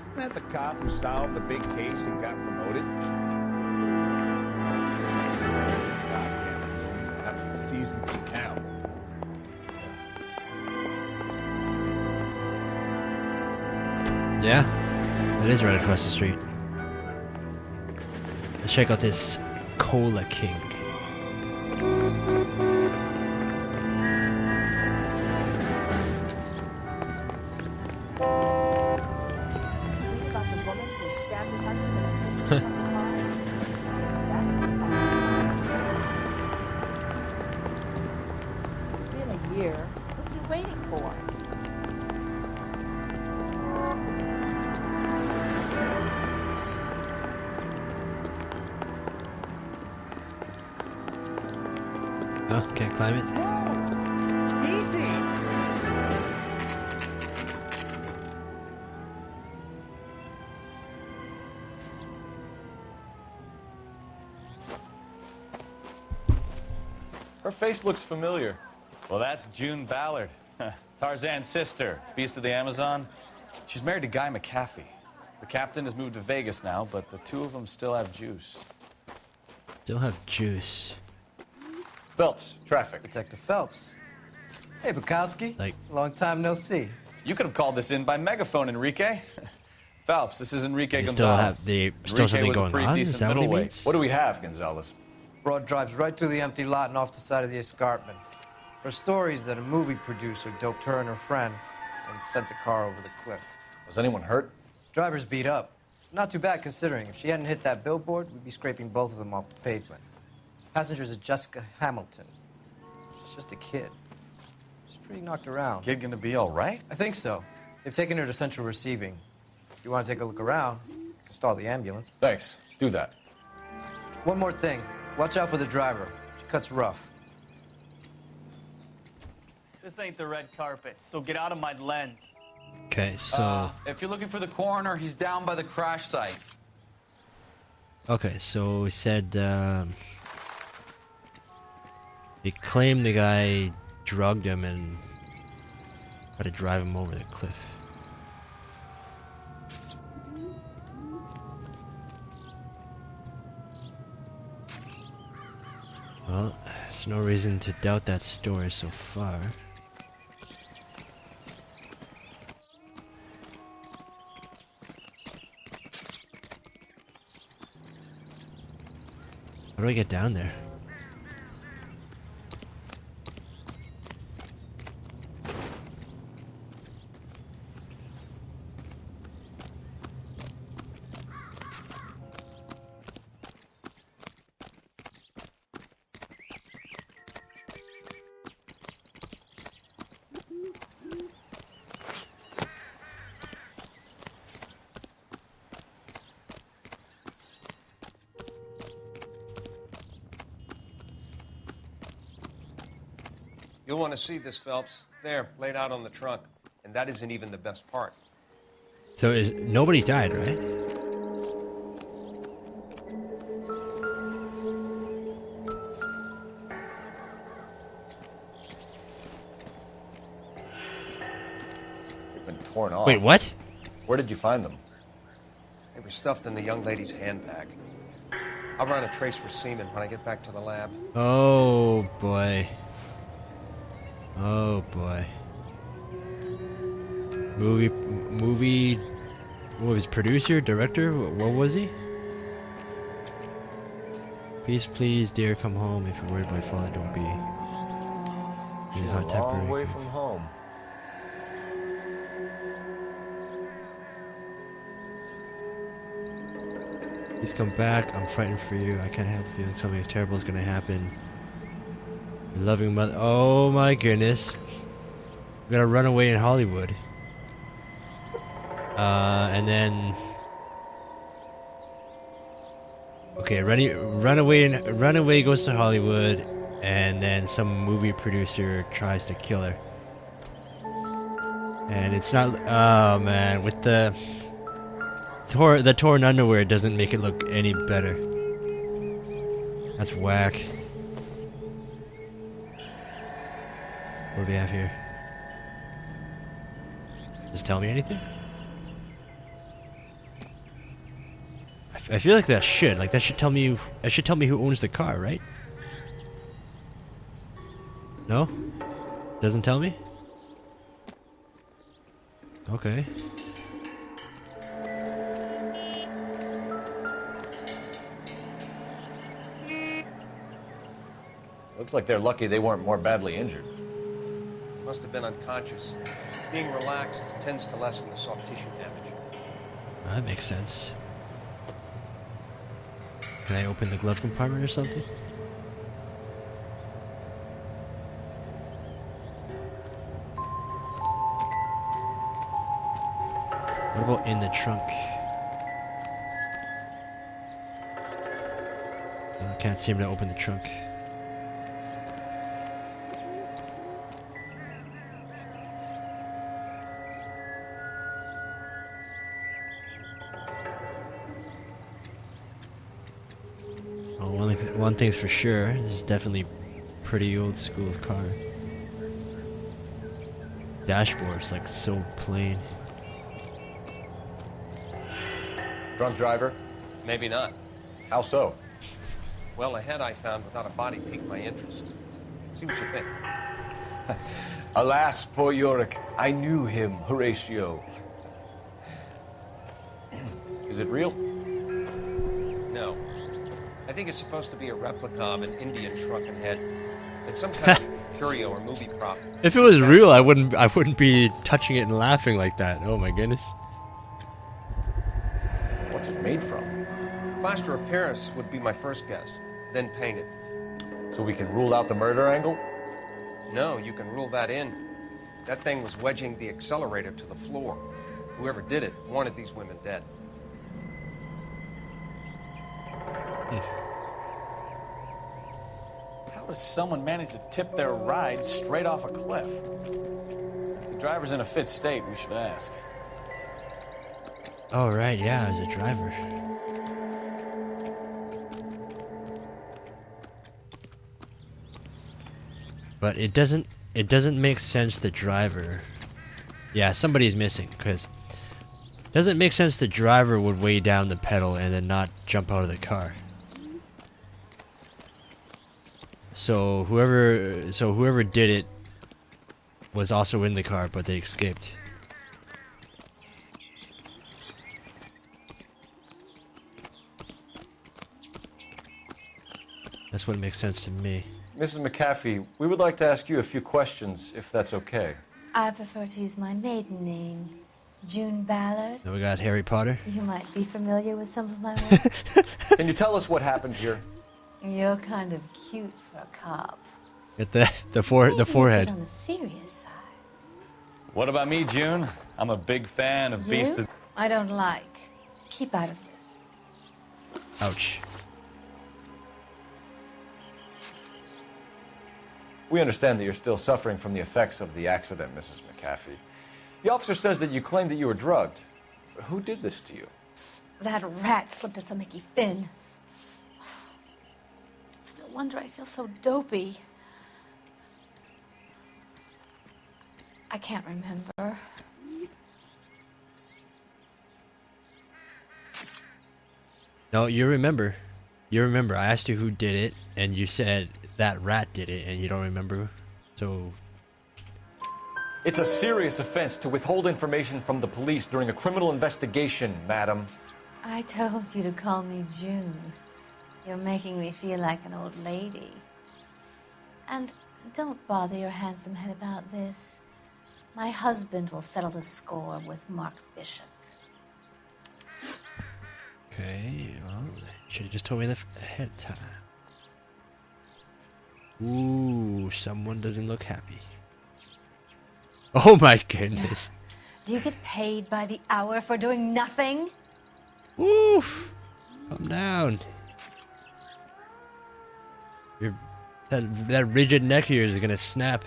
Speaker 15: Isn't that the cop who solved the big case and got promoted? God damn it. Having a season for Cal.
Speaker 1: Yeah, it is right across the street. Let's check out this Cola King.
Speaker 5: It's been a year. What's he waiting for?
Speaker 1: Oh, can't climb it.
Speaker 15: Easy!
Speaker 12: Her face looks familiar. Well, that's June Ballard, Tarzan's sister, Beast of the Amazon. She's married to Guy McAfee. The captain has moved to Vegas now, but the 2 of them still have juice.
Speaker 1: Still have juice.
Speaker 12: Phelps, traffic.
Speaker 25: Detective Phelps. Hey, Bukowski.
Speaker 1: Like,
Speaker 25: long time no see.
Speaker 12: You could have called this in by megaphone, Enrique. Phelps, this is Enrique
Speaker 1: They still
Speaker 12: Gonzalez.
Speaker 1: have still
Speaker 12: Enrique
Speaker 1: something
Speaker 12: was a
Speaker 1: going
Speaker 12: pretty
Speaker 1: on?
Speaker 12: decent
Speaker 1: Is that what he
Speaker 12: middleweight.
Speaker 1: means?
Speaker 3: What do we have, Gonzalez?
Speaker 10: Broad drives right through the empty lot and off the side of the escarpment. Her stories that a movie producer doped her and her friend and sent the car over the cliff.
Speaker 3: Was anyone hurt?
Speaker 10: Driver's beat up. Not too bad considering. If she hadn't hit that billboard, we'd be scraping both of them off the pavement. Passenger's a Jessica Hamilton. She's just a kid. She's pretty knocked around.
Speaker 3: Kid gonna be all right?
Speaker 10: I think so. They've taken her to central receiving. If you want to take a look around, you can stall the ambulance.
Speaker 3: Thanks. Do that.
Speaker 10: One more thing. Watch out for the driver. She cuts rough.
Speaker 4: This ain't the red carpet, so get out of my lens.
Speaker 1: Okay, so
Speaker 12: If you're looking for the coroner, he's down by the crash site.
Speaker 1: okay, so he said they claimed the guy drugged him and tried to drive him over the cliff. Well, there's no reason to doubt that story so far. How do I get down there?
Speaker 19: You'll want to see this, Phelps. There, laid out on the trunk. And that isn't even the best part.
Speaker 1: So is nobody died, right?
Speaker 3: They've been torn off.
Speaker 1: Wait, what?
Speaker 3: Where did you find them?
Speaker 19: They were stuffed in the young lady's handbag. I'll run a trace for semen when I get back to the lab.
Speaker 1: Oh boy. Oh boy. Movie. What was producer, director? What was he? Please, dear, come home. If you're worried about father, don't be.
Speaker 3: She's
Speaker 1: You're
Speaker 3: a
Speaker 1: not
Speaker 3: long
Speaker 1: temporary.
Speaker 3: way from home.
Speaker 1: Please come back. I'm frightened for you. I can't help feeling something terrible is gonna happen. Your loving mother. Oh my goodness. We're gonna run away in Hollywood. And then. Okay, runaway goes to Hollywood, and then some movie producer tries to kill her. And it's not. Oh man, with the torn underwear doesn't make it look any better. That's whack. What do we have here? Just tell me anything? I feel like that should. Like, that should tell me who owns the car, right? No? Doesn't tell me? Okay.
Speaker 3: Looks like they're lucky they weren't more badly injured.
Speaker 19: Must have been unconscious. Being relaxed tends to lessen the soft tissue damage.
Speaker 1: That makes sense. Can I open the glove compartment or something? What about in the trunk? I can't seem to open the trunk. One thing's for sure, this is definitely pretty old school car. Dashboard's like so plain.
Speaker 3: Drunk driver?
Speaker 19: Maybe not.
Speaker 3: How so?
Speaker 19: Well, a head I found without a body piqued my interest. See what you think.
Speaker 23: Alas, poor Yorick. I knew him, Horatio.
Speaker 19: Is it real?
Speaker 9: No. I think it's supposed to be a replica of an Indian shrunken head. It's some kind of curio or movie prop.
Speaker 1: If it was real, I wouldn't be touching it and laughing like that. Oh my goodness.
Speaker 19: What's it made from?
Speaker 9: Plaster of Paris would be my first guess, then painted.
Speaker 3: So we can rule out the murder angle?
Speaker 9: No, you can rule that in. That thing was wedging the accelerator to the floor. Whoever did it wanted these women dead.
Speaker 4: How does someone manage to tip their ride straight off a cliff? If the driver's in a fit state, we should ask.
Speaker 1: Oh right, yeah, as a driver. But it doesn't make sense the driver. Yeah, somebody's missing, because it doesn't make sense the driver would weigh down the pedal and then not jump out of the car. So whoever did it was also in the car, but they escaped. That's what makes sense to me.
Speaker 3: Mrs. McAfee, we would like to ask you a few questions, if that's okay.
Speaker 11: I prefer to use my maiden name, June Ballard.
Speaker 1: So we got Harry Potter.
Speaker 11: You might be familiar with some of my work.
Speaker 3: Can you tell us what happened here?
Speaker 11: You're kind of cute for a cop.
Speaker 1: Get the forehead.
Speaker 11: On the serious side.
Speaker 4: What about me, June? I'm a big fan of Beast
Speaker 11: You?
Speaker 4: of...
Speaker 11: I don't like. Keep out of this.
Speaker 1: Ouch.
Speaker 3: We understand that you're still suffering from the effects of the accident, Mrs. McAfee. The officer says that you claimed that you were drugged. But who did this to you?
Speaker 11: That rat slipped us a Mickey Finn. It's no wonder I feel so dopey. I can't remember.
Speaker 1: No, you remember. You remember. I asked you who did it, and you said that rat did it, and you don't remember. So...
Speaker 3: It's a serious offense to withhold information from the police during a criminal investigation, madam.
Speaker 11: I told you to call me June. You're making me feel like an old lady. And don't bother your handsome head about this. My husband will settle the score with Mark Bishop.
Speaker 1: Okay, well, should have just told me that ahead of time. Ooh, someone doesn't look happy. Oh my goodness.
Speaker 11: Do you get paid by the hour for doing nothing?
Speaker 1: Woof! Calm down. That rigid neck here is gonna snap.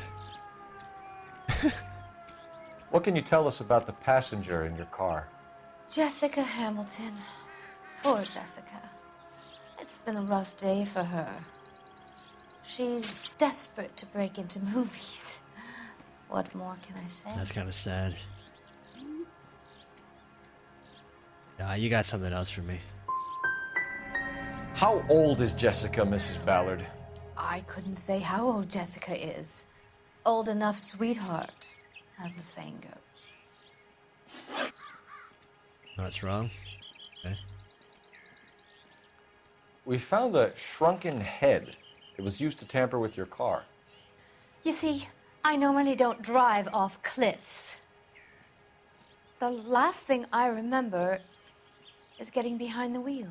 Speaker 3: What can you tell us about the passenger in your car?
Speaker 11: Jessica Hamilton. Poor Jessica. It's been a rough day for her. She's desperate to break into movies. What more can I say?
Speaker 1: That's kind of sad. Nah, you got something else for me.
Speaker 3: How old is Jessica, Mrs. Ballard?
Speaker 11: I couldn't say how old Jessica is. Old enough, sweetheart, as the saying goes.
Speaker 1: That's wrong. Okay.
Speaker 3: We found a shrunken head. It was used to tamper with your car.
Speaker 11: You see, I normally don't drive off cliffs. The last thing I remember is getting behind the wheel.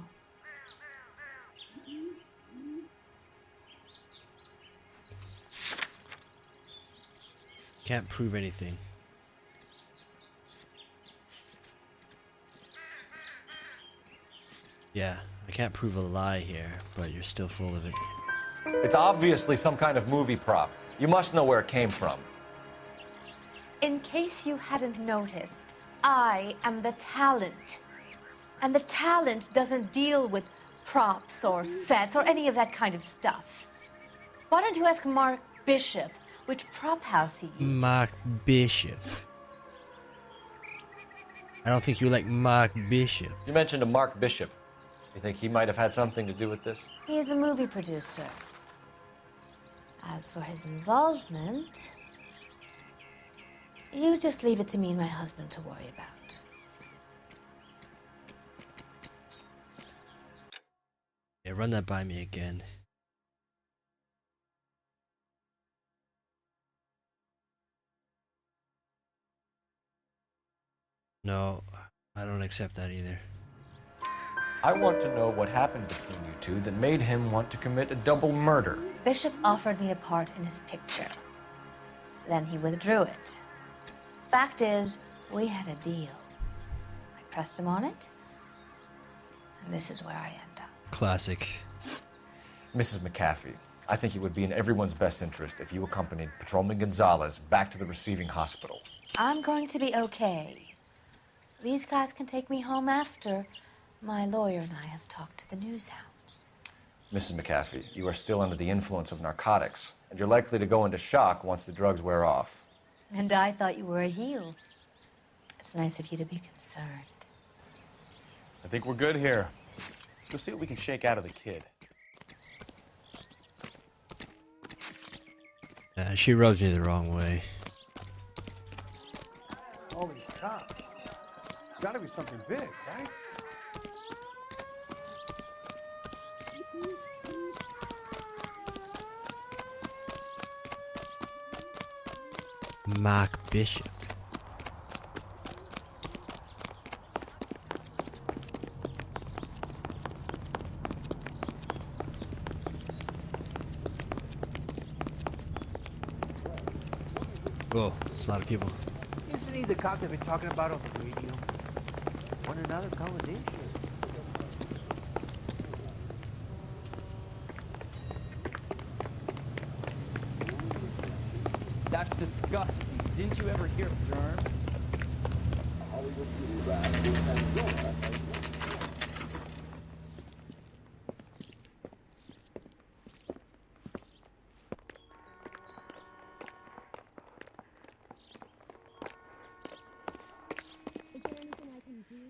Speaker 1: Can't prove anything. Yeah, I can't prove a lie here, but you're still full of it.
Speaker 3: It's obviously some kind of movie prop. You must know where it came from.
Speaker 11: In case you hadn't noticed, I am the talent. And the talent doesn't deal with props or sets or any of that kind of stuff. Why don't you ask Mark Bishop which prop house he uses?
Speaker 1: Mark Bishop. I don't think you like Mark Bishop.
Speaker 3: You mentioned a Mark Bishop. You think he might have had something to do with this?
Speaker 11: He is a movie producer. As for his involvement, you just leave it to me and my husband to worry about.
Speaker 1: Yeah, run that by me again. No, I don't accept that either.
Speaker 3: I want to know what happened between you two that made him want to commit a double murder.
Speaker 11: Bishop offered me a part in his picture. Then he withdrew it. Fact is, we had a deal. I pressed him on it, and this is where I end up.
Speaker 1: Classic.
Speaker 3: Mrs. McAfee, I think it would be in everyone's best interest if you accompanied Patrolman Gonzalez back to the receiving hospital.
Speaker 11: I'm going to be okay. These guys can take me home after my lawyer and I have talked to the news hounds.
Speaker 3: Mrs. McAfee, you are still under the influence of narcotics, and you're likely to go into shock once the drugs wear off.
Speaker 11: And I thought you were a heel. It's nice of you to be concerned.
Speaker 12: I think we're good here. Let's go see what we can shake out of the kid.
Speaker 1: She rubs me the wrong way.
Speaker 8: All these cops. Gotta be something big, right?
Speaker 1: Mark Bishop. Whoa, there's a lot of people.
Speaker 6: Isn't he the cop they've been talking about on the radio? Want another combination?
Speaker 7: That's disgusting. Didn't you ever hear of germ?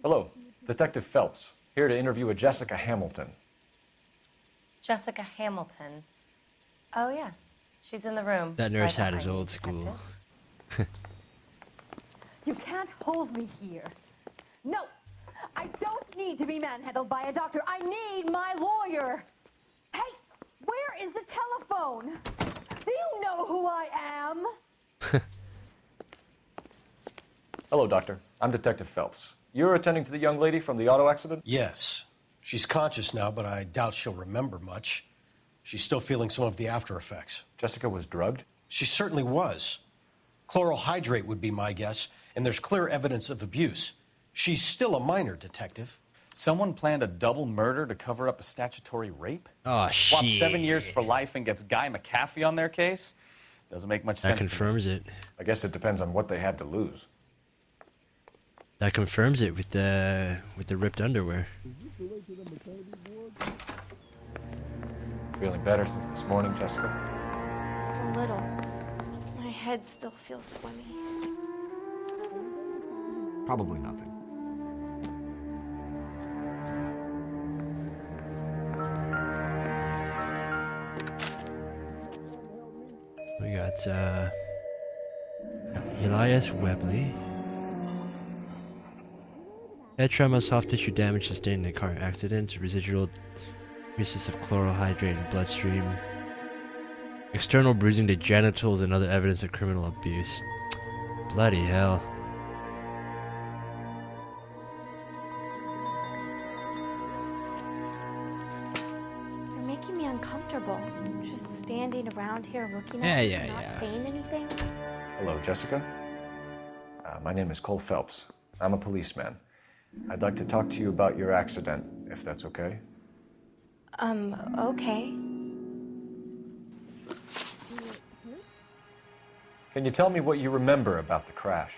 Speaker 3: Hello, Detective Phelps, here to interview a Jessica Hamilton.
Speaker 13: Jessica Hamilton. Oh, yes. She's in the room.
Speaker 1: That nurse
Speaker 13: right
Speaker 1: hat is
Speaker 13: behind you,
Speaker 1: old school.
Speaker 21: You can't hold me here. No, I don't need to be manhandled by a doctor. I need my lawyer. Hey, where is the telephone? Do you know who I am?
Speaker 3: Hello, Doctor. I'm Detective Phelps. You're attending to the young lady from the auto accident?
Speaker 22: Yes. She's conscious now, but I doubt she'll remember much. She's still feeling some of the after effects.
Speaker 3: Jessica was drugged?
Speaker 22: She certainly was. Chloral hydrate would be my guess, and there's clear evidence of abuse. She's still a minor, Detective.
Speaker 12: Someone planned a double murder to cover up a statutory rape?
Speaker 1: Oh,
Speaker 12: Swapped
Speaker 1: shit.
Speaker 12: 7 years for life and gets Guy McAfee on their case? Doesn't make much sense.
Speaker 1: That confirms it.
Speaker 3: I guess it depends on what they had to lose.
Speaker 1: That confirms it with the ripped underwear.
Speaker 3: Feeling better since this morning, Jessica?
Speaker 13: A little. My head still feels swimmy.
Speaker 20: Probably nothing.
Speaker 1: We got Elias Webley. Head trauma, soft tissue damage sustained in a car accident, residual traces of chloral hydrate in bloodstream, external bruising to genitals, and other evidence of criminal abuse. Bloody hell.
Speaker 13: You're making me uncomfortable. Just standing around here looking
Speaker 1: Yeah,
Speaker 13: at you
Speaker 1: yeah,
Speaker 13: and not
Speaker 1: yeah.
Speaker 13: saying anything.
Speaker 3: Hello, Jessica. My name is Cole Phelps. I'm a policeman. I'd like to talk to you about your accident, if that's okay.
Speaker 13: Okay.
Speaker 3: Can you tell me what you remember about the crash?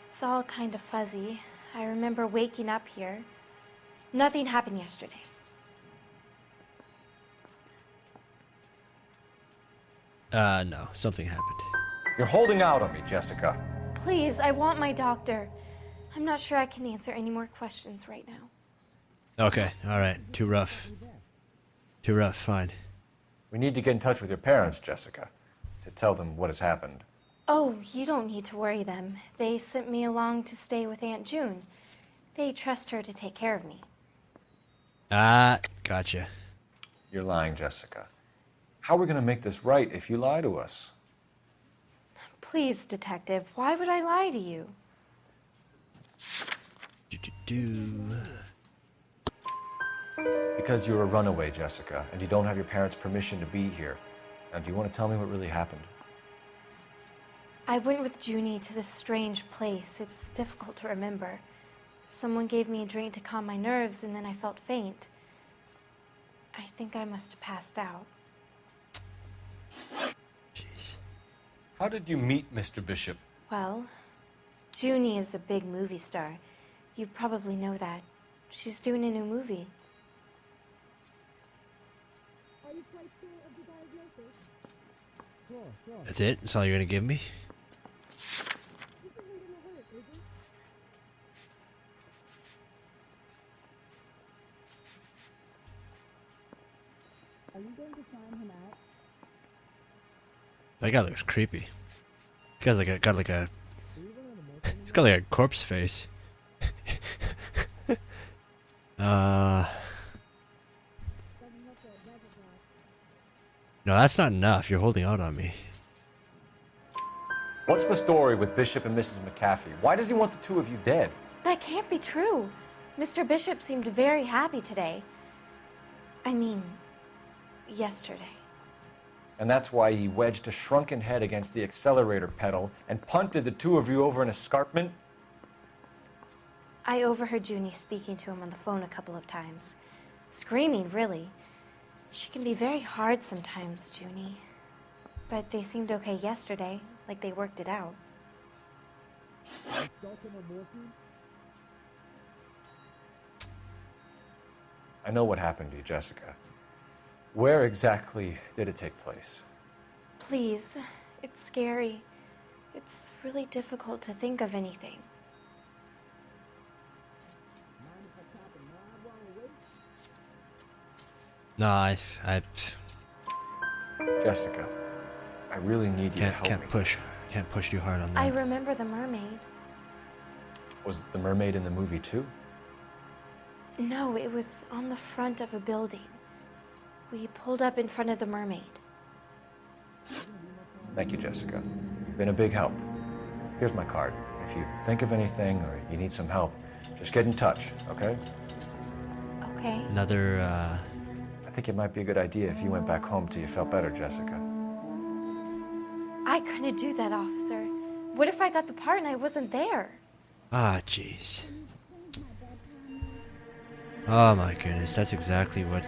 Speaker 13: It's all kind of fuzzy. I remember waking up here. Nothing happened yesterday.
Speaker 1: No, something happened.
Speaker 3: You're holding out on me, Jessica.
Speaker 13: Please, I want my doctor. I'm not sure I can answer any more questions right now.
Speaker 1: Okay, alright. Too rough. Too rough, fine.
Speaker 3: We need to get in touch with your parents, Jessica, to tell them what has happened.
Speaker 13: Oh, you don't need to worry them. They sent me along to stay with Aunt June. They trust her to take care of me.
Speaker 1: Gotcha.
Speaker 3: You're lying, Jessica. How are we going to make this right if you lie to us?
Speaker 13: Please, Detective, why would I lie to you?
Speaker 3: Because you're a runaway, Jessica, and you don't have your parents' permission to be here. Now, do you want to tell me what really happened?
Speaker 13: I went with Junie to this strange place. It's difficult to remember. Someone gave me a drink to calm my nerves, and then I felt faint. I think I must have passed out.
Speaker 22: How did you meet Mr. Bishop?
Speaker 13: Well, Junie is a big movie star. You probably know that. She's doing a new movie.
Speaker 1: That's it? That's all you're gonna give me?
Speaker 14: Are you going to sign him out?
Speaker 1: That guy looks creepy. This guy's he's got like a corpse face. No, that's not enough. You're holding out on me.
Speaker 3: What's the story with Bishop and Mrs. McAfee? Why does he want the two of you dead?
Speaker 13: That can't be true. Mr. Bishop seemed very happy today. I mean, yesterday.
Speaker 3: And that's why he wedged a shrunken head against the accelerator pedal and punted the two of you over an escarpment?
Speaker 13: I overheard Junie speaking to him on the phone a couple of times. Screaming, really. She can be very hard sometimes, Junie. But they seemed okay yesterday, like they worked it out.
Speaker 3: I know what happened to you, Jessica. Where exactly did it take place?
Speaker 13: Please, it's scary. It's really difficult to think of anything.
Speaker 1: No, I
Speaker 3: Jessica, I really need you to help me.
Speaker 1: Can't push too hard on that.
Speaker 13: I remember the mermaid.
Speaker 3: Was the mermaid in the movie too?
Speaker 13: No, it was on the front of a building. We pulled up in front of the mermaid.
Speaker 3: Thank you, Jessica. You've been a big help. Here's my card. If you think of anything or you need some help, just get in touch, okay?
Speaker 13: Okay.
Speaker 1: Another,
Speaker 3: I think it might be a good idea if you went back home till you felt better, Jessica.
Speaker 13: I couldn't do that, officer. What if I got the part and I wasn't there?
Speaker 1: Ah, jeez. Oh my goodness, that's exactly what...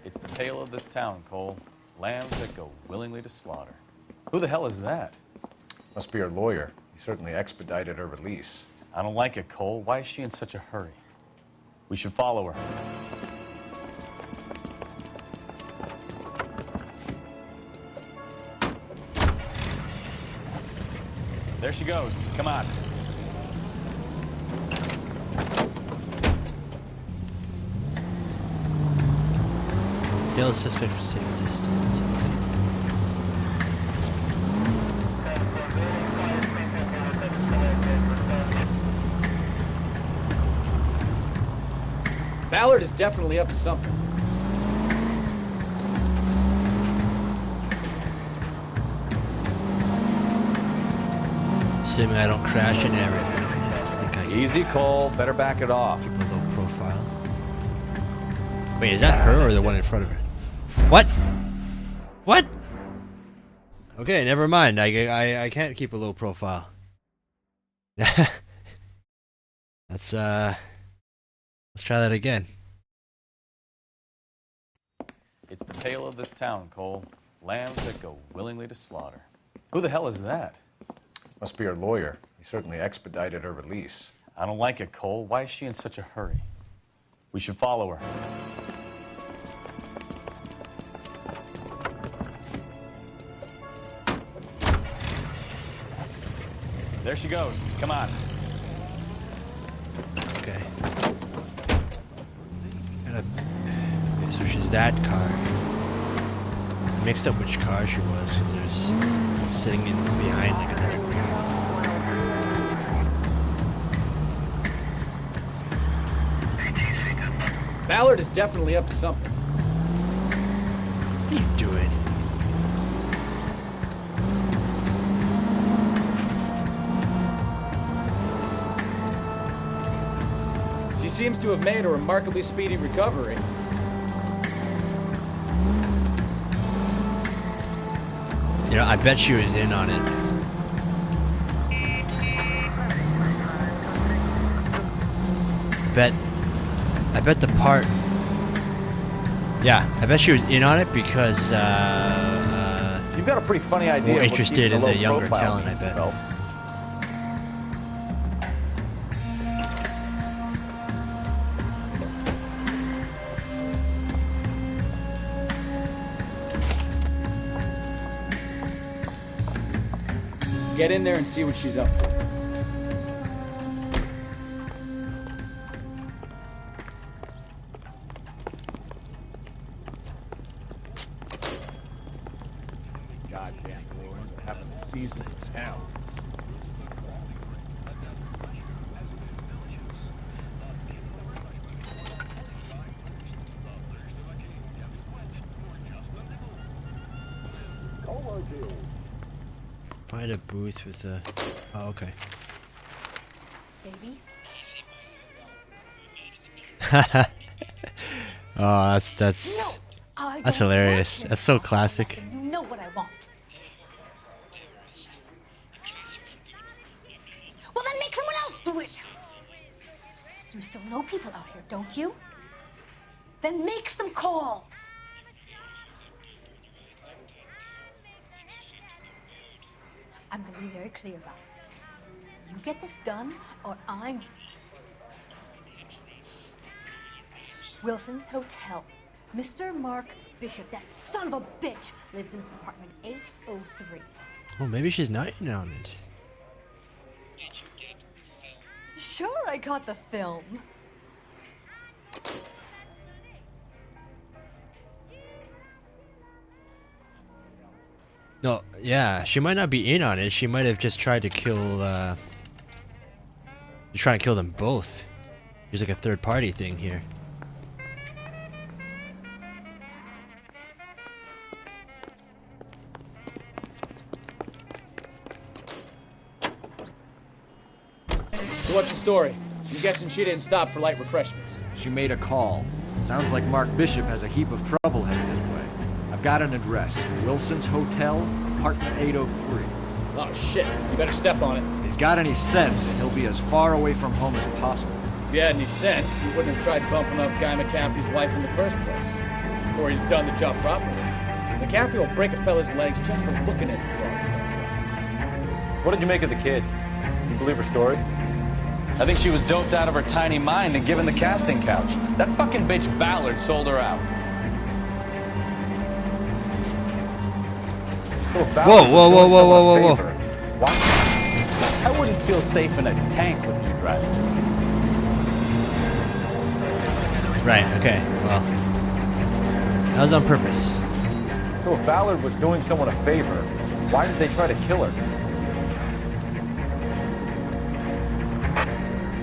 Speaker 12: It's the tale of this town, Cole. Lambs that go willingly to slaughter. Who the hell is that?
Speaker 3: Must be her lawyer. He certainly expedited her release.
Speaker 12: I don't like it, Cole. Why is she in such a hurry? We should follow her. There she goes. Come on.
Speaker 1: Hail suspect for safe distance.
Speaker 7: Ballard is definitely up to something.
Speaker 1: Assuming I don't crash into everything.
Speaker 12: Easy, Cole. Better back it off.
Speaker 1: Keep a low profile. Wait, is that her or the one in front of her? What? What? Okay, never mind. I can't keep a low profile. Let's try that again.
Speaker 12: It's the tale of this town, Cole. Lambs that go willingly to slaughter. Who the hell is that?
Speaker 3: Must be her lawyer. He certainly expedited her release.
Speaker 12: I don't like it, Cole. Why is she in such a hurry? We should follow her. There she goes. Come on.
Speaker 1: Okay. So she's that car. I mixed up which car she was because there's sitting in behind like another green.
Speaker 7: Ballard is definitely up to something.
Speaker 1: What are you doing?
Speaker 7: She seems to have made a remarkably speedy recovery.
Speaker 1: You know, I bet she was in on it. I bet the part. Yeah, I bet she was in on it because
Speaker 4: you've got a pretty funny idea.
Speaker 1: More
Speaker 4: of what
Speaker 1: interested
Speaker 4: keeping
Speaker 1: in
Speaker 4: a
Speaker 1: the
Speaker 4: low
Speaker 1: younger
Speaker 4: profile
Speaker 1: talent, I
Speaker 4: means,
Speaker 1: bet.
Speaker 4: Phelps.
Speaker 7: Get in there and see what she's up to.
Speaker 8: Goddamn Warrens are having the season in town.
Speaker 1: Find a booth with a. Oh, okay.
Speaker 11: Baby?
Speaker 1: Oh, that's hilarious. That's so classic.
Speaker 11: You know what I want. Well, then make someone else do it. You still know people out here, don't you? Then make some calls. I'm gonna be very clear about this. You get this done, or I'm... Wilson's Hotel. Mr. Mark Bishop, that son of a bitch, lives in apartment 803.
Speaker 1: Oh, maybe she's not in on it.
Speaker 11: Sure, I got the film.
Speaker 1: No, yeah, she might not be in on it. She might have just tried to kill. You're trying to kill them both. There's like a third party thing here.
Speaker 7: So what's the story? I'm guessing she didn't stop for light refreshments.
Speaker 20: She made a call. Sounds like Mark Bishop has a heap of trouble headed his way. I've got an address. Wilson's Hotel, apartment 803.
Speaker 7: Oh shit, you better step on it.
Speaker 20: If he's got any sense, he'll be as far away from home as possible.
Speaker 7: If you had any sense, you wouldn't have tried bumping off Guy McCaffrey's wife in the first place. Or you'd done the job properly. McCaffrey will break a fella's legs just for looking at the girl.
Speaker 4: What did you make of the kid? You believe her story? I think she was doped out of her tiny mind and given the casting couch. That fucking bitch Ballard sold her out. So if Ballard
Speaker 1: Whoa, whoa,
Speaker 4: was
Speaker 1: whoa,
Speaker 4: doing
Speaker 1: whoa,
Speaker 4: someone
Speaker 1: whoa,
Speaker 4: a
Speaker 1: whoa,
Speaker 4: favor, why? I wouldn't feel safe in a tank with you driving.
Speaker 1: Right. Okay. Well, that was on purpose.
Speaker 4: So if Ballard was doing someone a favor, why did they try to kill her?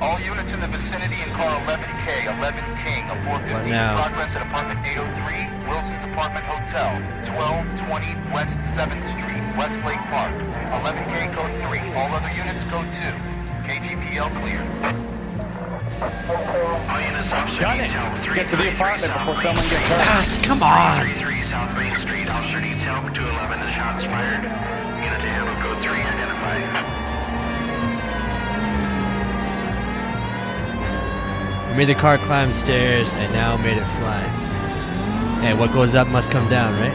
Speaker 2: All units in the vicinity in car 11K, 11 King, of 415 in progress at apartment 803, Wilson's Apartment Hotel, 1220 West 7th Street, Westlake Park. 11K code 3, all other units code 2. KGPL clear. All units officer
Speaker 4: Got it. Get to the apartment before someone gets hurt.
Speaker 1: Come on.
Speaker 2: 333 South Main Street, officer needs help. 211, the shots fired. Unit to handle code 3, identified.
Speaker 1: I made the car climb stairs and now made it fly. Hey, what goes up must come down, right?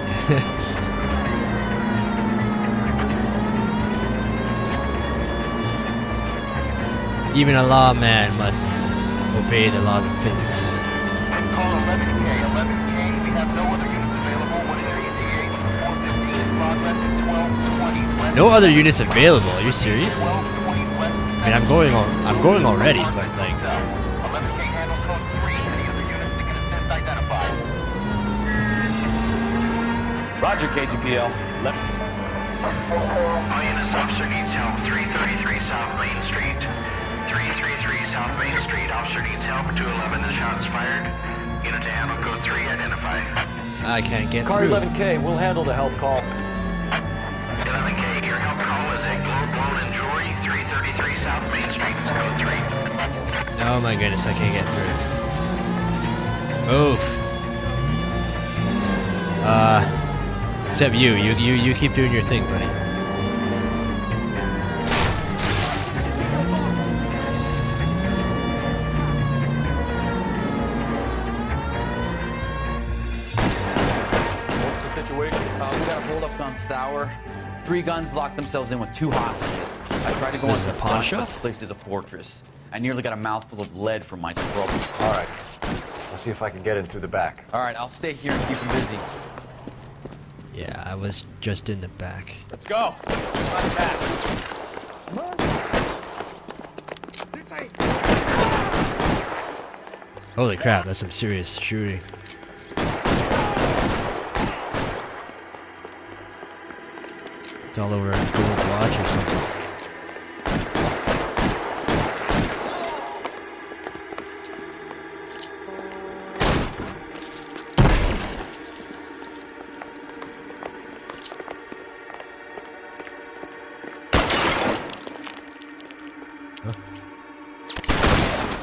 Speaker 1: Even a lawman must obey the laws of physics.
Speaker 2: Call 11K, 11K, we have no other units available. What is your ETA? 415 in progress at 1220 West.
Speaker 1: No other units available. Are you serious?
Speaker 2: 1220 West.
Speaker 1: I mean, I'm going already, but like.
Speaker 2: 11K handle code 3. Any other units that can assist identified.
Speaker 4: Roger, KGPL.
Speaker 2: All units, officer needs help. 333 South Main Street. 333 South Main Street. Officer needs help. 211, the shot is fired.
Speaker 1: I can't get
Speaker 3: Car
Speaker 1: through.
Speaker 3: 11K, we'll handle the help call.
Speaker 2: 11K, your help call is at Globe Loan and Jewelry, 333 South Main Street. It's code 3.
Speaker 1: Oh my goodness, I can't get through. Move. Except you keep doing your thing, buddy.
Speaker 3: What's the situation?
Speaker 12: We got a hold up gone sour. 3 guns locked themselves in with 2 hostages. I tried to go
Speaker 1: This
Speaker 12: into
Speaker 1: is
Speaker 12: the
Speaker 1: a pawn
Speaker 12: front,
Speaker 1: shop?
Speaker 12: but the place is a fortress. I nearly got a mouthful of lead from my trouble.
Speaker 3: All right. I'll see if I can get in through the back.
Speaker 12: All right, I'll stay here and keep them busy.
Speaker 1: Yeah, I was just in the back.
Speaker 7: Let's go. Right back.
Speaker 1: Holy crap, that's some serious shooting. It's all over a gold watch or something.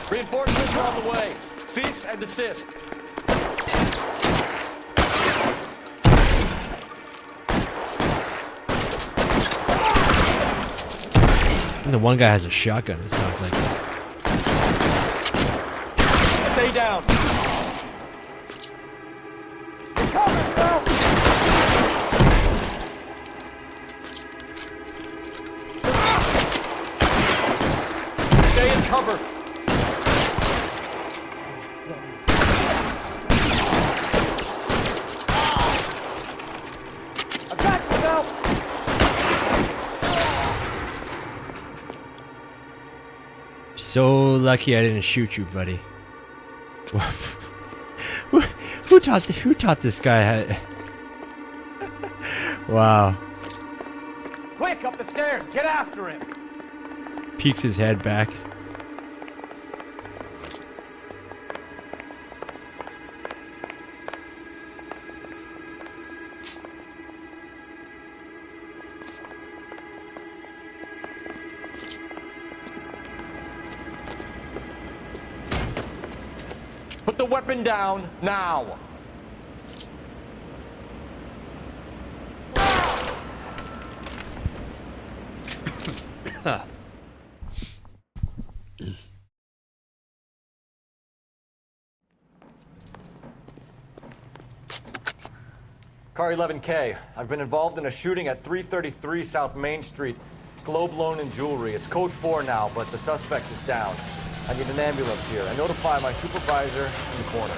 Speaker 12: Reinforcements are on the way. Cease and desist.
Speaker 1: And the one guy has a shotgun, it sounds like.
Speaker 3: Stay down. Stay in cover. I got you now.
Speaker 1: So lucky I didn't shoot you, buddy. who taught this guy how... Wow.
Speaker 3: Quick, up the stairs. Get after him.
Speaker 1: Peeks his head back.
Speaker 3: Put the weapon down now.
Speaker 1: Huh.
Speaker 3: Car 11K, I've been involved in a shooting at 333 South Main Street. Globe Loan and Jewelry. It's code 4 now, but the suspect is down. I need an ambulance here. I notify my supervisor in the corner.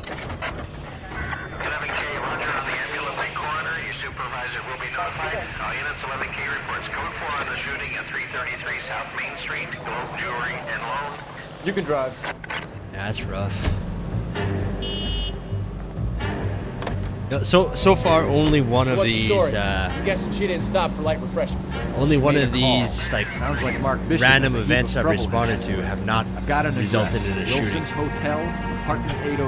Speaker 2: 11K, roger on the ambulance and coroner. Your supervisor will be notified. All units, 11K reports code 4 on the shooting at 333 South Main Street. Globe Jewelry and Loan.
Speaker 3: You can drive.
Speaker 1: That's rough. So far, only one of
Speaker 7: What's the
Speaker 1: these.
Speaker 7: story? I'm guessing she didn't stop for light refreshments.
Speaker 1: Only one
Speaker 20: Made
Speaker 1: of
Speaker 20: a call.
Speaker 1: these like
Speaker 20: Sounds like Mark Bishop
Speaker 1: random
Speaker 20: has a heap
Speaker 1: events
Speaker 20: of
Speaker 1: I've
Speaker 20: trouble
Speaker 1: responded
Speaker 20: here.
Speaker 1: to have not
Speaker 20: I've got an
Speaker 1: resulted
Speaker 20: address.
Speaker 1: in a shooting.
Speaker 20: Wilson's Hotel, apartment 803.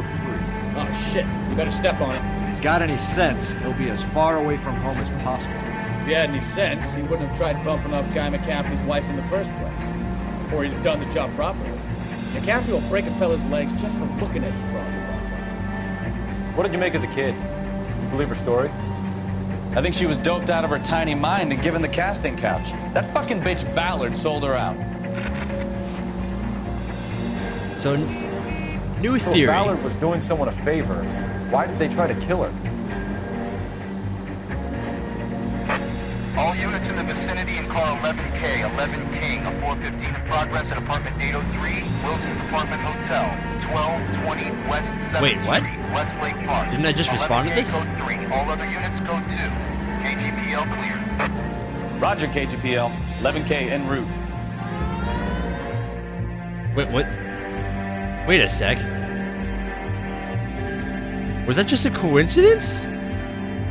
Speaker 7: Oh shit, you better step on it.
Speaker 20: If he's got any sense, he'll be as far away from home as possible.
Speaker 7: If he had any sense, he wouldn't have tried bumping off Guy McCaffrey's wife in the first place. Or he'd have done the job properly. McCaffrey will break a fella's legs just from looking at his property.
Speaker 4: What did you make of the kid? You believe her story? I think she was doped out of her tiny mind and given the casting couch. That fucking bitch Ballard sold her out.
Speaker 1: So, new
Speaker 3: So
Speaker 1: theory.
Speaker 3: Ballard was doing someone a favor. Why did they try to kill her?
Speaker 2: All units in the vicinity in car 11K, 11 King, a 415 in progress at apartment 803, Wilson's Apartment Hotel, 1220 West 7th
Speaker 1: Wait, what?
Speaker 2: Street, Westlake Park.
Speaker 1: Didn't I just respond to
Speaker 2: 11K
Speaker 1: this?
Speaker 2: Code 3. All other units code 2. KGPL cleared.
Speaker 4: Roger, KGPL. 11K en route.
Speaker 1: Wait, what? Wait a sec. Was that just a coincidence?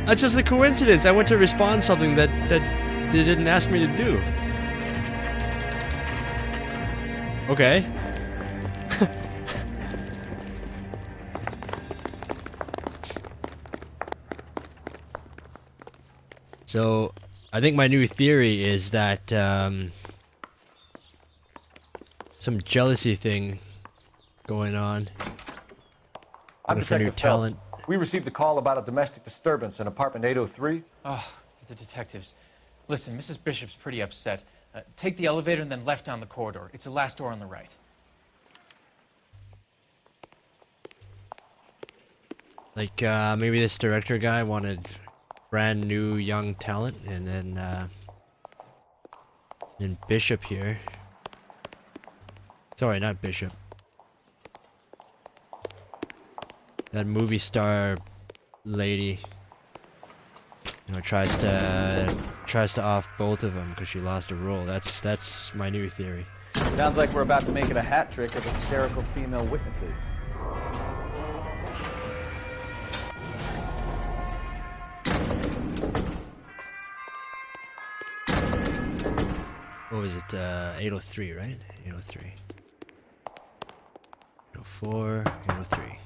Speaker 1: That's just a coincidence. I went to respond something that they didn't ask me to do. Okay. So, I think my new theory is that some jealousy thing going on.
Speaker 3: I'm
Speaker 1: Looking for new
Speaker 3: Detective
Speaker 1: talent.
Speaker 3: Phelps. We received a call about a domestic disturbance in apartment 803.
Speaker 5: Oh, the detectives. Listen, Mrs. Bishop's pretty upset. Take the elevator and then left down the corridor. It's the last door on the right.
Speaker 1: Like, maybe this director guy wanted brand new young talent, and then Bishop here. Sorry, not Bishop. That movie star lady, you know, tries to off both of them because she lost a role. That's my new theory.
Speaker 4: Sounds like we're about to make it a hat trick of hysterical female witnesses.
Speaker 1: What was it? 803, right? 803. 804, 803.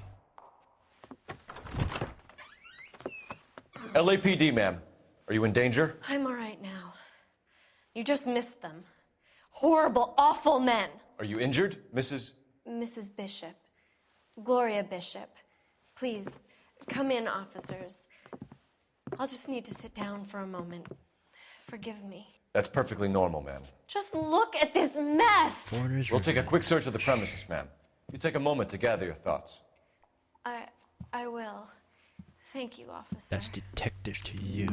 Speaker 3: LAPD, ma'am. Are you in danger?
Speaker 16: I'm all right now. You just missed them. Horrible, awful men.
Speaker 3: Are you injured, Mrs.?
Speaker 16: Mrs. Bishop. Gloria Bishop. Please, come in, officers. I'll just need to sit down for a moment. Forgive me.
Speaker 3: That's perfectly normal, ma'am.
Speaker 16: Just look at this mess.
Speaker 3: We'll take a quick search of the premises, ma'am. You take a moment to gather your thoughts.
Speaker 16: I will. Thank you, officer.
Speaker 1: That's detective to you.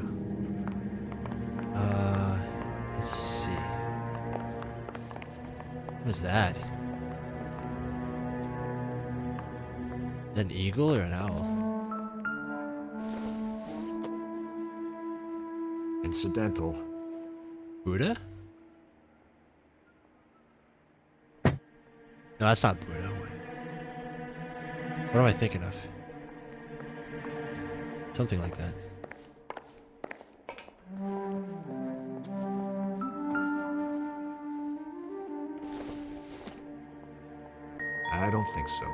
Speaker 1: Let's see. What is that? An eagle or an owl?
Speaker 20: Incidental.
Speaker 1: Buddha? No, that's not Buddha. What am I thinking of? Something like that.
Speaker 20: I don't think so.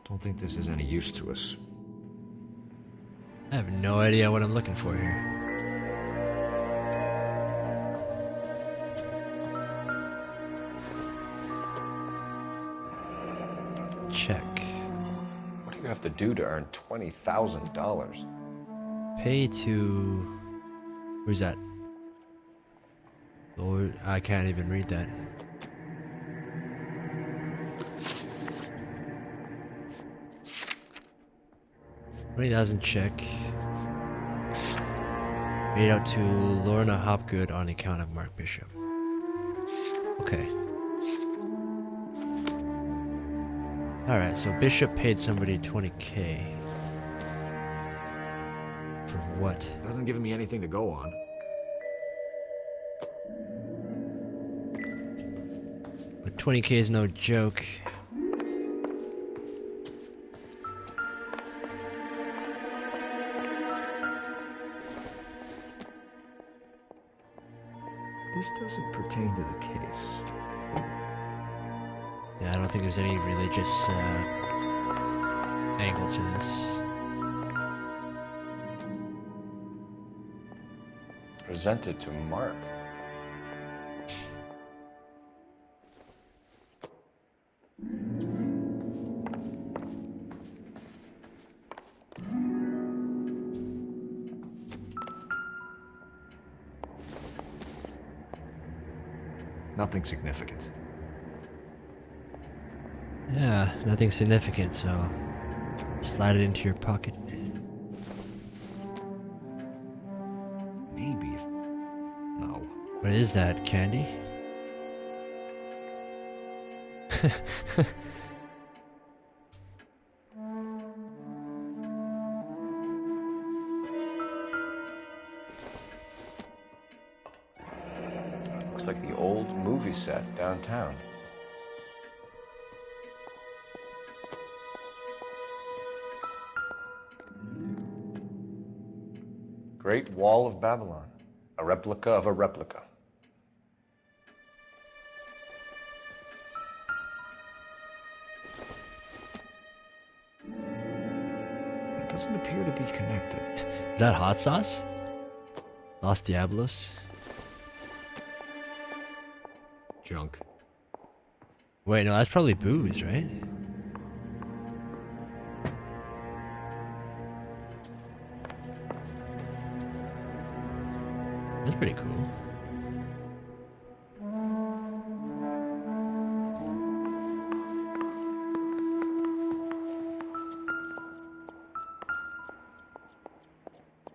Speaker 20: Don't think this is any use to us.
Speaker 1: I have no idea what I'm looking for here. Check.
Speaker 19: What do you have to do to earn $20,000?
Speaker 1: Pay to... Where's that? Lord, I can't even read that. $20,000 check. Made out to Lorna Hopgood on account of Mark Bishop. Okay. Alright, so Bishop paid somebody $20K. For what?
Speaker 20: Doesn't give me anything to go on.
Speaker 1: But 20K is no joke.
Speaker 20: This doesn't pertain to the case.
Speaker 1: Yeah, I don't think there's any religious angle to this.
Speaker 19: Presented to Mark.
Speaker 20: Nothing significant.
Speaker 1: Yeah, nothing significant, so slide it into your pocket.
Speaker 20: Maybe. No.
Speaker 1: What is that, candy?
Speaker 19: Looks like the old movie set downtown. Great Wall of Babylon, a replica of a replica.
Speaker 20: doesn't appear to be connected.
Speaker 1: Is that hot sauce? Los Diablos?
Speaker 20: Junk.
Speaker 1: Wait, no, that's probably booze, right? That's pretty cool.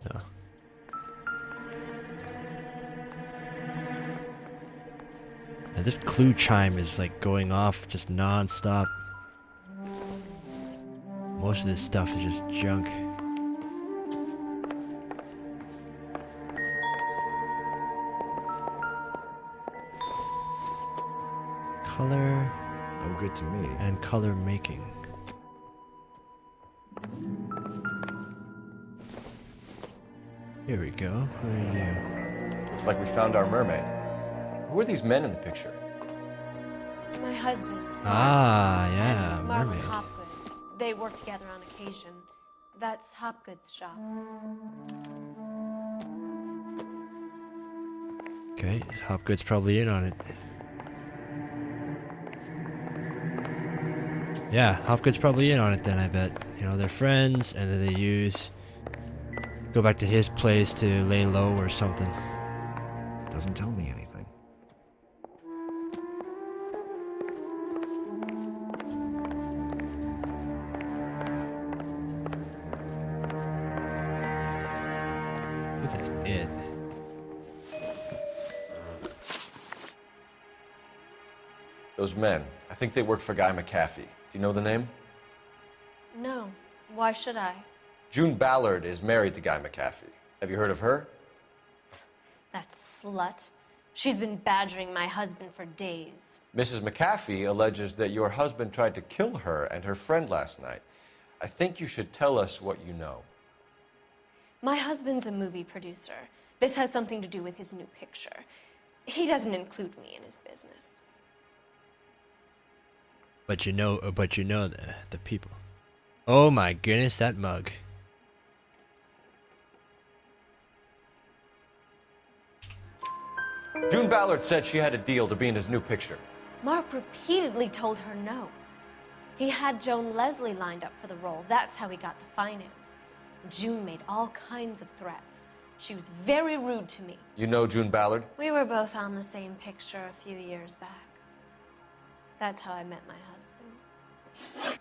Speaker 1: No. And this clue chime is like going off just non-stop. Most of this stuff is just junk. Color.
Speaker 20: No good to me.
Speaker 1: And color making. Here we go. Who are you?
Speaker 3: Looks like we found our mermaid. Who are these men in the picture?
Speaker 16: My husband.
Speaker 1: Ah, yeah,
Speaker 16: Mark
Speaker 1: mermaid.
Speaker 16: Hopgood. They work together on occasion. That's Hopgood's shop.
Speaker 1: Okay, Hopgood's probably in on it. Yeah, Hopgood's probably in on it then, I bet. You know, they're friends, and then they go back to his place to lay low or something.
Speaker 20: Doesn't tell me anything.
Speaker 1: I guess that's it.
Speaker 3: Those men. I think they work for Guy McAfee. Do you know the name?
Speaker 16: No. Why should I?
Speaker 3: June Ballard is married to Guy McAfee. Have you heard of her?
Speaker 16: That slut. She's been badgering my husband for days.
Speaker 3: Mrs. McAfee alleges that your husband tried to kill her and her friend last night. I think you should tell us what you know.
Speaker 16: My husband's a movie producer. This has something to do with his new picture. He doesn't include me in his business.
Speaker 1: But you know the people. Oh my goodness, that mug.
Speaker 3: June Ballard said she had a deal to be in his new picture.
Speaker 16: Mark repeatedly told her no. He had Joan Leslie lined up for the role. That's how he got the finance. June made all kinds of threats. She was very rude to me.
Speaker 3: You know June Ballard?
Speaker 16: We were both on the same picture a few years back. That's how I met my husband.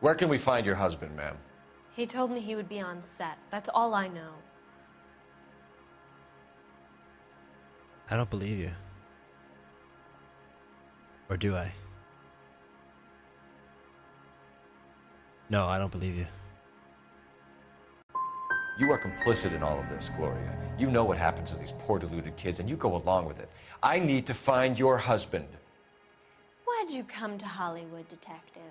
Speaker 3: Where can we find your husband, ma'am?
Speaker 16: He told me he would be on set. That's all I know.
Speaker 1: I don't believe you. Or do I? No, I don't believe you.
Speaker 3: You are complicit in all of this, Gloria. You know what happens to these poor deluded kids, and you go along with it. I need to find your husband.
Speaker 16: Why'd you come to Hollywood, detective?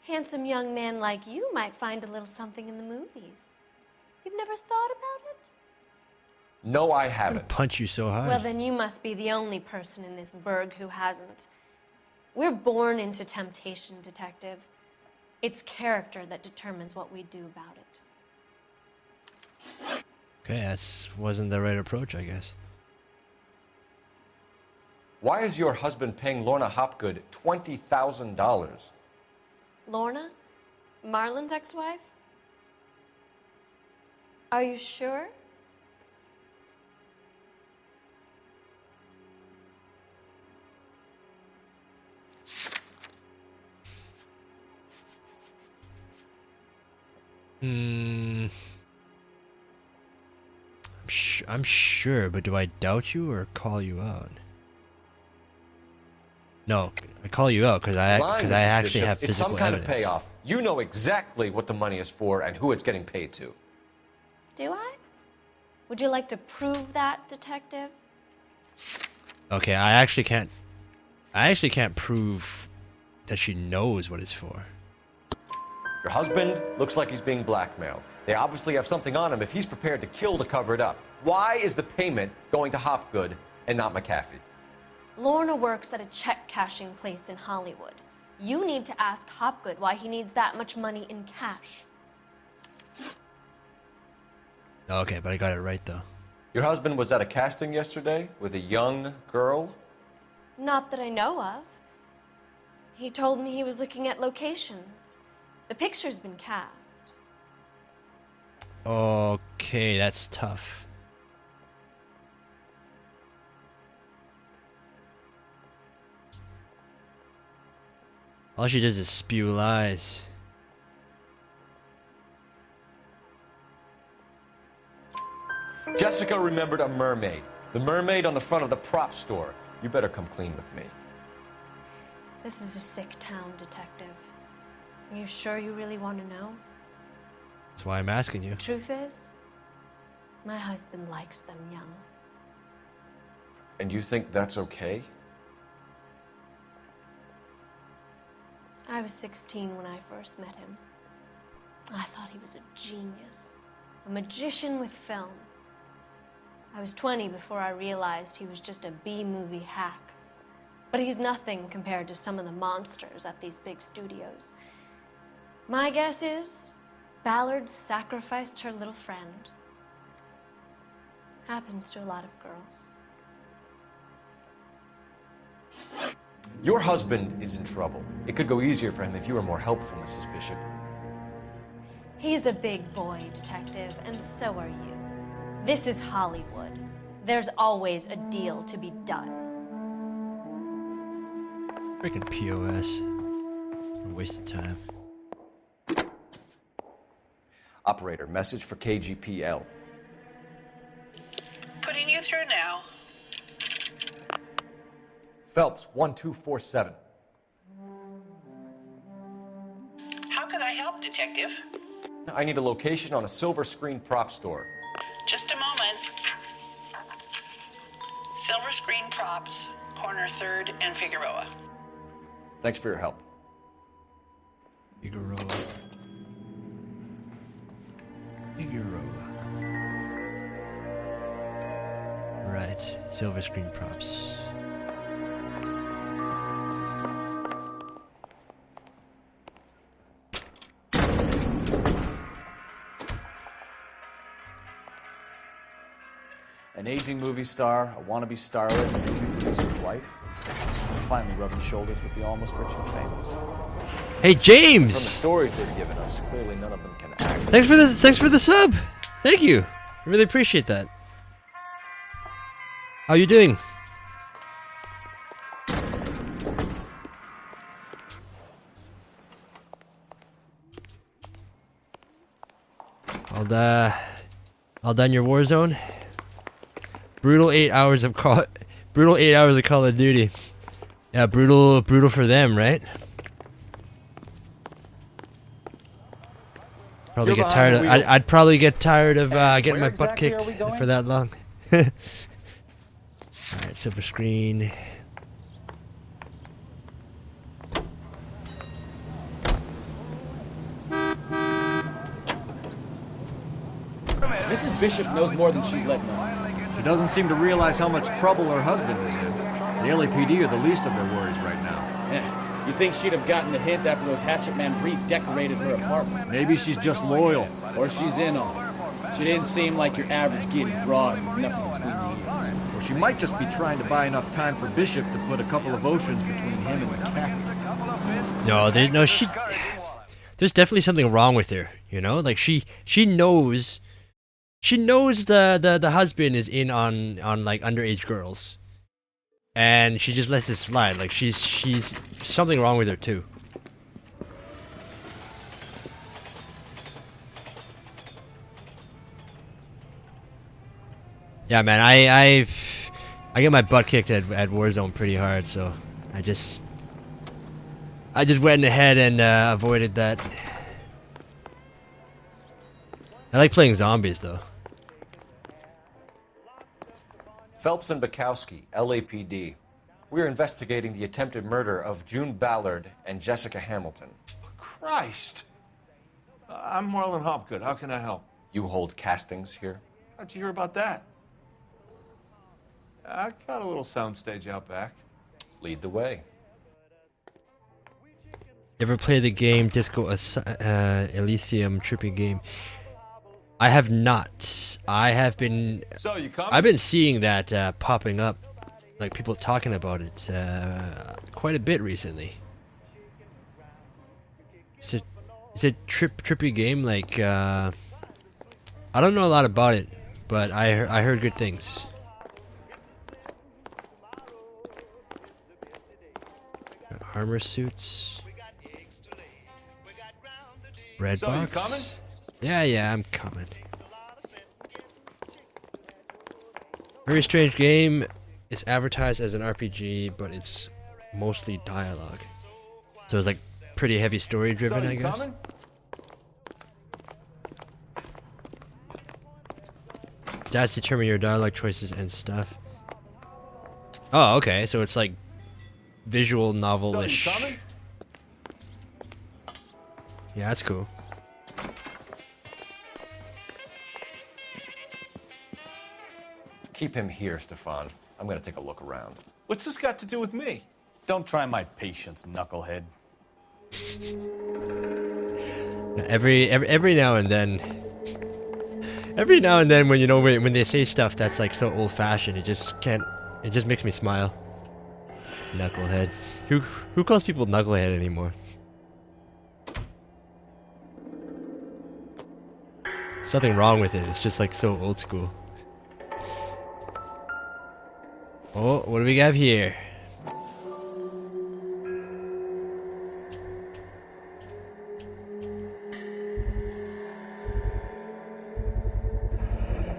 Speaker 16: Handsome young man like you might find a little something in the movies. You've never thought about it?
Speaker 3: No, I
Speaker 1: I'm
Speaker 3: haven't.
Speaker 1: gonna punch you so hard.
Speaker 16: Well, then you must be the only person in this burg who hasn't. We're born into temptation, detective. It's character that determines what we do about it.
Speaker 1: Okay, that wasn't the right approach, I guess.
Speaker 3: Why is your husband paying Lorna Hopgood $20,000?
Speaker 16: Lorna? Marlon's ex-wife? Are you sure?
Speaker 1: I'm sure, but do I doubt you or call you out? No, I call you out because I actually have
Speaker 3: It's
Speaker 1: physical
Speaker 3: some kind
Speaker 1: evidence.
Speaker 3: of payoff. You know exactly what the money is for and who it's getting paid to.
Speaker 16: Do I? Would you like to prove that, detective?
Speaker 1: Okay, I actually can't prove that she knows what it's for.
Speaker 3: Your husband looks like he's being blackmailed. They obviously have something on him if he's prepared to kill to cover it up. Why is the payment going to Hopgood and not McAfee?
Speaker 16: Lorna works at a check-cashing place in Hollywood. You need to ask Hopgood why he needs that much money in cash.
Speaker 1: Okay, but I got it right though.
Speaker 3: Your husband was at a casting yesterday with a young girl?
Speaker 16: Not that I know of. He told me he was looking at locations. The picture's been cast.
Speaker 1: Okay, that's tough. All she does is spew lies.
Speaker 3: Jessica remembered a mermaid. The mermaid on the front of the prop store. You better come clean with me.
Speaker 16: This is a sick town, Detective. Are you sure you really want to know?
Speaker 1: That's why I'm asking you.
Speaker 16: The truth is, my husband likes them young.
Speaker 3: And you think that's okay?
Speaker 16: I was 16 when I first met him. I thought he was a genius, a magician with film. I was 20 before I realized he was just a B-movie hack. But he's nothing compared to some of the monsters at these big studios. My guess is Ballard sacrificed her little friend. Happens to a lot of girls.
Speaker 3: Your husband is in trouble. It could go easier for him if you were more helpful, Mrs. Bishop.
Speaker 16: He's a big boy, Detective, and so are you. This is Hollywood. There's always a deal to be done.
Speaker 1: Freaking POS. A waste of time.
Speaker 3: Operator, message for KGPL.
Speaker 15: Putting you through now.
Speaker 3: Phelps, 1247.
Speaker 15: How can I help, Detective?
Speaker 3: I need a location on a silver screen prop store.
Speaker 15: Just a moment. Silver Screen Props, corner 3rd and Figueroa.
Speaker 3: Thanks for your help.
Speaker 1: Figueroa. Right, silver screen props.
Speaker 7: An aging movie star, a wannabe starlet, a movie producer's wife. Finally rubbing shoulders with the almost rich and famous.
Speaker 1: Hey James!
Speaker 3: From the stories they've given us, clearly none of them can act.
Speaker 1: Thanks for the sub. Thank you. I really appreciate that. How you doing? All done your Warzone? Brutal 8 hours of Call of Duty. Yeah, brutal for them, right? Probably get tired of. I'd probably get tired of getting my butt kicked for that long. All right, silver screen.
Speaker 7: Mrs. Bishop knows more than she's letting on.
Speaker 20: She doesn't seem to realize how much trouble her husband is in. The LAPD are the least of their worries right now.
Speaker 7: Yeah, you'd think she'd have gotten the hint after those Hatchet Man redecorated her apartment.
Speaker 20: Maybe she's just loyal.
Speaker 7: Or she's in on it. She didn't seem like your average giddy broad with nothing between the ears.
Speaker 20: Or she might just be trying to buy enough time for Bishop to put a couple of oceans between him and the captain.
Speaker 1: No, there's definitely something wrong with her, you know? Like she knows the husband is in on like underage girls. And she just lets it slide. Like she's something wrong with her too. Yeah, man, I get my butt kicked at Warzone pretty hard, so I just went ahead and avoided that. I like playing zombies though.
Speaker 3: Phelps and Bukowski, LAPD. We are investigating the attempted murder of June Ballard and Jessica Hamilton.
Speaker 6: Christ. I'm Marlon Hopgood. How can I help?
Speaker 3: You hold castings here?
Speaker 6: How'd you hear about that? I got a little soundstage out back.
Speaker 3: Lead the way.
Speaker 1: Ever play the game Disco Elysium tripping game? I have not. I have been.
Speaker 8: So, you coming?
Speaker 1: I've been seeing that popping up, like people talking about it quite a bit recently. It's a trippy game. Like I don't know a lot about it, but I heard good things. Armor suits. Red
Speaker 8: So,
Speaker 1: box.
Speaker 8: you coming?
Speaker 1: Yeah, I'm coming. Very strange game. It's advertised as an RPG, but it's mostly dialogue. So it's like pretty heavy story driven,
Speaker 8: So,
Speaker 1: I
Speaker 8: you
Speaker 1: guess.
Speaker 8: coming?
Speaker 1: Stats determine your dialogue choices and stuff. Oh, okay. So it's like visual novel-ish.
Speaker 8: So, you coming?
Speaker 1: Yeah, that's cool.
Speaker 3: Keep him here, Stefan. I'm gonna take a look around.
Speaker 4: What's this got to do with me? Don't try my patience, knucklehead.
Speaker 1: Every now and then, when when they say stuff that's like so old-fashioned, it just makes me smile. Knucklehead. Who calls people knucklehead anymore? There's nothing wrong with it. It's just like so old school. Oh, what do we have here?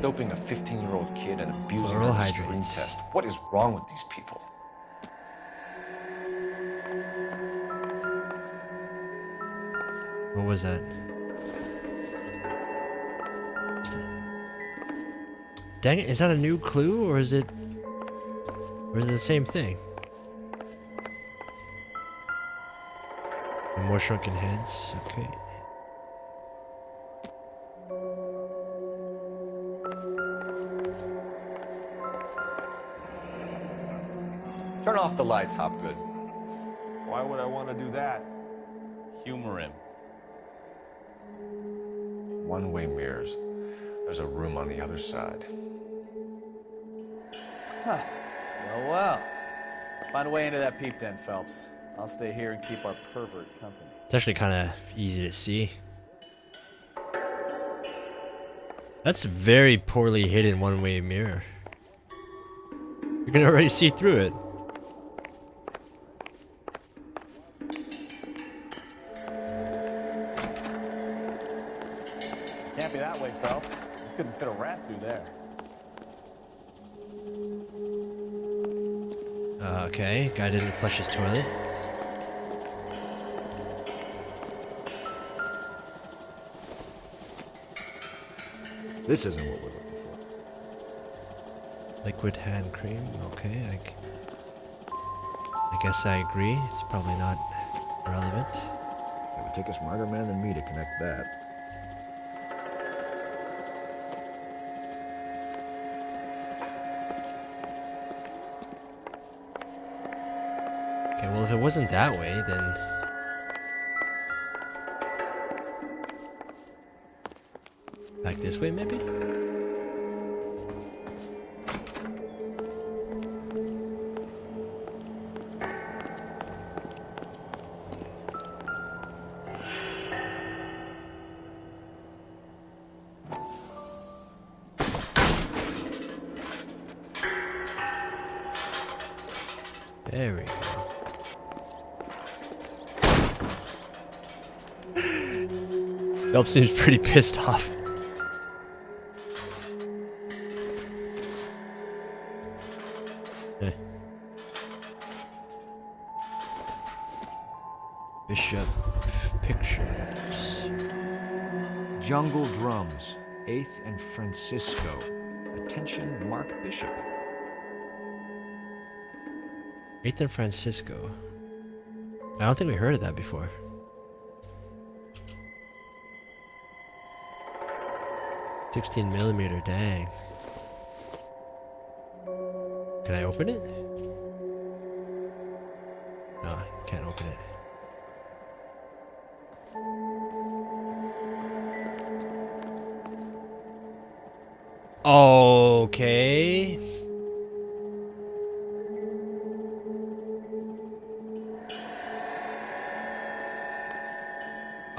Speaker 3: Doping a 15-year-old kid and abusing
Speaker 1: Oral
Speaker 3: her in a screen
Speaker 1: hydrates.
Speaker 3: test. What is wrong with these people?
Speaker 1: What was that? Dang it, is that a new clue or is it the same thing? And more shrunken heads, okay.
Speaker 3: Turn off the lights, Hopgood.
Speaker 8: Why would I want to do that?
Speaker 4: Humor him.
Speaker 3: One-way mirrors. There's a room on the other side.
Speaker 7: Huh. Well. Find a way into that peep den, Phelps. I'll stay here and keep our pervert company.
Speaker 1: It's actually kind of easy to see. That's very poorly hidden one-way mirror. You can already see through it.
Speaker 4: Can't be that way, Phelps. You couldn't fit a rat through there.
Speaker 1: Okay, guy didn't flush his toilet.
Speaker 20: This isn't what we're looking for.
Speaker 1: Liquid hand cream. Okay, I guess I agree. It's probably not relevant.
Speaker 20: It would take a smarter man than me to connect that.
Speaker 1: Okay, well, if it wasn't that way, then... Back this way, maybe? There we go. Phelps seems pretty pissed off. Bishop pictures.
Speaker 20: Jungle Drums, 8th and Francisco. Attention, Mark Bishop.
Speaker 1: 8th and Francisco. I don't think we heard of that before. $16mm, dang. Can I open it? No, I can't open it.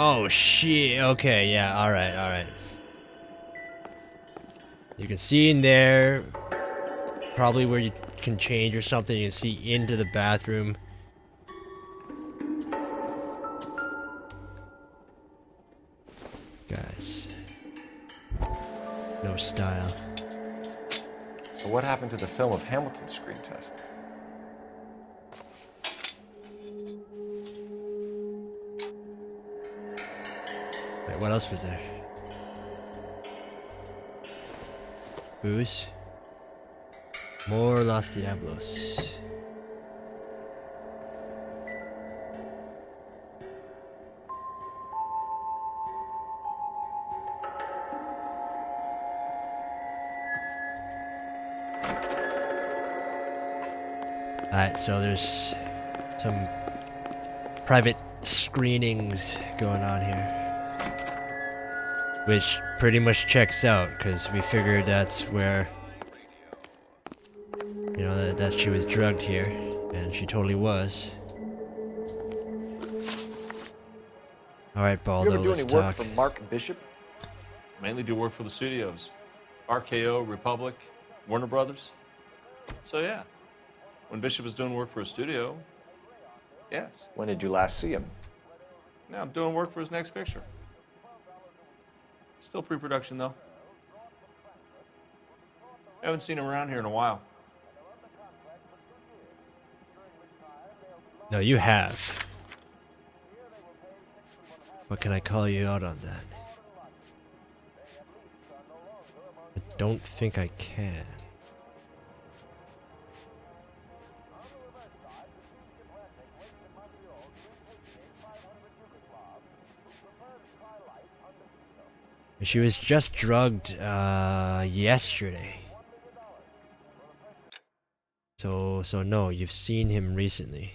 Speaker 1: Oh shit. Okay, yeah, alright, alright. You can see in there, probably where you can change or something, you can see into the bathroom. Guys. No style.
Speaker 19: So what happened to the film of Hamilton's screen test?
Speaker 1: Wait, what else was there? Booze. More Los Diablos. Alright, so there's some private screenings going on here. Which pretty much checks out, because we figured that's where, you know, that she was drugged here, and she totally was. Alright, Baldo,
Speaker 4: You ever do
Speaker 1: let's
Speaker 4: any work
Speaker 1: talk.
Speaker 4: for Mark Bishop? Mainly do work for the studios. RKO, Republic, Warner Brothers. So yeah, when Bishop was doing work for a studio, yes.
Speaker 3: When did you last see him?
Speaker 4: Now I'm doing work for his next picture. Still pre-production though. Haven't seen him around here in a while.
Speaker 1: No, you have. What can I call you out on that? I don't think I can. She was just drugged yesterday. So no, you've seen him recently.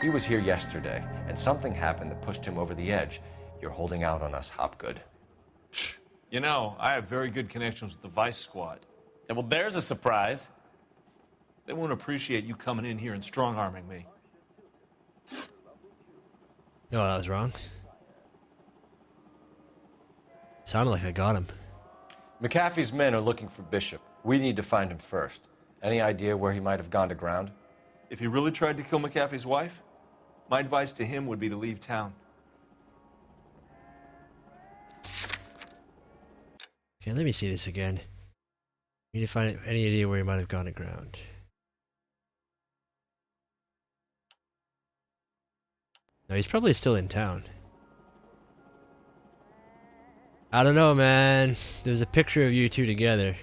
Speaker 3: He was here yesterday, and something happened that pushed him over the edge. You're holding out on us, Hopgood.
Speaker 4: You know, I have very good connections with the Vice Squad.
Speaker 12: Yeah, well, there's a surprise.
Speaker 4: They won't appreciate you coming in here and strong-arming me.
Speaker 1: No, that was wrong. Sounded like I got him.
Speaker 3: McAfee's men are looking for Bishop. We need to find him first. Any idea where he might have gone to ground?
Speaker 4: If he really tried to kill McAfee's wife, my advice to him would be to leave town.
Speaker 1: Okay, let me see this again. You need to find any idea where he might have gone to ground. No, he's probably still in town. I don't know, man. There's a picture of you two together.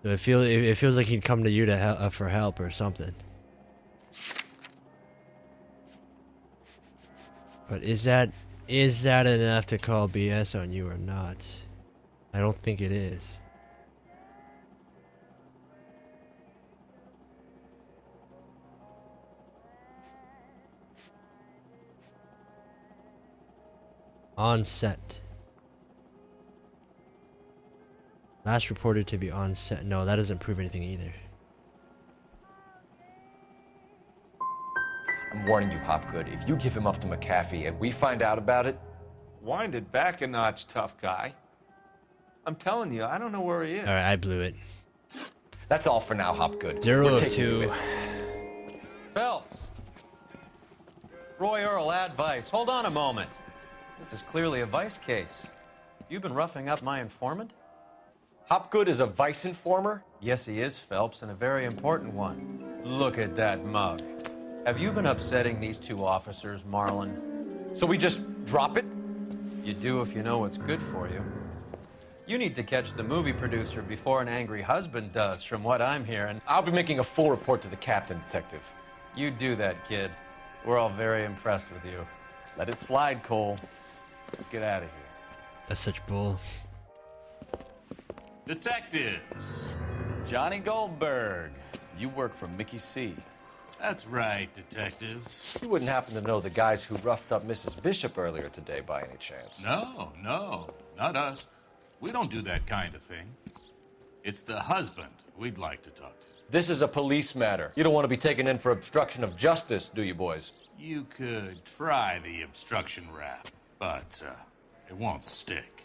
Speaker 1: So it feels like he'd come to you to for help or something. But is that enough to call BS on you or not? I don't think it is. On set. Last reported to be on set. No, that doesn't prove anything either.
Speaker 3: I'm warning you, Hopgood. If you give him up to McAfee and we find out about it...
Speaker 4: Wind it back a notch, tough guy. I'm telling you, I don't know where he is.
Speaker 1: Alright, I blew it.
Speaker 3: That's all for now, Hopgood.
Speaker 1: 0
Speaker 3: We're
Speaker 1: of
Speaker 3: taking you
Speaker 1: 2.
Speaker 3: in.
Speaker 22: Phelps! Roy Earl, advice. Hold on a moment. This is clearly a vice case. You've been roughing up my informant?
Speaker 3: Hopgood is a vice informer?
Speaker 22: Yes, he is, Phelps, and a very important one. Look at that mug. Have you been upsetting these two officers, Marlon?
Speaker 3: So we just drop it?
Speaker 22: You do if you know what's good for you. You need to catch the movie producer before an angry husband does, from what I'm hearing.
Speaker 3: I'll be making a full report to the captain, Detective.
Speaker 22: You do that, kid. We're all very impressed with you. Let it slide, Cole. Let's get out of here.
Speaker 1: That's such bull.
Speaker 10: Detectives.
Speaker 12: Johnny Goldberg. You work for Mickey C.
Speaker 10: That's right, detectives.
Speaker 3: You wouldn't happen to know the guys who roughed up Mrs. Bishop earlier today by any chance?
Speaker 10: No, not us. We don't do that kind of thing. It's the husband we'd like to talk to.
Speaker 19: This is a police matter. You don't want to be taken in for obstruction of justice, do you, boys?
Speaker 10: You could try the obstruction rap, but it won't stick.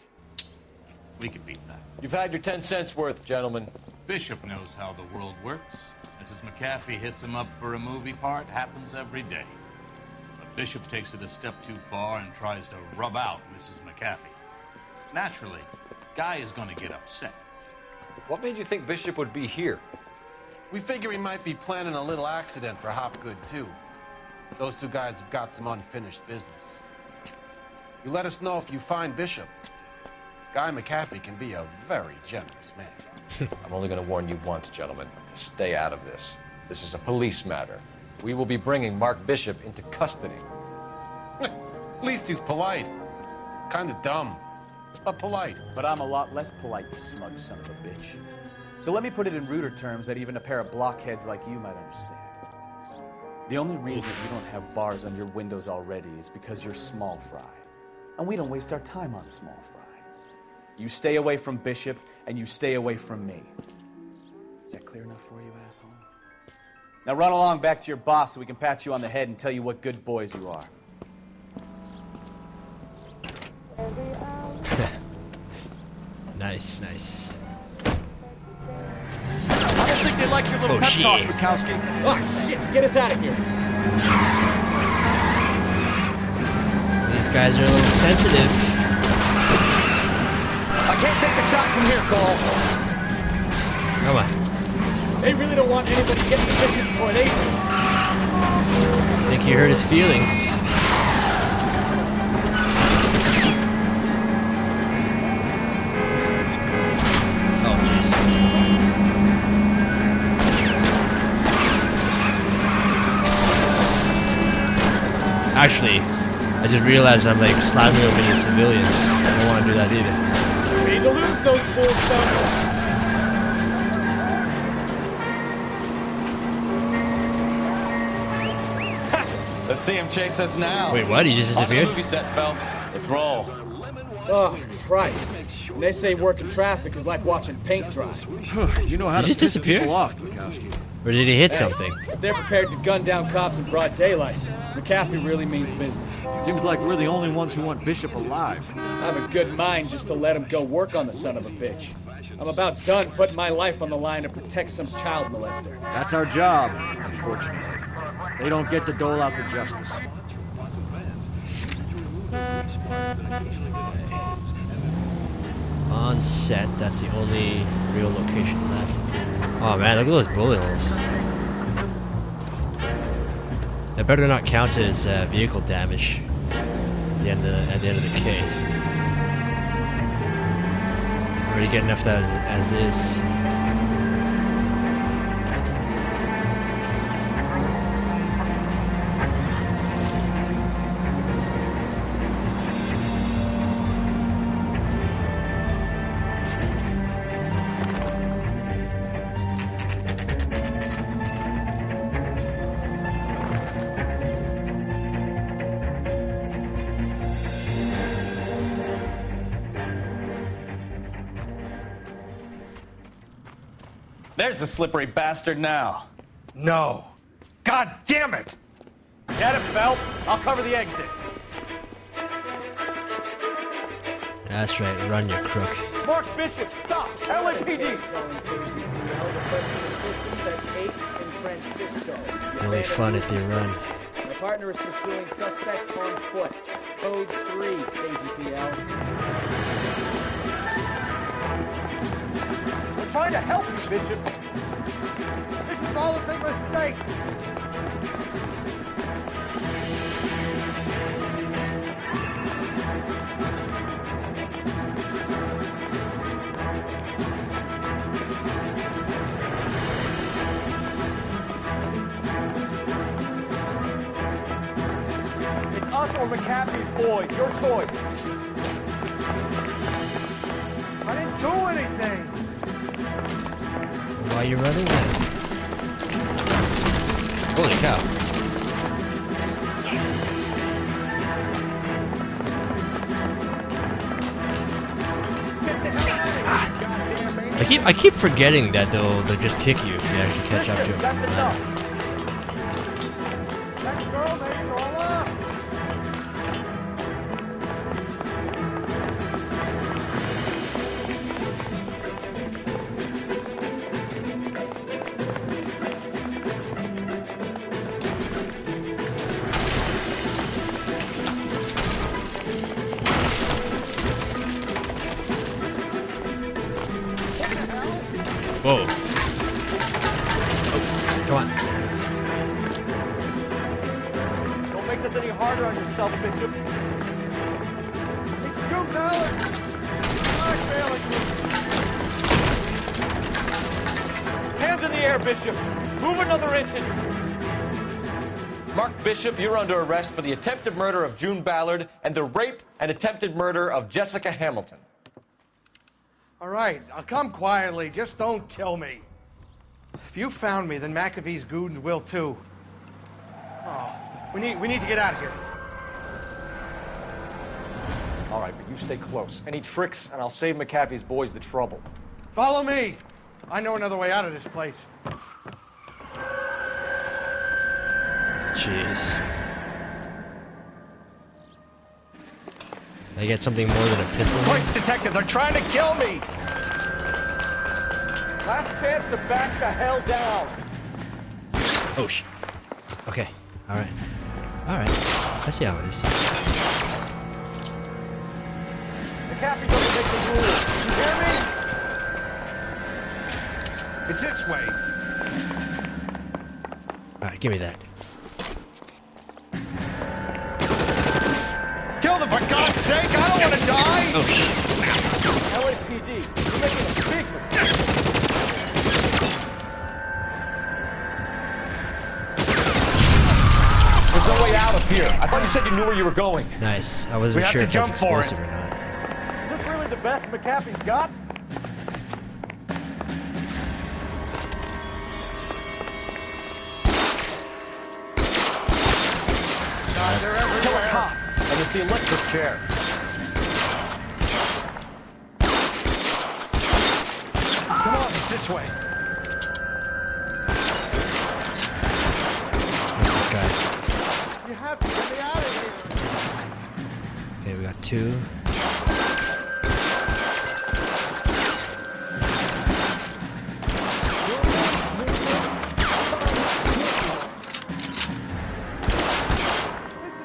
Speaker 10: We can beat that.
Speaker 19: You've had your 10 cents worth, gentlemen.
Speaker 10: Bishop knows how the world works. Mrs. McAfee hits him up for a movie part. Happens every day. But Bishop takes it a step too far and tries to rub out Mrs. McAfee. Naturally, Guy is going to get upset.
Speaker 19: What made you think Bishop would be here?
Speaker 17: We figure he might be planning a little accident for Hopgood, too. Those two guys have got some unfinished business. You let us know if you find Bishop. Guy McAfee can be a very generous man.
Speaker 19: I'm only going to warn you once, gentlemen. Stay out of this. This is a police matter. We will be bringing Mark Bishop into custody.
Speaker 17: At least he's polite. Kind of dumb, but polite.
Speaker 7: But I'm a lot less polite, you smug son of a bitch. So let me put it in ruder terms that even a pair of blockheads like you might understand. The only reason that you don't have bars on your windows already is because you're small fry. And we don't waste our time on small fry. You stay away from Bishop, and you stay away from me. Is that clear enough for you, asshole? Now run along back to your boss so we can pat you on the head and tell you what good boys you are.
Speaker 1: Nice, nice.
Speaker 7: I don't think they like your little pep talk, Bukowski. Oh, shit, get us out of here.
Speaker 1: These guys are a little sensitive.
Speaker 6: I can't take the shot from here, Cole.
Speaker 1: Come on.
Speaker 7: They really don't want anybody getting the Bishop before they do.
Speaker 1: I think you hurt his feelings. Oh, jeez. Actually, I just realized I'm like slamming over the civilians. I don't want to do that either.
Speaker 7: We need to lose those fools, son.
Speaker 12: Let's see him chase us now.
Speaker 1: Wait, what? He just disappeared?
Speaker 12: On the movie set, Phelps. Let's roll.
Speaker 7: Oh, Christ. When they say working traffic is like watching paint dry.
Speaker 20: You know how
Speaker 1: He
Speaker 20: to
Speaker 1: just
Speaker 20: piss
Speaker 1: disappeared?
Speaker 20: people off, Bukowski.
Speaker 1: Or did he hit
Speaker 7: Hey,
Speaker 1: something?
Speaker 7: If they're prepared to gun down cops in broad daylight, McAfee really means business.
Speaker 20: Seems like we're the only ones who want Bishop alive.
Speaker 7: I have a good mind just to let him go work on the son of a bitch. I'm about done putting my life on the line to protect some child molester.
Speaker 20: That's our job, unfortunately. They don't get to dole out the justice.
Speaker 1: On set, that's the only real location left. Oh man, look at those bullet holes. That better not count as vehicle damage at the end of the case. Already get enough of that as is.
Speaker 12: There's the slippery bastard now.
Speaker 6: No. God damn it!
Speaker 7: Get him, Phelps. I'll cover the exit.
Speaker 1: That's right, run you crook.
Speaker 6: Mark Bishop, stop! LAPD!
Speaker 1: Only fun if they run.
Speaker 7: My partner is pursuing suspect on foot. Code 3, KGPL.
Speaker 6: We're trying to help you, Bishop. This is all a big mistake. It's us or McAfee's boys. Your choice. I didn't do anything.
Speaker 1: Why are you running then? Holy cow.
Speaker 6: Get the hell
Speaker 1: I keep forgetting that they'll just kick you if you actually catch up to them.
Speaker 6: That's enough. Let's go, let's roll up.
Speaker 1: Whoa. Oh, come on.
Speaker 6: Don't make this any harder on yourself, Bishop. It's June Ballard. I'm failing you. Hands in the air, Bishop. Move another inch and...
Speaker 3: Mark Bishop, you're under arrest for the attempted murder of June Ballard and the rape and attempted murder of Jessica Hamilton.
Speaker 6: All right, I'll come quietly. Just don't kill me. If you found me, then McAfee's goons will too. Oh, we need to get out of here.
Speaker 3: All right, but you stay close. Any tricks, and I'll save McAfee's boys the trouble.
Speaker 6: Follow me. I know another way out of this place.
Speaker 1: Jeez. I get something more than a pistol.
Speaker 6: Points detectives are trying to kill me. Last chance to back the hell down.
Speaker 1: Oh shit. Okay. All right. All right. I see how it is.
Speaker 6: McAfee doesn't make the rules. You hear me? It's this way.
Speaker 1: All right. Give me that.
Speaker 6: Kill them, for God's sake! I don't want to die!
Speaker 1: Oh, shit.
Speaker 6: LAPD, you're making a big mistake.
Speaker 3: There's no way out of here. I thought you said you knew where you were going.
Speaker 1: Nice. I wasn't sure if that's explosive or not.
Speaker 6: Is this really the best McAfee's got?
Speaker 3: Kill a cop, and it's the electric chair.
Speaker 6: Come on, it's this way.
Speaker 1: Where's this guy?
Speaker 6: You have to get me out of here.
Speaker 1: Okay, we got two.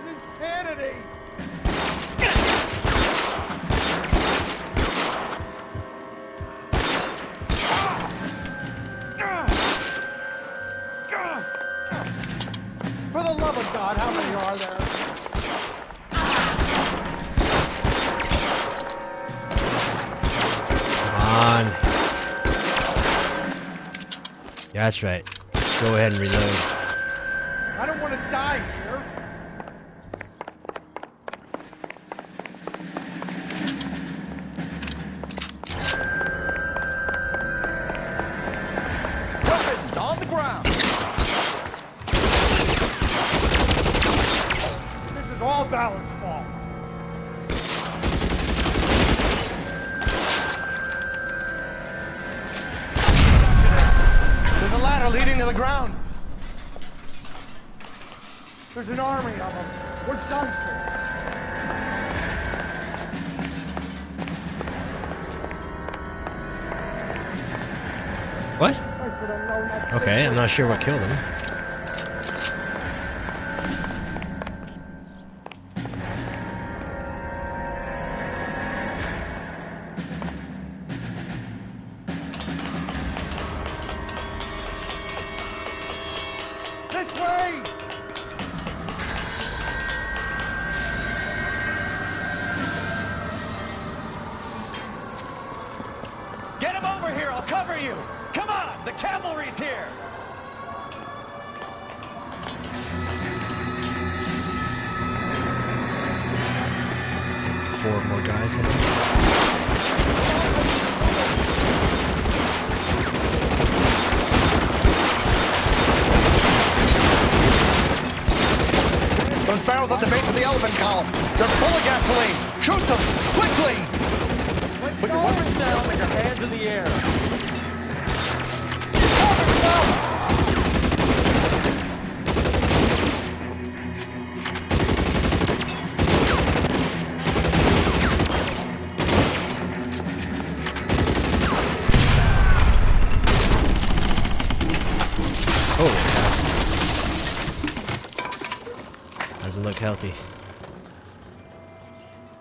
Speaker 6: Insanity! For the love of God, how many are there?
Speaker 1: Come on. Yeah, that's right. Go ahead and reload.
Speaker 6: I don't want to die here.
Speaker 3: Weapons on the ground.
Speaker 6: This is all Ballard's fault. There's a ladder leading to the ground. There's an army of them. We're done for.
Speaker 1: What? Okay, I'm not sure what killed him.
Speaker 6: This way!
Speaker 7: Get him over here, I'll cover you! Come on, the cavalry's here!
Speaker 1: Four more guys, I think.
Speaker 6: Those barrels at the base of the elephant column. They're full of gasoline. Shoot them! Quickly!
Speaker 22: Put your weapons down and your hands in the air.
Speaker 1: Holy cow. Doesn't look healthy.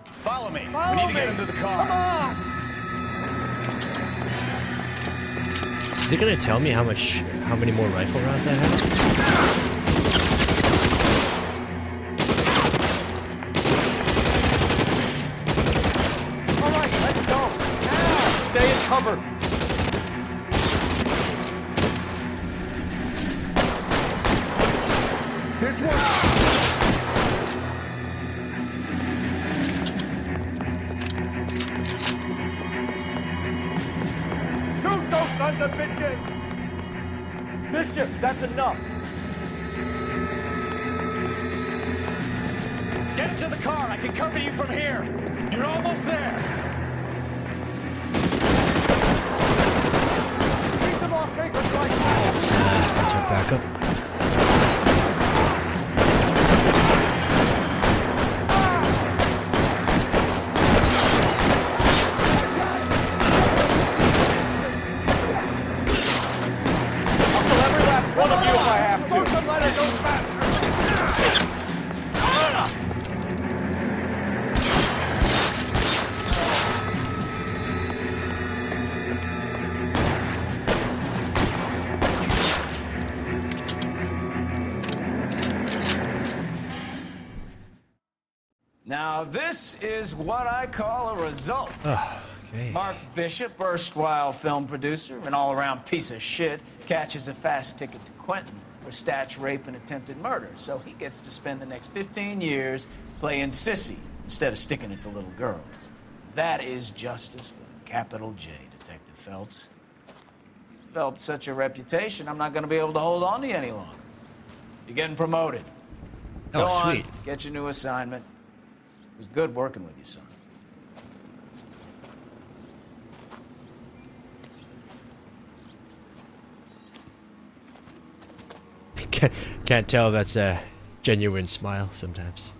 Speaker 22: Follow me.
Speaker 6: Follow
Speaker 22: we need to
Speaker 6: me.
Speaker 22: get into the car.
Speaker 6: Come on!
Speaker 1: Is it gonna tell me how many more rifle rounds I have?
Speaker 3: All right, let's go. Now, stay in cover.
Speaker 6: Here's one.
Speaker 3: Shoot those sons of bitches! Bishop, that's enough.
Speaker 22: Get into the car. I can cover you from here. You're almost there.
Speaker 3: Keep them off Baker's right.
Speaker 1: Let's head back up.
Speaker 3: One of you if I have to. Let it go faster.
Speaker 9: Now, this is what I call a result.
Speaker 1: Okay.
Speaker 9: Mark Bishop, erstwhile film producer and all-around piece of shit, catches a fast ticket to Quentin for statch rape and attempted murder. So he gets to spend the next 15 years playing sissy instead of sticking it to little girls. That is justice with a capital J, Detective Phelps. Developed such a reputation, I'm not going to be able to hold on to you any longer. You're getting promoted.
Speaker 1: Oh,
Speaker 9: Go on,
Speaker 1: sweet.
Speaker 9: get your new assignment. It was good working with you, son.
Speaker 1: Can't tell if that's a genuine smile sometimes.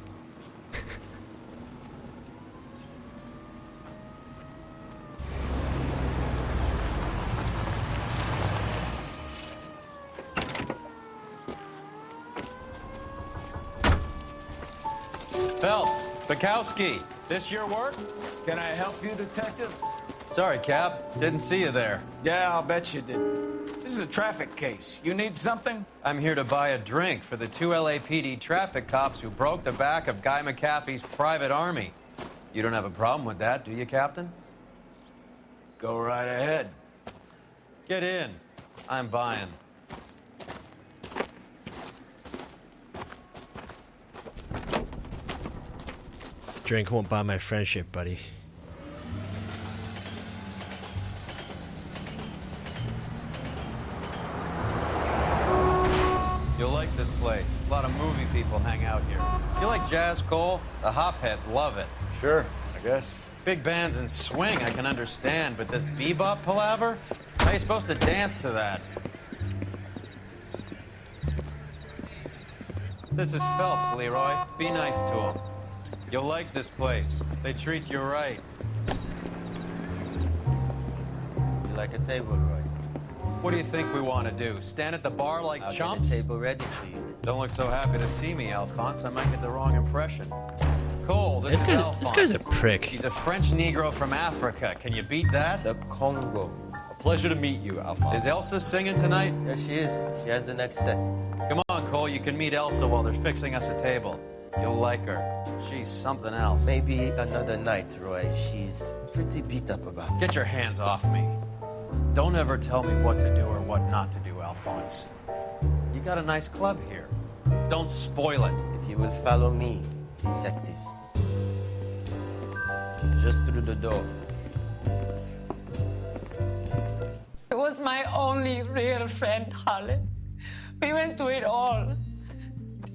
Speaker 22: Phelps, Bukowski, this your work?
Speaker 9: Can I help you, Detective?
Speaker 22: Sorry, Cap. Didn't see you there.
Speaker 9: Yeah, I'll bet you did. This is a traffic case. You need something?
Speaker 22: I'm here to buy a drink for the 2 LAPD traffic cops who broke the back of Guy McAfee's private army. You don't have a problem with that, do you, Captain?
Speaker 9: Go right ahead.
Speaker 22: Get in. I'm buying.
Speaker 1: Drink won't buy my friendship, buddy.
Speaker 22: You'll like this place. A lot of movie people hang out here. You like jazz, Cole? The hopheads love it.
Speaker 3: Sure, I guess.
Speaker 22: Big bands and swing, I can understand, but this bebop palaver? How are you supposed to dance to that? This is Phelps, Leroy. Be nice to him. You'll like this place. They treat you right.
Speaker 18: You like a table, Roy?
Speaker 22: What do you think we want to do? Stand at the bar like
Speaker 18: I'll
Speaker 22: chumps?
Speaker 18: get a table ready for you.
Speaker 22: Don't look so happy to see me, Alphonse. I might get the wrong impression. Cole, this is Alphonse.
Speaker 1: This guy's a prick.
Speaker 22: He's a French Negro from Africa. Can you beat that?
Speaker 18: The Congo.
Speaker 22: A pleasure to meet you, Alphonse. Is Elsa singing tonight?
Speaker 18: Yes, she is. She has the next set.
Speaker 22: Come on, Cole. You can meet Elsa while they're fixing us a table. You'll like her. She's something else.
Speaker 18: Maybe another night, Roy. She's pretty beat up about it.
Speaker 22: Get your hands off me. Don't ever tell me what to do or what not to do, Alphonse. You got a nice club here. Don't spoil it.
Speaker 18: If you will follow me, detectives. Just through the door.
Speaker 23: He was my only real friend, Harlan. We went through it all.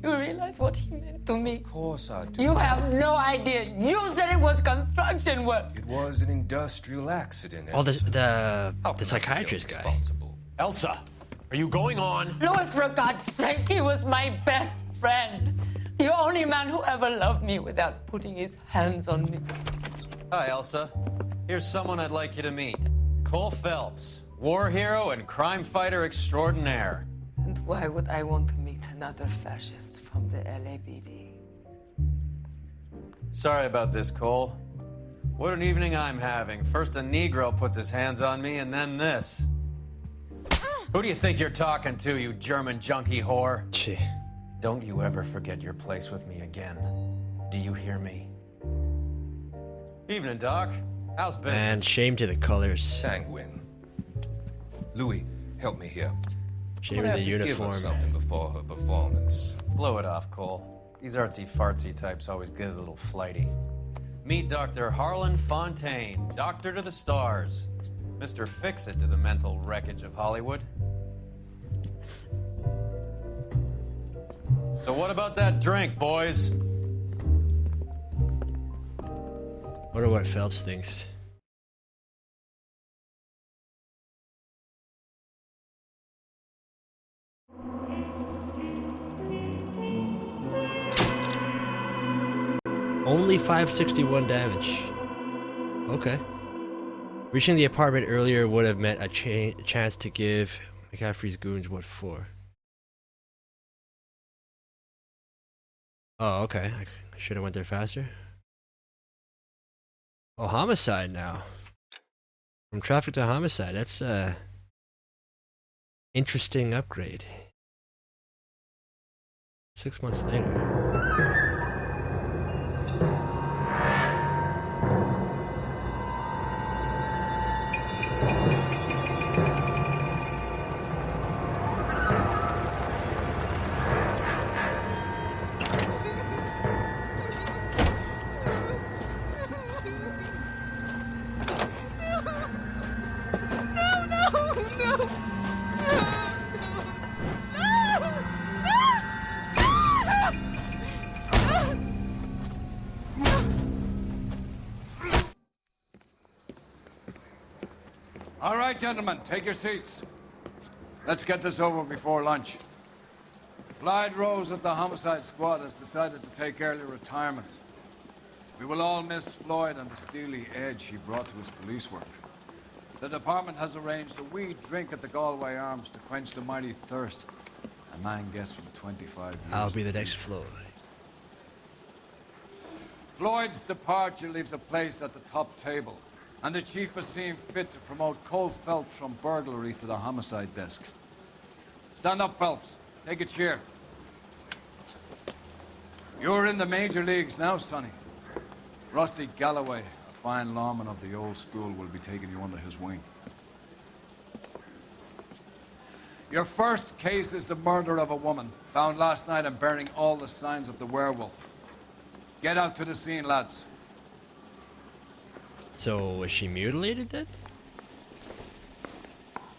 Speaker 23: You realize what he meant to me?
Speaker 13: Of course I do.
Speaker 23: You have no idea. You said it was construction work.
Speaker 13: It was an industrial accident.
Speaker 1: Oh, the psychiatrist guy.
Speaker 13: Elsa, are you going on?
Speaker 23: Louis, for God's sake, he was my best friend. The only man who ever loved me without putting his hands on me.
Speaker 22: Hi, Elsa. Here's someone I'd like you to meet. Cole Phelps, war hero and crime fighter extraordinaire.
Speaker 23: And why would I want to meet another fascist from the LAPD?
Speaker 22: Sorry about this, Cole. What an evening I'm having. First a Negro puts his hands on me, and then this. Who do you think you're talking to, you German junkie whore?
Speaker 1: Gee.
Speaker 22: Don't you ever forget your place with me again. Do you hear me? Evening, Doc. How's business?
Speaker 1: Man, shame to the colors.
Speaker 13: Sanguine. Louis, help me here.
Speaker 1: Shame in the uniform.
Speaker 13: Give her something before her performance.
Speaker 22: Blow it off, Cole. These artsy-fartsy types always get a little flighty. Meet Dr. Harlan Fontaine, doctor to the stars. Mr. Fix-It to the mental wreckage of Hollywood. So what about that drink, boys?
Speaker 1: Wonder what Phelps thinks. Only 561 damage. Okay. Reaching the apartment earlier would have meant a chance to give McCaffrey's goons what for. Oh, okay. I should have went there faster. Oh, homicide now. From traffic to homicide. That's a interesting upgrade. 6 months later.
Speaker 14: All right, gentlemen, take your seats. Let's get this over before lunch. Floyd Rose of the Homicide Squad has decided to take early retirement. We will all miss Floyd and the steely edge he brought to his police work. The department has arranged a wee drink at the Galway Arms to quench the mighty thirst a man gets from 25 years.
Speaker 1: I'll be the next Floyd.
Speaker 14: Floyd's departure leaves a place at the top table, and the chief has seen fit to promote Cole Phelps from burglary to the homicide desk. Stand up, Phelps. Take a chair. You're in the major leagues now, Sonny. Rusty Galloway, a fine lawman of the old school, will be taking you under his wing. Your first case is the murder of a woman, found last night and bearing all the signs of the werewolf. Get out to the scene, lads.
Speaker 1: So, was she mutilated then?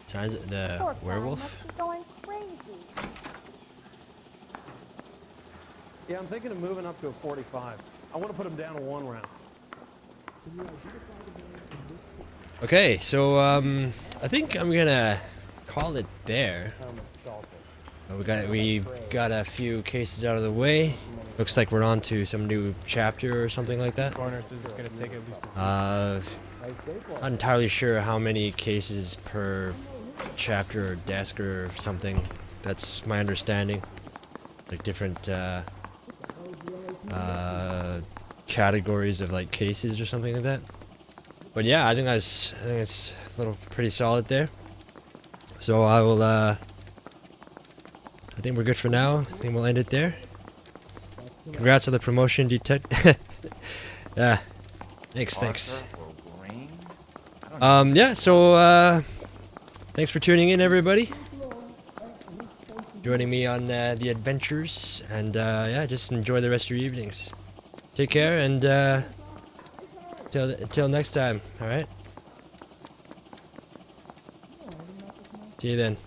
Speaker 1: Signs of the werewolf?
Speaker 21: Going crazy.
Speaker 6: Yeah, I'm thinking of moving up to a 45. I want to put him down to 1 round.
Speaker 1: Okay, so I think I'm gonna call it there. We got a few cases out of the way. Looks like we're on to some new chapter or something like that.
Speaker 24: Corners is gonna take at least
Speaker 1: not entirely sure how many cases per chapter or desk or something. That's my understanding. Like different categories of like cases or something like that. But yeah, I think it's a little pretty solid there. So I will I think we're good for now. I think we'll end it there. Congrats on the promotion, detect. Yeah, thanks. Yeah, so thanks for tuning in, everybody. Joining me on the adventures, and yeah, just enjoy the rest of your evenings. Take care, and until next time. All right. See you then.